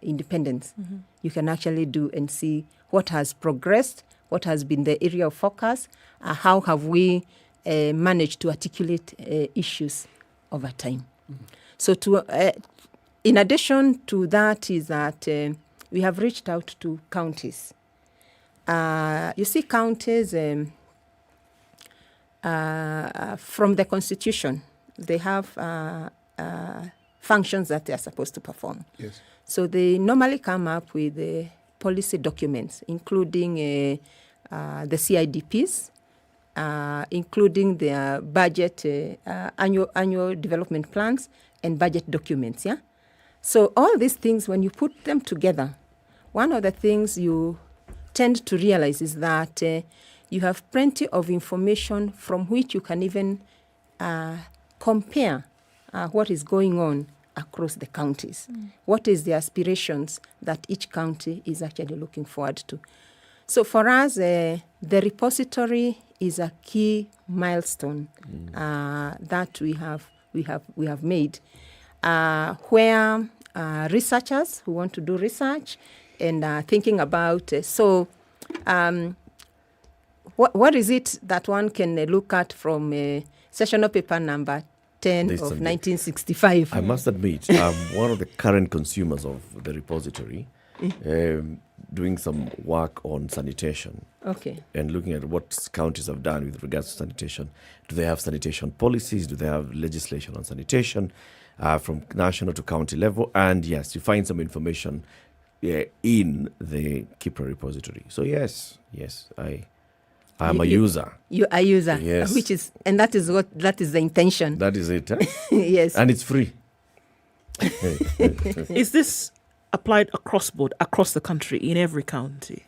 S2: independence, you can actually do and see what has progressed, what has been the area of focus, how have we managed to articulate issues over time. So in addition to that is that we have reached out to counties. You see, counties from the Constitution, they have functions that they are supposed to perform.
S9: Yes.
S2: So they normally come up with policy documents, including the CIDPs, including their budget, annual development plans, and budget documents. Yeah. So all these things, when you put them together, one of the things you tend to realize is that you have plenty of information from which you can even compare what is going on across the counties. What is the aspirations that each county is actually looking forward to? So for us, the repository is a key milestone that we have made, where researchers who want to do research and thinking about what is it that one can look at from sessional paper number 10 of 1965?
S15: I must admit, I'm one of the current consumers of the repository, doing some work on sanitation.
S2: Okay.
S15: And looking at what counties have done with regards to sanitation. Do they have sanitation policies? Do they have legislation on sanitation from national to county level? And yes, you find some information in the KIPRA repository. So yes, I'm a user.
S2: You are a user,
S15: yes.
S2: That is the intention.
S15: That is it. Huh?
S2: Yes.
S15: And it's free.
S14: Is this applied across board, across the country, in every county?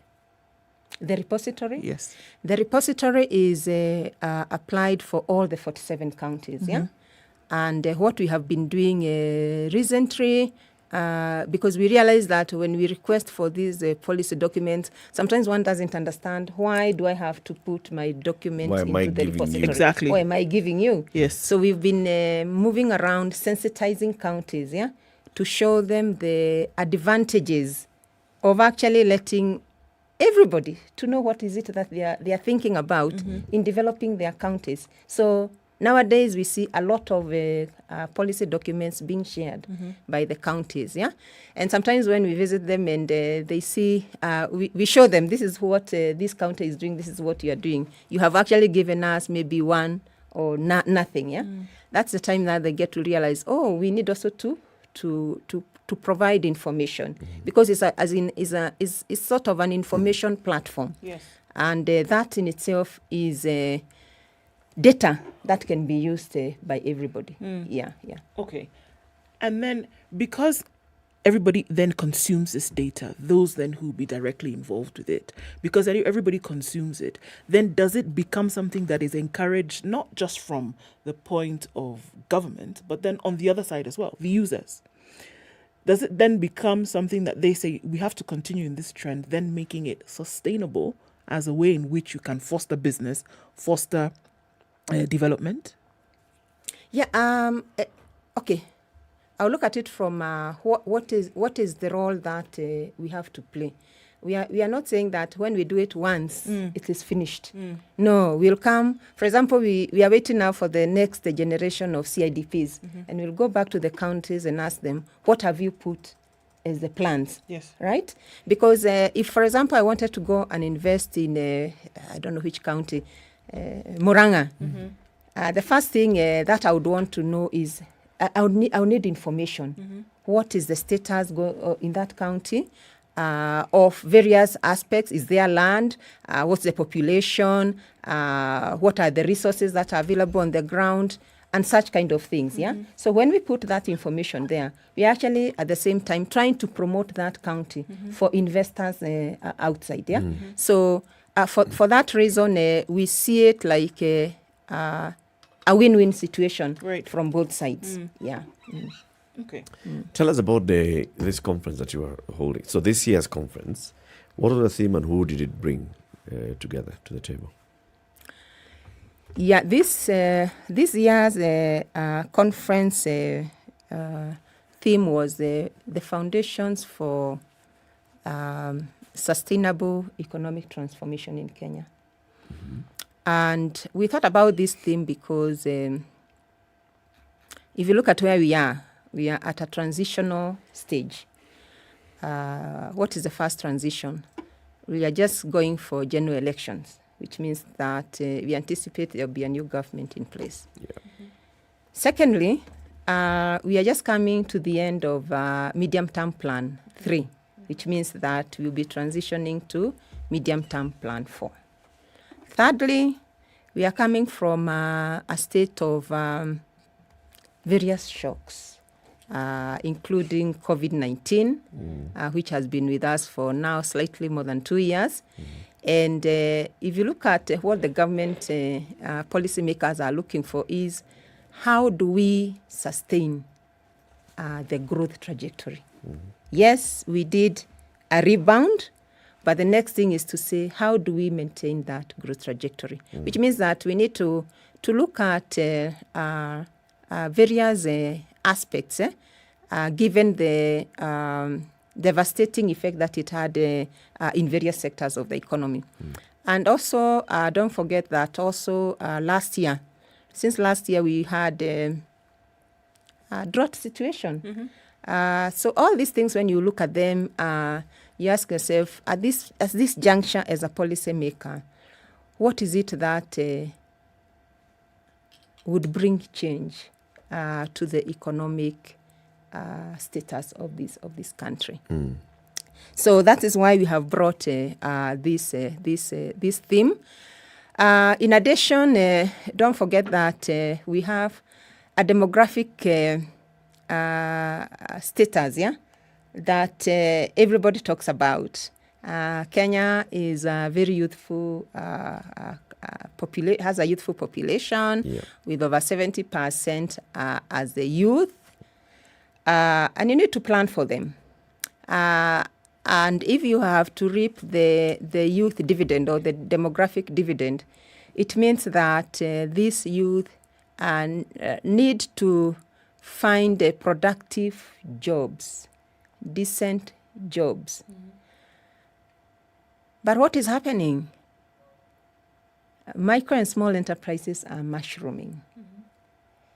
S2: The repository?
S14: Yes.
S2: The repository is applied for all the 47 counties, yeah? And what we have been doing recently, because we realize that when we request for these policy documents, sometimes one doesn't understand, why do I have to put my documents into the repository?
S14: Exactly.
S2: Why am I giving you?
S14: Yes.
S2: So we've been moving around sensitizing counties, yeah, to show them the advantages of actually letting everybody to know what is it that they are thinking about in developing their counties. So nowadays we see a lot of policy documents being shared by the counties, yeah? And sometimes when we visit them and they see, we show them, this is what this county is doing, this is what you are doing. You have actually given us maybe one or nothing, yeah? That's the time that they get to realize, oh, we need also to provide information, because it's sort of an information platform.
S14: Yes.
S2: And that in itself is data that can be used by everybody. Yeah.
S14: Okay. And then because everybody then consumes this data, those then who will be directly involved with it, because everybody consumes it, then does it become something that is encouraged not just from the point of government, but then on the other side as well, the users? Does it then become something that they say we have to continue in this trend, then making it sustainable as a way in which you can foster business, foster development?
S2: Yeah. Okay. I'll look at it from what is the role that we have to play. We are not saying that when we do it once, it is finished. No, we'll come. For example, we are waiting now for the next generation of CIDPs, and we'll go back to the counties and ask them, what have you put the plans.
S14: Yes.
S2: Right? Because if, for example, I wanted to go and invest in, I don't know which county, Muranga, the first thing that I would want to know is I would need information. What is the status in that county of various aspects? Is there land? What's the population? What are the resources that are available on the ground? And such kind of things, yeah? So when we put that information there, we actually, at the same time, trying to promote that county for investors outside, yeah? So for that reason, we see it like a win-win situation from both sides, yeah.
S14: Okay.
S15: Tell us about this conference that you are holding. So this year's conference, what are the theme and who did it bring together to the table?
S2: Yeah, this year's conference theme was the foundations for sustainable economic transformation in Kenya. And we thought about this theme because if you look at where we are at a transitional stage. What is the first transition? We are just going for general elections, which means that we anticipate there will be a new government in place. Secondly, we are just coming to the end of medium-term plan 3, which means that we'll be transitioning to medium-term plan 4. Thirdly, we are coming from a state of various shocks, including COVID-19, which has been with us for now slightly more than 2 years. And if you look at what the government policymakers are looking for is how do we sustain the growth trajectory? Yes, we did a rebound, but the next thing is to say, how do we maintain that growth trajectory? Which means that we need to look at various aspects, given the devastating effect that it had in various sectors of the economy. And also, don't forget that also since last year, we had a drought situation. So all these things, when you look at them, you ask yourself, at this juncture as a policymaker, what is it that would bring change to the economic status of this country? So that is why we have brought this theme. In addition, don't forget that we have a demographic status, that everybody talks about. Kenya is a very youthful, has a youthful population with over 70% as the youth. And you need to plan for them. And if you have to reap the youth dividend or the demographic dividend, it means that these youth need to find productive jobs, decent jobs. But what is happening? Micro and small enterprises are mushrooming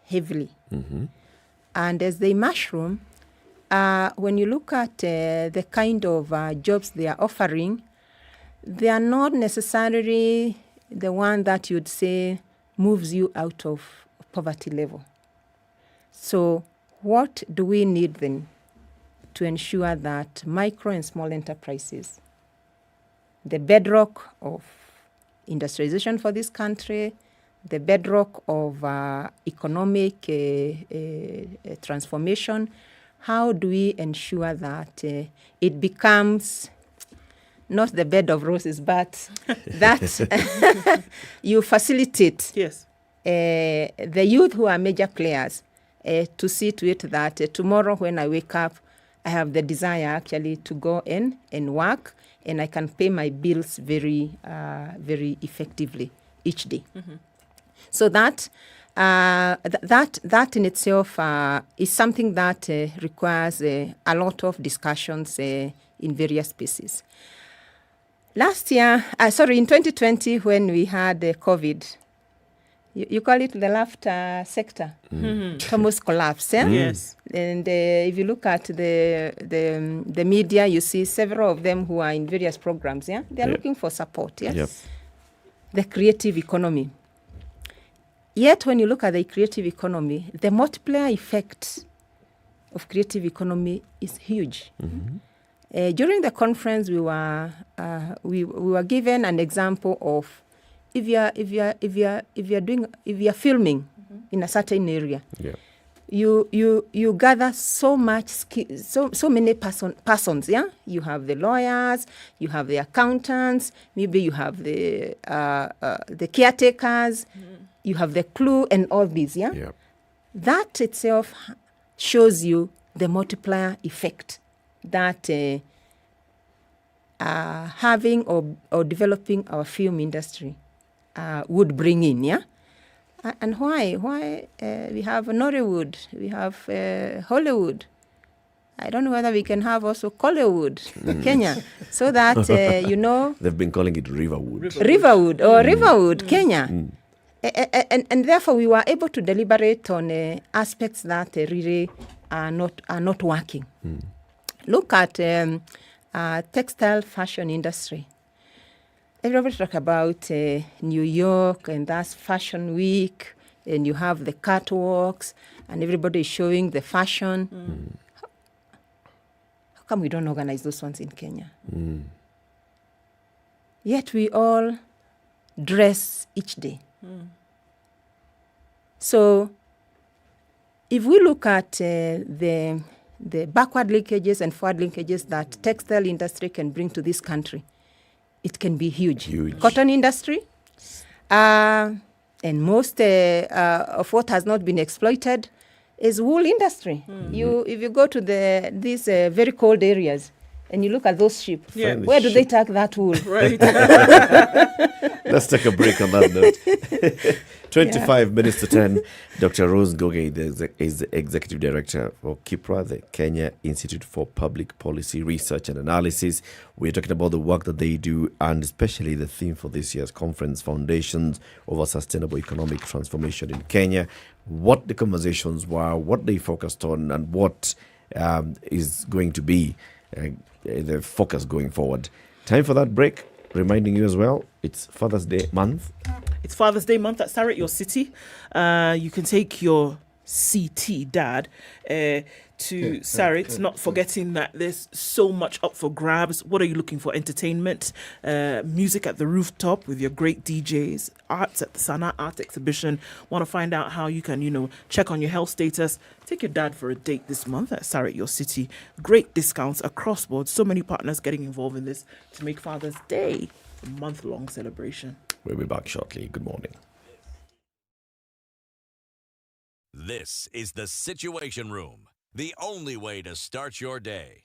S2: heavily. And as they mushroom, when you look at the kind of jobs they are offering, they are not necessarily the one that you'd say moves you out of poverty level. So what do we need then to ensure that micro and small enterprises, the bedrock of industrialization for this country, the bedrock of economic transformation, how do we ensure that it becomes not the bed of roses, but that you facilitate the youth who are major players to see to it that tomorrow when I wake up, I have the desire actually to go in and work, and I can pay my bills very effectively each day. So that in itself is something that requires a lot of discussions in various spaces. In 2020, when we had COVID, you call it the laughter sector. It almost collapsed. Yeah?
S14: Yes.
S2: And if you look at the media, you see several of them who are in various programs. Yeah, they are looking for support. Yes.
S15: Yep.
S2: The creative economy. Yet, when you look at the creative economy, the multiplier effect of creative economy is huge. During the conference, we were given an example of if you are filming in a certain area, you gather so much so many persons. Yeah, you have the lawyers, you have the accountants, maybe you have the caretakers, you have the crew, and all these. Yeah, that itself shows you the multiplier effect that having or developing our film industry would bring in, yeah? And why? We have Nollywood, we have Hollywood. I don't know whether we can have also Collywood, Kenya, so that,
S15: They've been calling it Riverwood.
S2: Riverwood, Kenya. And therefore, we were able to deliberate on aspects that really are not working. Look at textile fashion industry. Everybody talk about New York, and that's Fashion Week, and you have the catwalks, and everybody is showing the fashion. How come we don't organize those ones in Kenya? Yet we all dress each day. So if we look at the backward linkages and forward linkages that textile industry can bring to this country, it can be huge. Cotton industry, and most of what has not been exploited is wool industry. If you go to these very cold areas and you look at those sheep, where do they take that wool?
S14: Right.
S15: Let's take a break on that note. 25 minutes to 10. Dr. Rose Goge is the Executive Director for KIPRA, the Kenya Institute for Public Policy Research and Analysis. We're talking about the work that they do, and especially the theme for this year's conference, Foundations of a Sustainable Economic Transformation in Kenya. What the conversations were, what they focused on, and what is going to be the focus going forward. Time for that break. Reminding you as well, it's Father's Day month.
S14: It's Father's Day month at Sarit, your city. You can take your CT dad to Sarit, not forgetting that there's so much up for grabs. What are you looking for? Entertainment, music at the rooftop with your great DJs, arts at the Sana Art Exhibition. Want to find out how you can, check on your health status? Take your dad for a date this month at Sarit, your city. Great discounts across board. So many partners getting involved in this to make Father's Day a month-long celebration.
S15: We'll be back shortly. Good morning.
S5: This is the Situation Room, the only way to start your day.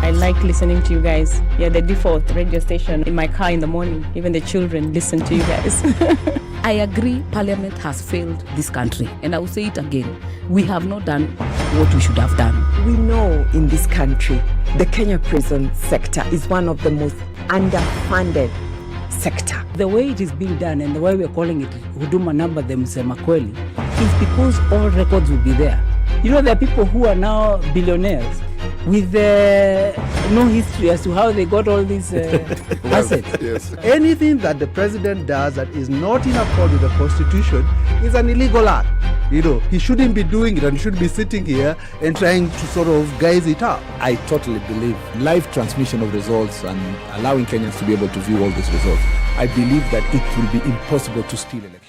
S10: I like listening to you guys. You're the default radio station in my car in the morning. Even the children listen to you guys.
S12: I agree Parliament has failed this country, and I will say it again. We have not done what we should have done.
S13: We know in this country, the Kenya prison sector is one of the most underfunded sector.
S16: The way it is being done and the way we're calling it Huduma Number Msema Kweli is because all records will be there. There are people who are now billionaires with no history as to how they got all these assets.
S21: Yes. Anything that the president does that is not in accord with the constitution is an illegal act. He shouldn't be doing it and should be sitting here and trying to sort of guise it up.
S20: I totally believe live transmission of results and allowing Kenyans to be able to view all these results. I believe that it will be impossible to steal elections.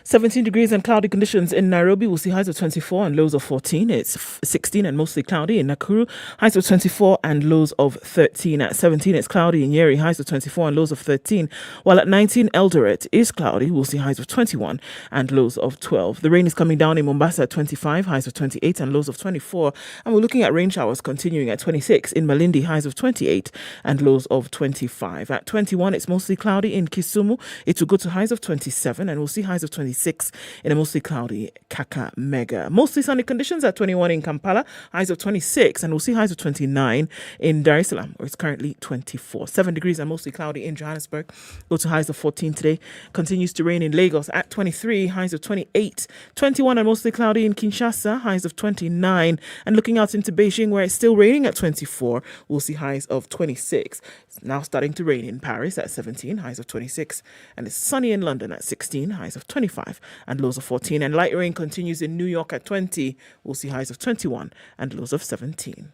S14: 17 degrees and cloudy conditions in Nairobi. We'll see highs of 24 and lows of 14. It's 16 and mostly cloudy in Nakuru. Highs of 24 and lows of 13. At 17, it's cloudy in Nyeri. Highs of 24 and lows of 13. While at 19, Eldoret is cloudy. We'll see highs of 21 and lows of 12. The rain is coming down in Mombasa at 25. Highs of 28 and lows of 24. And we're looking at rain showers continuing at 26. In Malindi, highs of 28 and lows of 25. At 21, it's mostly cloudy in Kisumu. It will go to highs of 27 and we'll see highs of 26 26 in a mostly cloudy Kakamega. Mostly sunny conditions at 21 in Kampala, highs of 26, and we'll see highs of 29 in Dar es Salaam, where it's currently 24. 7 degrees and mostly cloudy in Johannesburg. Go to highs of 14 today. Continues to rain in Lagos at 23, highs of 28. 21 and mostly cloudy in Kinshasa, highs of 29. And looking out into Beijing, where it's still raining at 24, we'll see highs of 26. It's now starting to rain in Paris at 17, highs of 26. And it's sunny in London at 16, highs of 25 and lows of 14. And light rain continues in New York at 20. We'll see highs of 21 and lows of 17.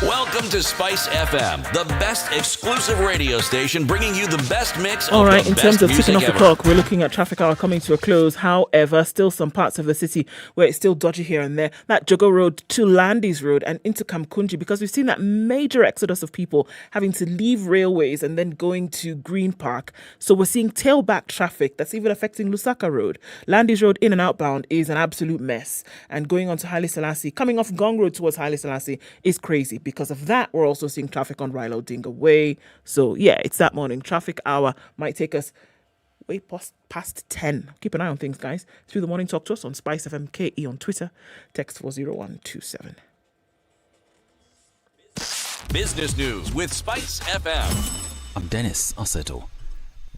S5: Welcome to Spice FM, the best exclusive radio station bringing you the best mix
S14: All
S5: of
S14: right,
S5: the
S14: in
S5: best
S14: terms of
S5: music
S14: ticking off the
S5: ever.
S14: clock, we're looking at traffic hour coming to a close. However, still some parts of the city where it's still dodgy here and there. That Jogo Road to Landis Road and into Kamkunji, because we've seen that major exodus of people having to leave railways and then going to Green Park. So we're seeing tailback traffic that's even affecting Lusaka Road. Landis Road in and outbound is an absolute mess. And going on to Haile Selassie, coming off Gong Road towards Haile Selassie is crazy. Because of that, we're also seeing traffic on Rilo Dinga Way. So yeah, it's that morning. Traffic hour might take us way past 10. Keep an eye on things, guys. Through the morning, talk to us on SpiceFM KE on Twitter. Text 40127.
S5: Business news with Spice FM.
S1: I'm Dennis Oseto.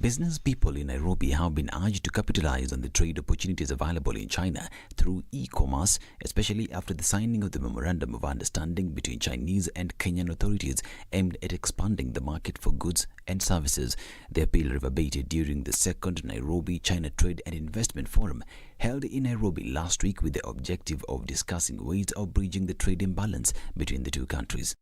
S1: Business people in Nairobi have been urged to capitalize on the trade opportunities available in China through e-commerce, especially after the signing of the Memorandum of Understanding between Chinese and Kenyan authorities aimed at expanding the market for goods and services. The appeal reverberated during the second Nairobi China Trade and Investment Forum held in Nairobi last week with the objective of discussing ways of bridging the trade imbalance between the two countries.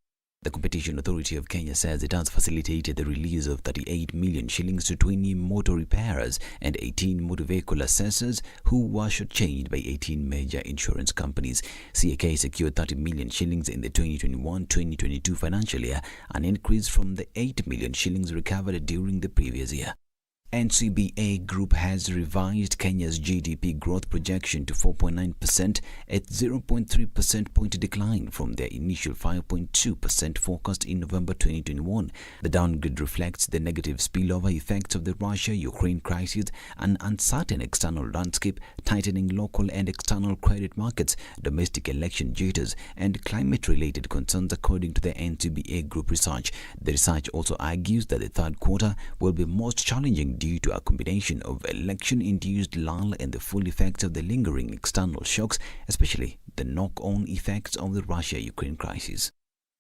S1: The Competition Authority of Kenya says it has facilitated the release of 38 million shillings to 20 motor repairers and 18 motor vehicle assessors who were shortchanged by 18 major insurance companies. CAK secured 30 million shillings in the 2021-2022 financial year, an increase from the 8 million shillings recovered during the previous year. NCBA Group has revised Kenya's GDP growth projection to 4.9%, at 0.3% point decline from their initial 5.2% forecast in November 2021. The downgrade reflects the negative spillover effects of the Russia-Ukraine crisis, an uncertain external landscape, tightening local and external credit markets, domestic election jitters, and climate-related concerns, according to the NCBA Group research. The research also argues that the third quarter will be most challenging due to a combination of election-induced lull and the full effects of the lingering external shocks, especially the knock-on effects of the Russia-Ukraine crisis.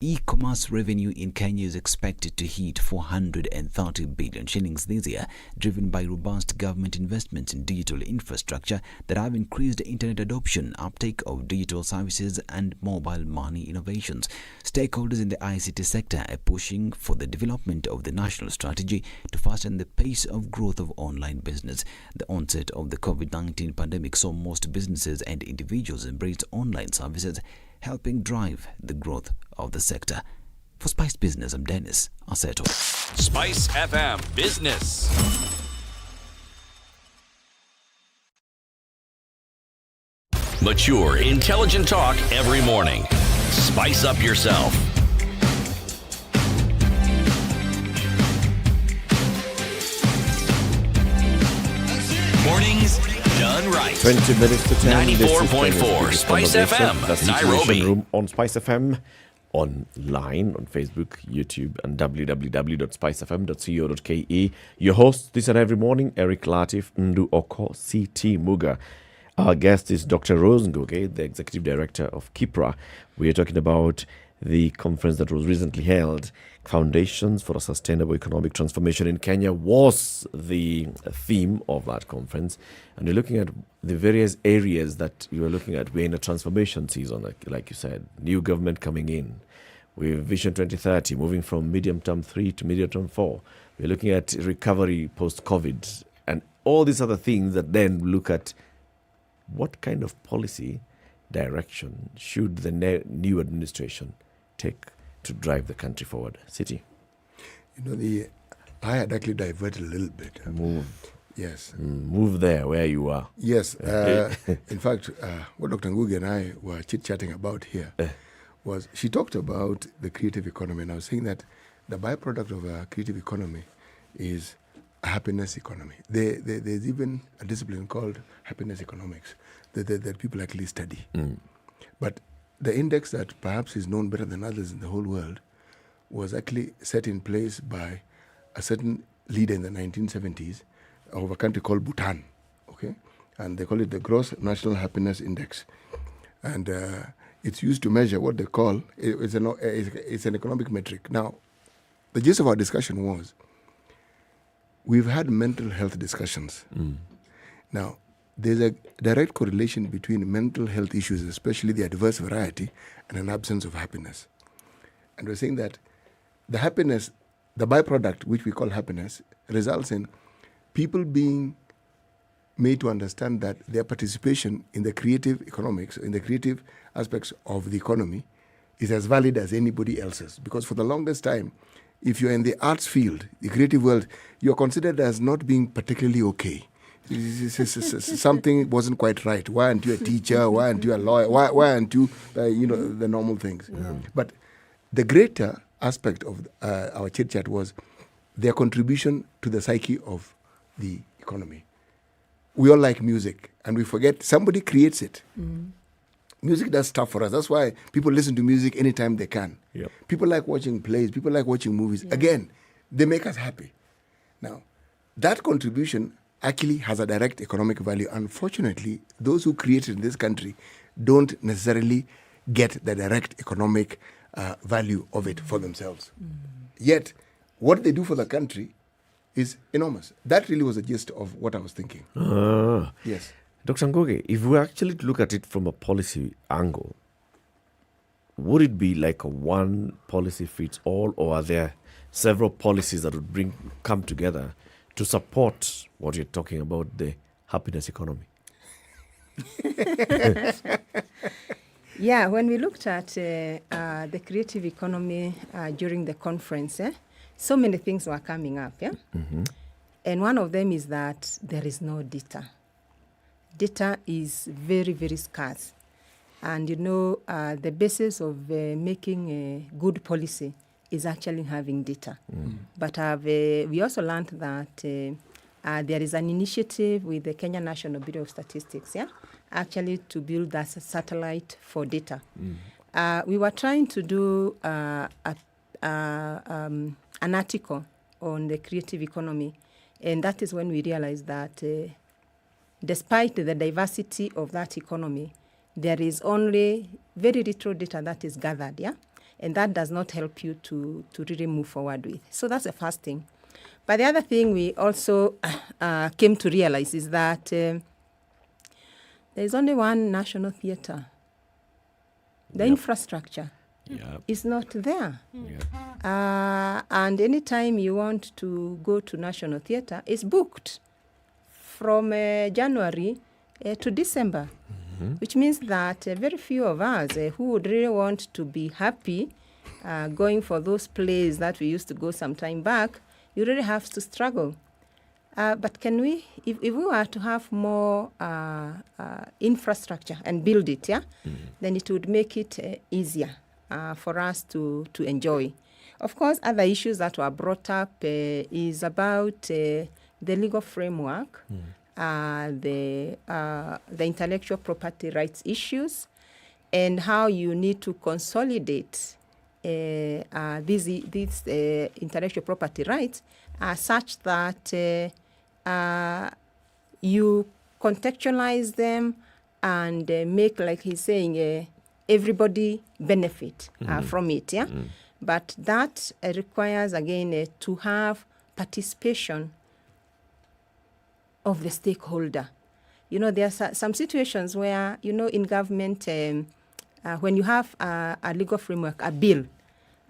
S1: E-commerce revenue in Kenya is expected to hit 430 billion shillings this year, driven by robust government investments in digital infrastructure that have increased internet adoption, uptake of digital services, and mobile money innovations. Stakeholders in the ICT sector are pushing for the development of the national strategy to fasten the pace of growth of online business. The onset of the COVID-19 pandemic saw most businesses and individuals embrace online services, helping drive the growth of the sector. For Spice Business, I'm Dennis Aseto.
S5: Spice FM Business. Mature, intelligent talk every morning. Spice up yourself. Mornings done right.
S15: 20 minutes to 10.
S5: 94.4 Spice FM,
S15: the
S5: Nairobi.
S15: Situation Room on Spice FM, online on Facebook, YouTube, and www.spicefm.co.ke. Your host this and every morning, Eric Latiff, Ndu Okoh, CT Muga. Our guest is Dr. Rose Nguge, the Executive Director of KIPRA. We are talking about the conference that was recently held. Foundations for a Sustainable Economic Transformation in Kenya was the theme of that conference. And we're looking at the various areas that you are looking at. We're in a transformation season, like you said, new government coming in. We have Vision 2030, moving from medium term 3 to medium term 4. We're looking at recovery post-COVID and all these other things that then look at what kind of policy direction should the new administration take to drive the country forward. City.
S9: You know, I had actually diverted a little bit.
S15: Move.
S9: Yes.
S15: Move there where you are.
S9: Yes. In fact, what Dr. Ngugi and I were chit-chatting about here was she talked about the creative economy, and I was saying that the byproduct of a creative economy is a happiness economy. There's even a discipline called happiness economics that people actually study. But the index that perhaps is known better than others in the whole world was actually set in place by a certain leader in the 1970s of a country called Bhutan, okay? And they call it the Gross National Happiness Index. And it's used to measure what they call, it's an economic metric. Now, the gist of our discussion was, we've had mental health discussions. Now, there's a direct correlation between mental health issues, especially the adverse variety, and an absence of happiness. And we're saying that the happiness, the byproduct, which we call happiness, results in people being made to understand that their participation in the creative economics, in the creative aspects of the economy, is as valid as anybody else's. Because for the longest time, if you're in the arts field, the creative world, you're considered as not being particularly okay. Something wasn't quite right. Why aren't you a teacher? Why aren't you a lawyer? Why aren't you, the normal things? But the greater aspect of our chit-chat was their contribution to the psyche of the economy. We all like music, and we forget somebody creates it. Music does stuff for us. That's why people listen to music anytime they can. People like watching plays. People like watching movies. Again, they make us happy. Now, that contribution actually has a direct economic value. Unfortunately, those who create it in this country don't necessarily get the direct economic value of it for themselves. Yet, what they do for the country is enormous. That really was the gist of what I was thinking. Yes.
S15: Dr. Ngoge, if we actually look at it from a policy angle, would it be like a one policy fits all, or are there several policies that would come together to support what you're talking about, the happiness economy?
S2: Yeah, when we looked at the creative economy during the conference, so many things were coming up, And one of them is that there is no data. Data is very, very scarce. And the basis of making a good policy is actually having data. But we also learned that there is an initiative with the Kenya National Bureau of Statistics, actually to build that satellite for data. We were trying to do an article on the creative economy, and that is when we realized that despite the diversity of that economy, there is only very little data that is gathered, and that does not help you to really move forward with. So that's the first thing. But the other thing we also came to realize is that there is only one national theatre. The infrastructure is not there. And anytime you want to go to National Theatre, it's booked from January to December, which means that very few of us who would really want to be happy going for those plays that we used to go some time back, you really have to struggle. But can we, if we were to have more infrastructure and build it, then it would make it easier for us to enjoy. Of course, other issues that were brought up is about the legal framework, the intellectual property rights issues, and how you need to consolidate these intellectual property rights such that you contextualize them and make, like he's saying, everybody benefit from it. But that requires, again, to have participation of the stakeholder. There are some situations where, in government, when you have a legal framework, a bill,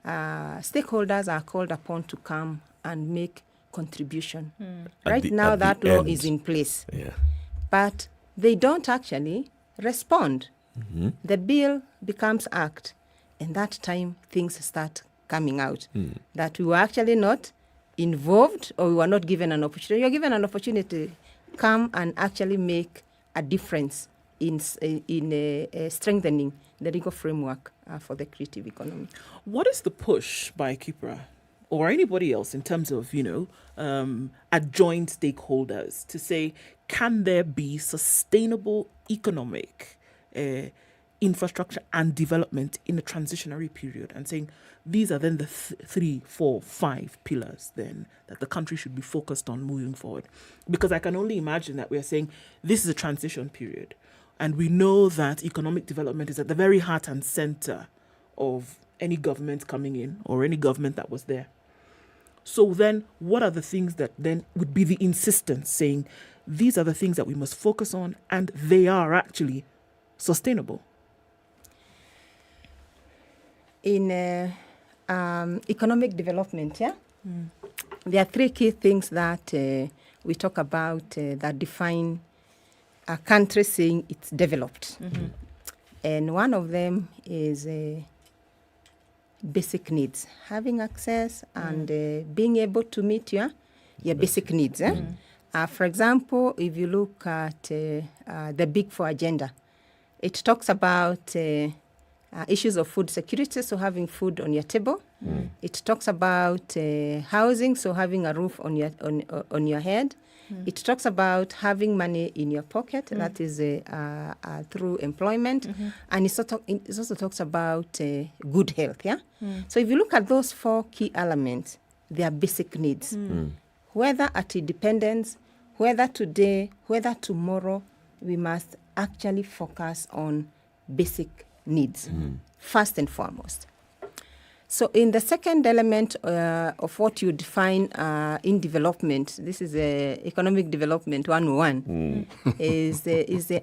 S2: stakeholders are called upon to come and make contribution. Right now, that law is in place. But they don't actually respond. The bill becomes act, and that time things start coming out that we were actually not involved, or we were not given an opportunity. You're given an opportunity, come and actually make a difference in strengthening the legal framework for the creative economy.
S14: What is the push by KIPRA or anybody else in terms of, adjoined stakeholders to say, can there be sustainable economic infrastructure and development in a transitionary period, and saying these are then the 3, 4, 5 pillars then that the country should be focused on moving forward? Because I can only imagine that we are saying this is a transition period, and we know that economic development is at the very heart and center of any government coming in or any government that was there. So then what are the things that then would be the insistence saying these are the things that we must focus on and they are actually sustainable?
S2: In economic development, there are 3 key things that we talk about that define a country saying it's developed. And one of them is basic needs, having access and being able to meet your basic needs. For example, if you look at the Big Four agenda, it talks about issues of food security, so having food on your table. It talks about housing, so having a roof on your head. It talks about having money in your pocket, that is through employment. And it also talks about good health. So if you look at those 4 key elements, they are basic needs. Whether at independence, whether today, whether tomorrow, we must actually focus on basic needs, first and foremost. So in the second element of what you define in development, this is economic development 101, is the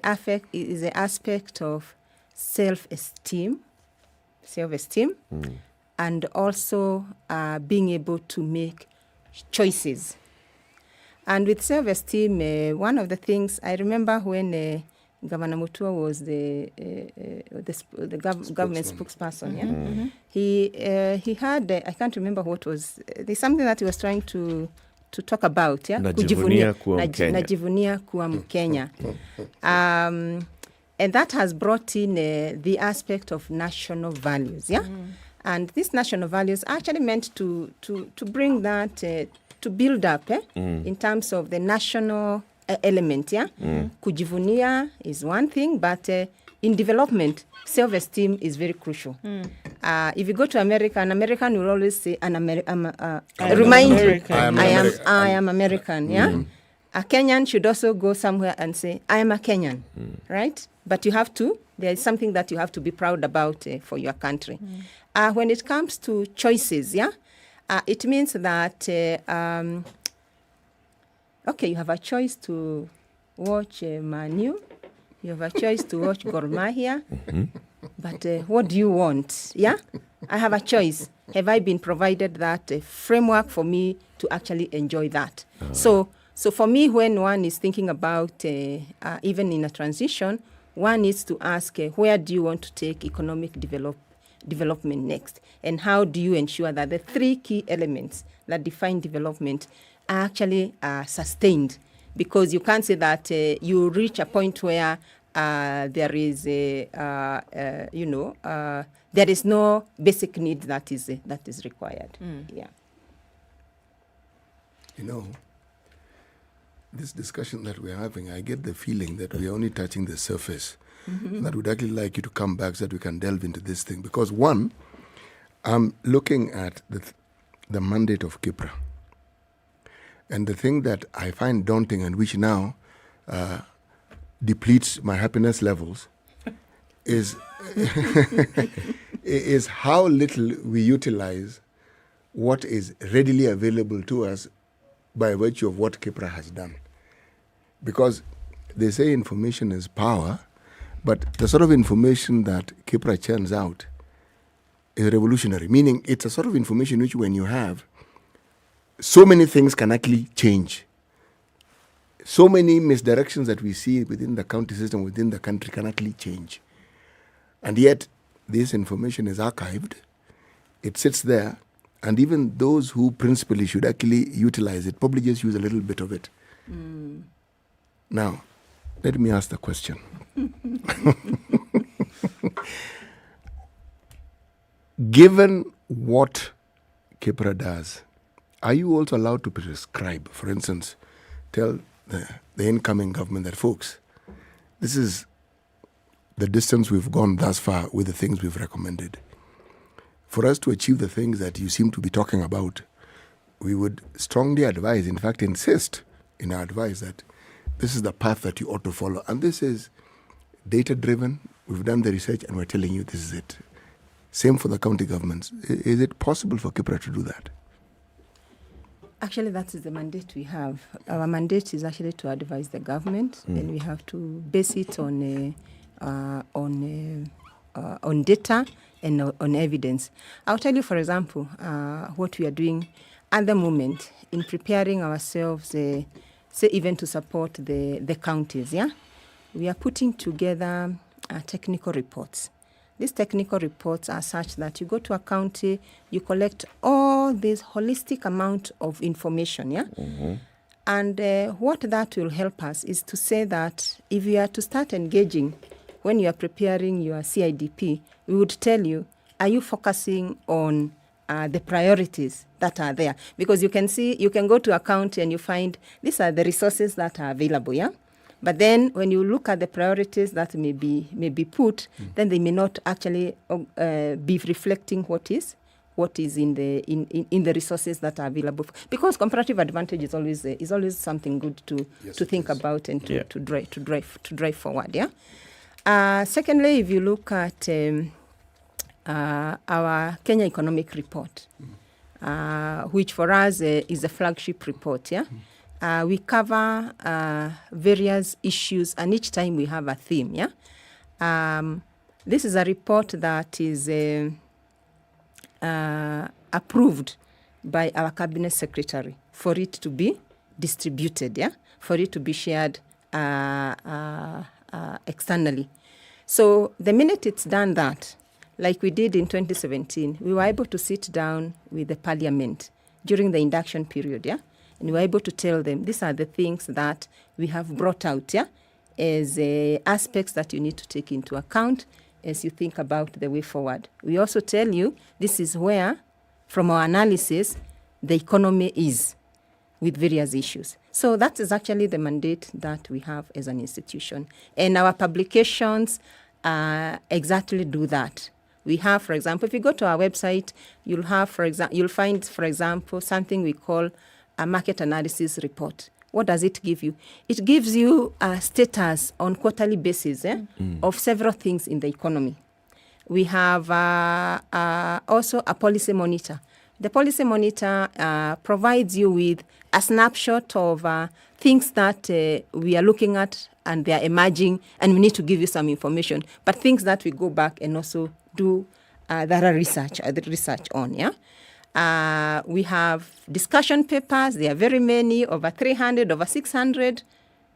S2: aspect of self-esteem, and also being able to make choices. And with self-esteem, one of the things I remember when Governor Mutua was the government spokesperson. He had I can't remember what was. There's something that he was trying to talk about.
S15: Najivunia kuwa Mkenya.
S2: Najivunia kuwa Mkenya. And that has brought in the aspect of national values. And these national values are actually meant to bring that to build up in terms of the national element. Kujivunia is one thing, but in development, self-esteem is very crucial. If you go to America, an American will always say, remind you, I am American. A Kenyan should also go somewhere and say, I am a Kenyan, right? But there is something that you have to be proud about for your country. When it comes to choices, it means that you have a choice to watch Manu, you have a choice to watch Gor Mahia, but what do you want? I have a choice. Have I been provided that framework for me to actually enjoy that? So for me, when one is thinking about even in a transition, one needs to ask where do you want to take economic development next, and how do you ensure that the 3 key elements that define development are actually sustained, because you can't say that you reach a point where there is there is no basic need that is required.
S9: This discussion that we're having, I get the feeling that we're only touching the surface. That we'd actually like you to come back so that we can delve into this thing, because one, I'm looking at the mandate of KIPRA. And the thing that I find daunting and which now depletes my happiness levels is how little we utilize what is readily available to us by virtue of what KIPRA has done. Because they say information is power, but the sort of information that KIPRA churns out is revolutionary, meaning it's a sort of information which when you have, so many things can actually change. So many misdirections that we see within the county system, within the country, can actually change. And yet, this information is archived. It sits there. And even those who principally should actually utilize it probably just use a little bit of it. Now, let me ask the question. Given what KIPRA does, are you also allowed to prescribe, for instance, tell the incoming government that, folks, this is the distance we've gone thus far with the things we've recommended. For us to achieve the things that you seem to be talking about, we would strongly advise, in fact insist in our advice, that this is the path that you ought to follow. And this is data-driven. We've done the research and we're telling you this is it. Same for the county governments. Is it possible for KIPRA to do that?
S2: Actually, that is the mandate we have. Our mandate is actually to advise the government, and we have to base it on data and on evidence. I'll tell you, for example, what we are doing at the moment in preparing ourselves, say even to support the counties. Yeah, we are putting together technical reports. These technical reports are such that you go to a county, you collect all this holistic amount of information, yeah? Mm-hmm. And what that will help us is to say that if you are to start engaging when you are preparing your CIDP, we would tell you, are you focusing on the priorities that are there? Because you can go to a county and you find these are the resources that are available, yeah? But then when you look at the priorities that may be put, then they may not actually be reflecting what is in the resources that are available. Because comparative advantage is always something good to think about and to drive forward. Yeah. Secondly, if you look at our Kenya Economic Report, which for us is a flagship report. Yeah. We cover various issues, and each time we have a theme, yeah? This is a report that is approved by our cabinet secretary for it to be distributed, yeah? For it to be shared externally. So the minute it's done that, like we did in 2017, we were able to sit down with the parliament during the induction period, yeah? And we were able to tell them, these are the things that we have brought out, yeah, as aspects that you need to take into account as you think about the way forward. We also tell you, this is where, from our analysis, the economy is with various issues. So that is actually the mandate that we have as an institution. And our publications exactly do that. We have, for example, if you go to our website, you'll find, for example, something we call a market analysis report. What does it give you? It gives you a status on quarterly basis of several things in the economy. We have also a policy monitor. The policy monitor provides you with a snapshot of things that we are looking at and they are emerging, and we need to give you some information, but things that we go back and also do thorough research on, yeah? We have discussion papers. There are very many, over 300, over 600.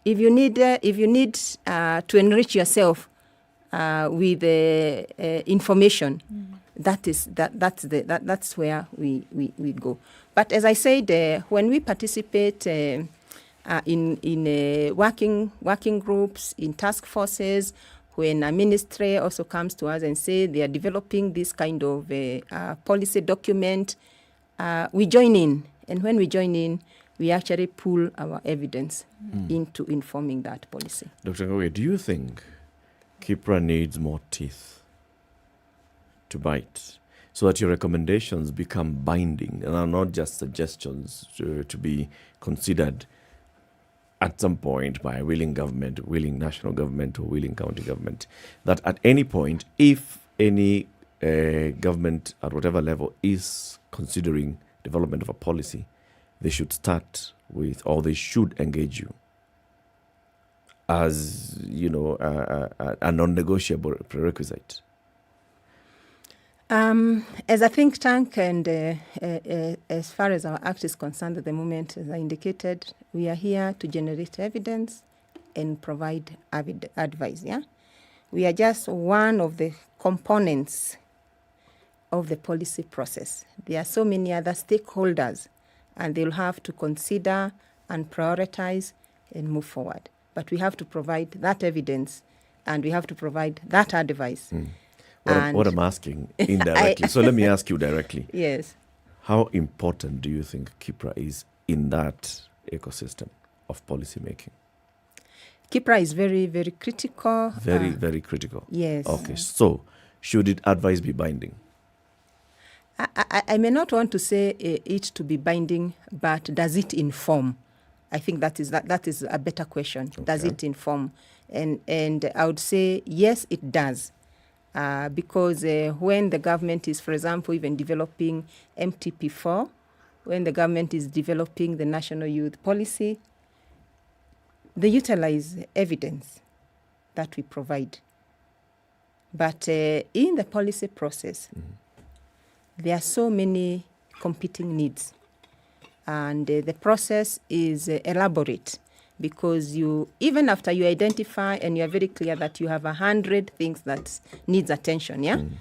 S2: If you need to enrich yourself with information, that's where we go. But as I said, when we participate in working groups, in task forces, when a ministry also comes to us and say they are developing this kind of policy document, we join in. And when we join in, we actually pull our evidence into informing that policy.
S15: Dr. Ngoge, do you think KIPRA needs more teeth to bite so that your recommendations become binding and are not just suggestions to be considered at some point by a willing government, willing national government or willing county government, that at any point, if any government at whatever level is considering development of a policy, they should start with, or they should engage you as, a non-negotiable prerequisite?
S2: As a think tank and as far as our act is concerned at the moment, as I indicated, we are here to generate evidence and provide advice, yeah? We are just one of the components of the policy process. There are so many other stakeholders, and they'll have to consider and prioritize and move forward. But we have to provide that evidence and we have to provide that advice.
S15: What I'm asking indirectly. So let me ask you directly.
S2: Yes.
S15: How important do you think KIPRA is in that ecosystem of policy making?
S2: KIPRA is very, very critical.
S15: Very critical.
S2: Yes.
S15: Okay. So should it advice be binding?
S2: I may not want to say it to be binding, but does it inform? I think that is a better question. Okay. Does it inform? And I would say yes, it does. Because when the government is, for example, even developing MTP4, when the government is developing the National Youth Policy, they utilize evidence that we provide. But in the policy process, there are so many competing needs. And the process is elaborate because even after you identify and you are very clear that you have 100 things that needs attention,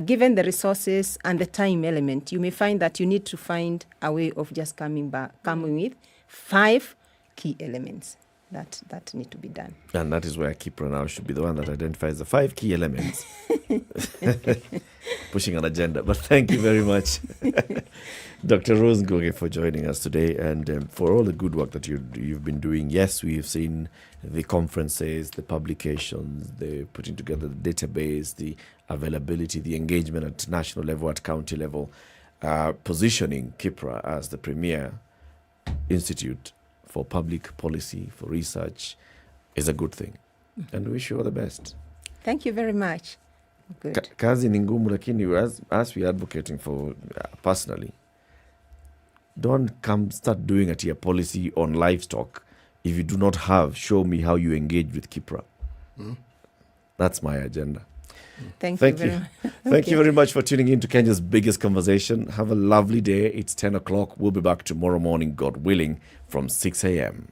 S2: given the resources and the time element, you may find that you need to find a way of just coming with 5 key elements that need to be done.
S15: And that is where KIPRA now should be the one that identifies the 5 key elements. Pushing an agenda. But thank you very much, Dr. Rose Ngoge, for joining us today and for all the good work that you've been doing. Yes, we have seen the conferences, the publications, the putting together the database, the availability, the engagement at national level, at county level, positioning KIPRA as the premier institute for public policy, for research, is a good thing. And we wish you all the best.
S2: Thank you very much. Good.
S15: Kazi ni ngumu, lakini as we are advocating for personally, don't start doing a tier policy on livestock if you do not show me how you engage with KIPRA. That's my agenda.
S2: Thank you.
S15: Thank you very much for tuning in to Kenya's biggest conversation. Have a lovely day. It's 10 o'clock. We'll be back tomorrow morning, God willing, from 6 a.m.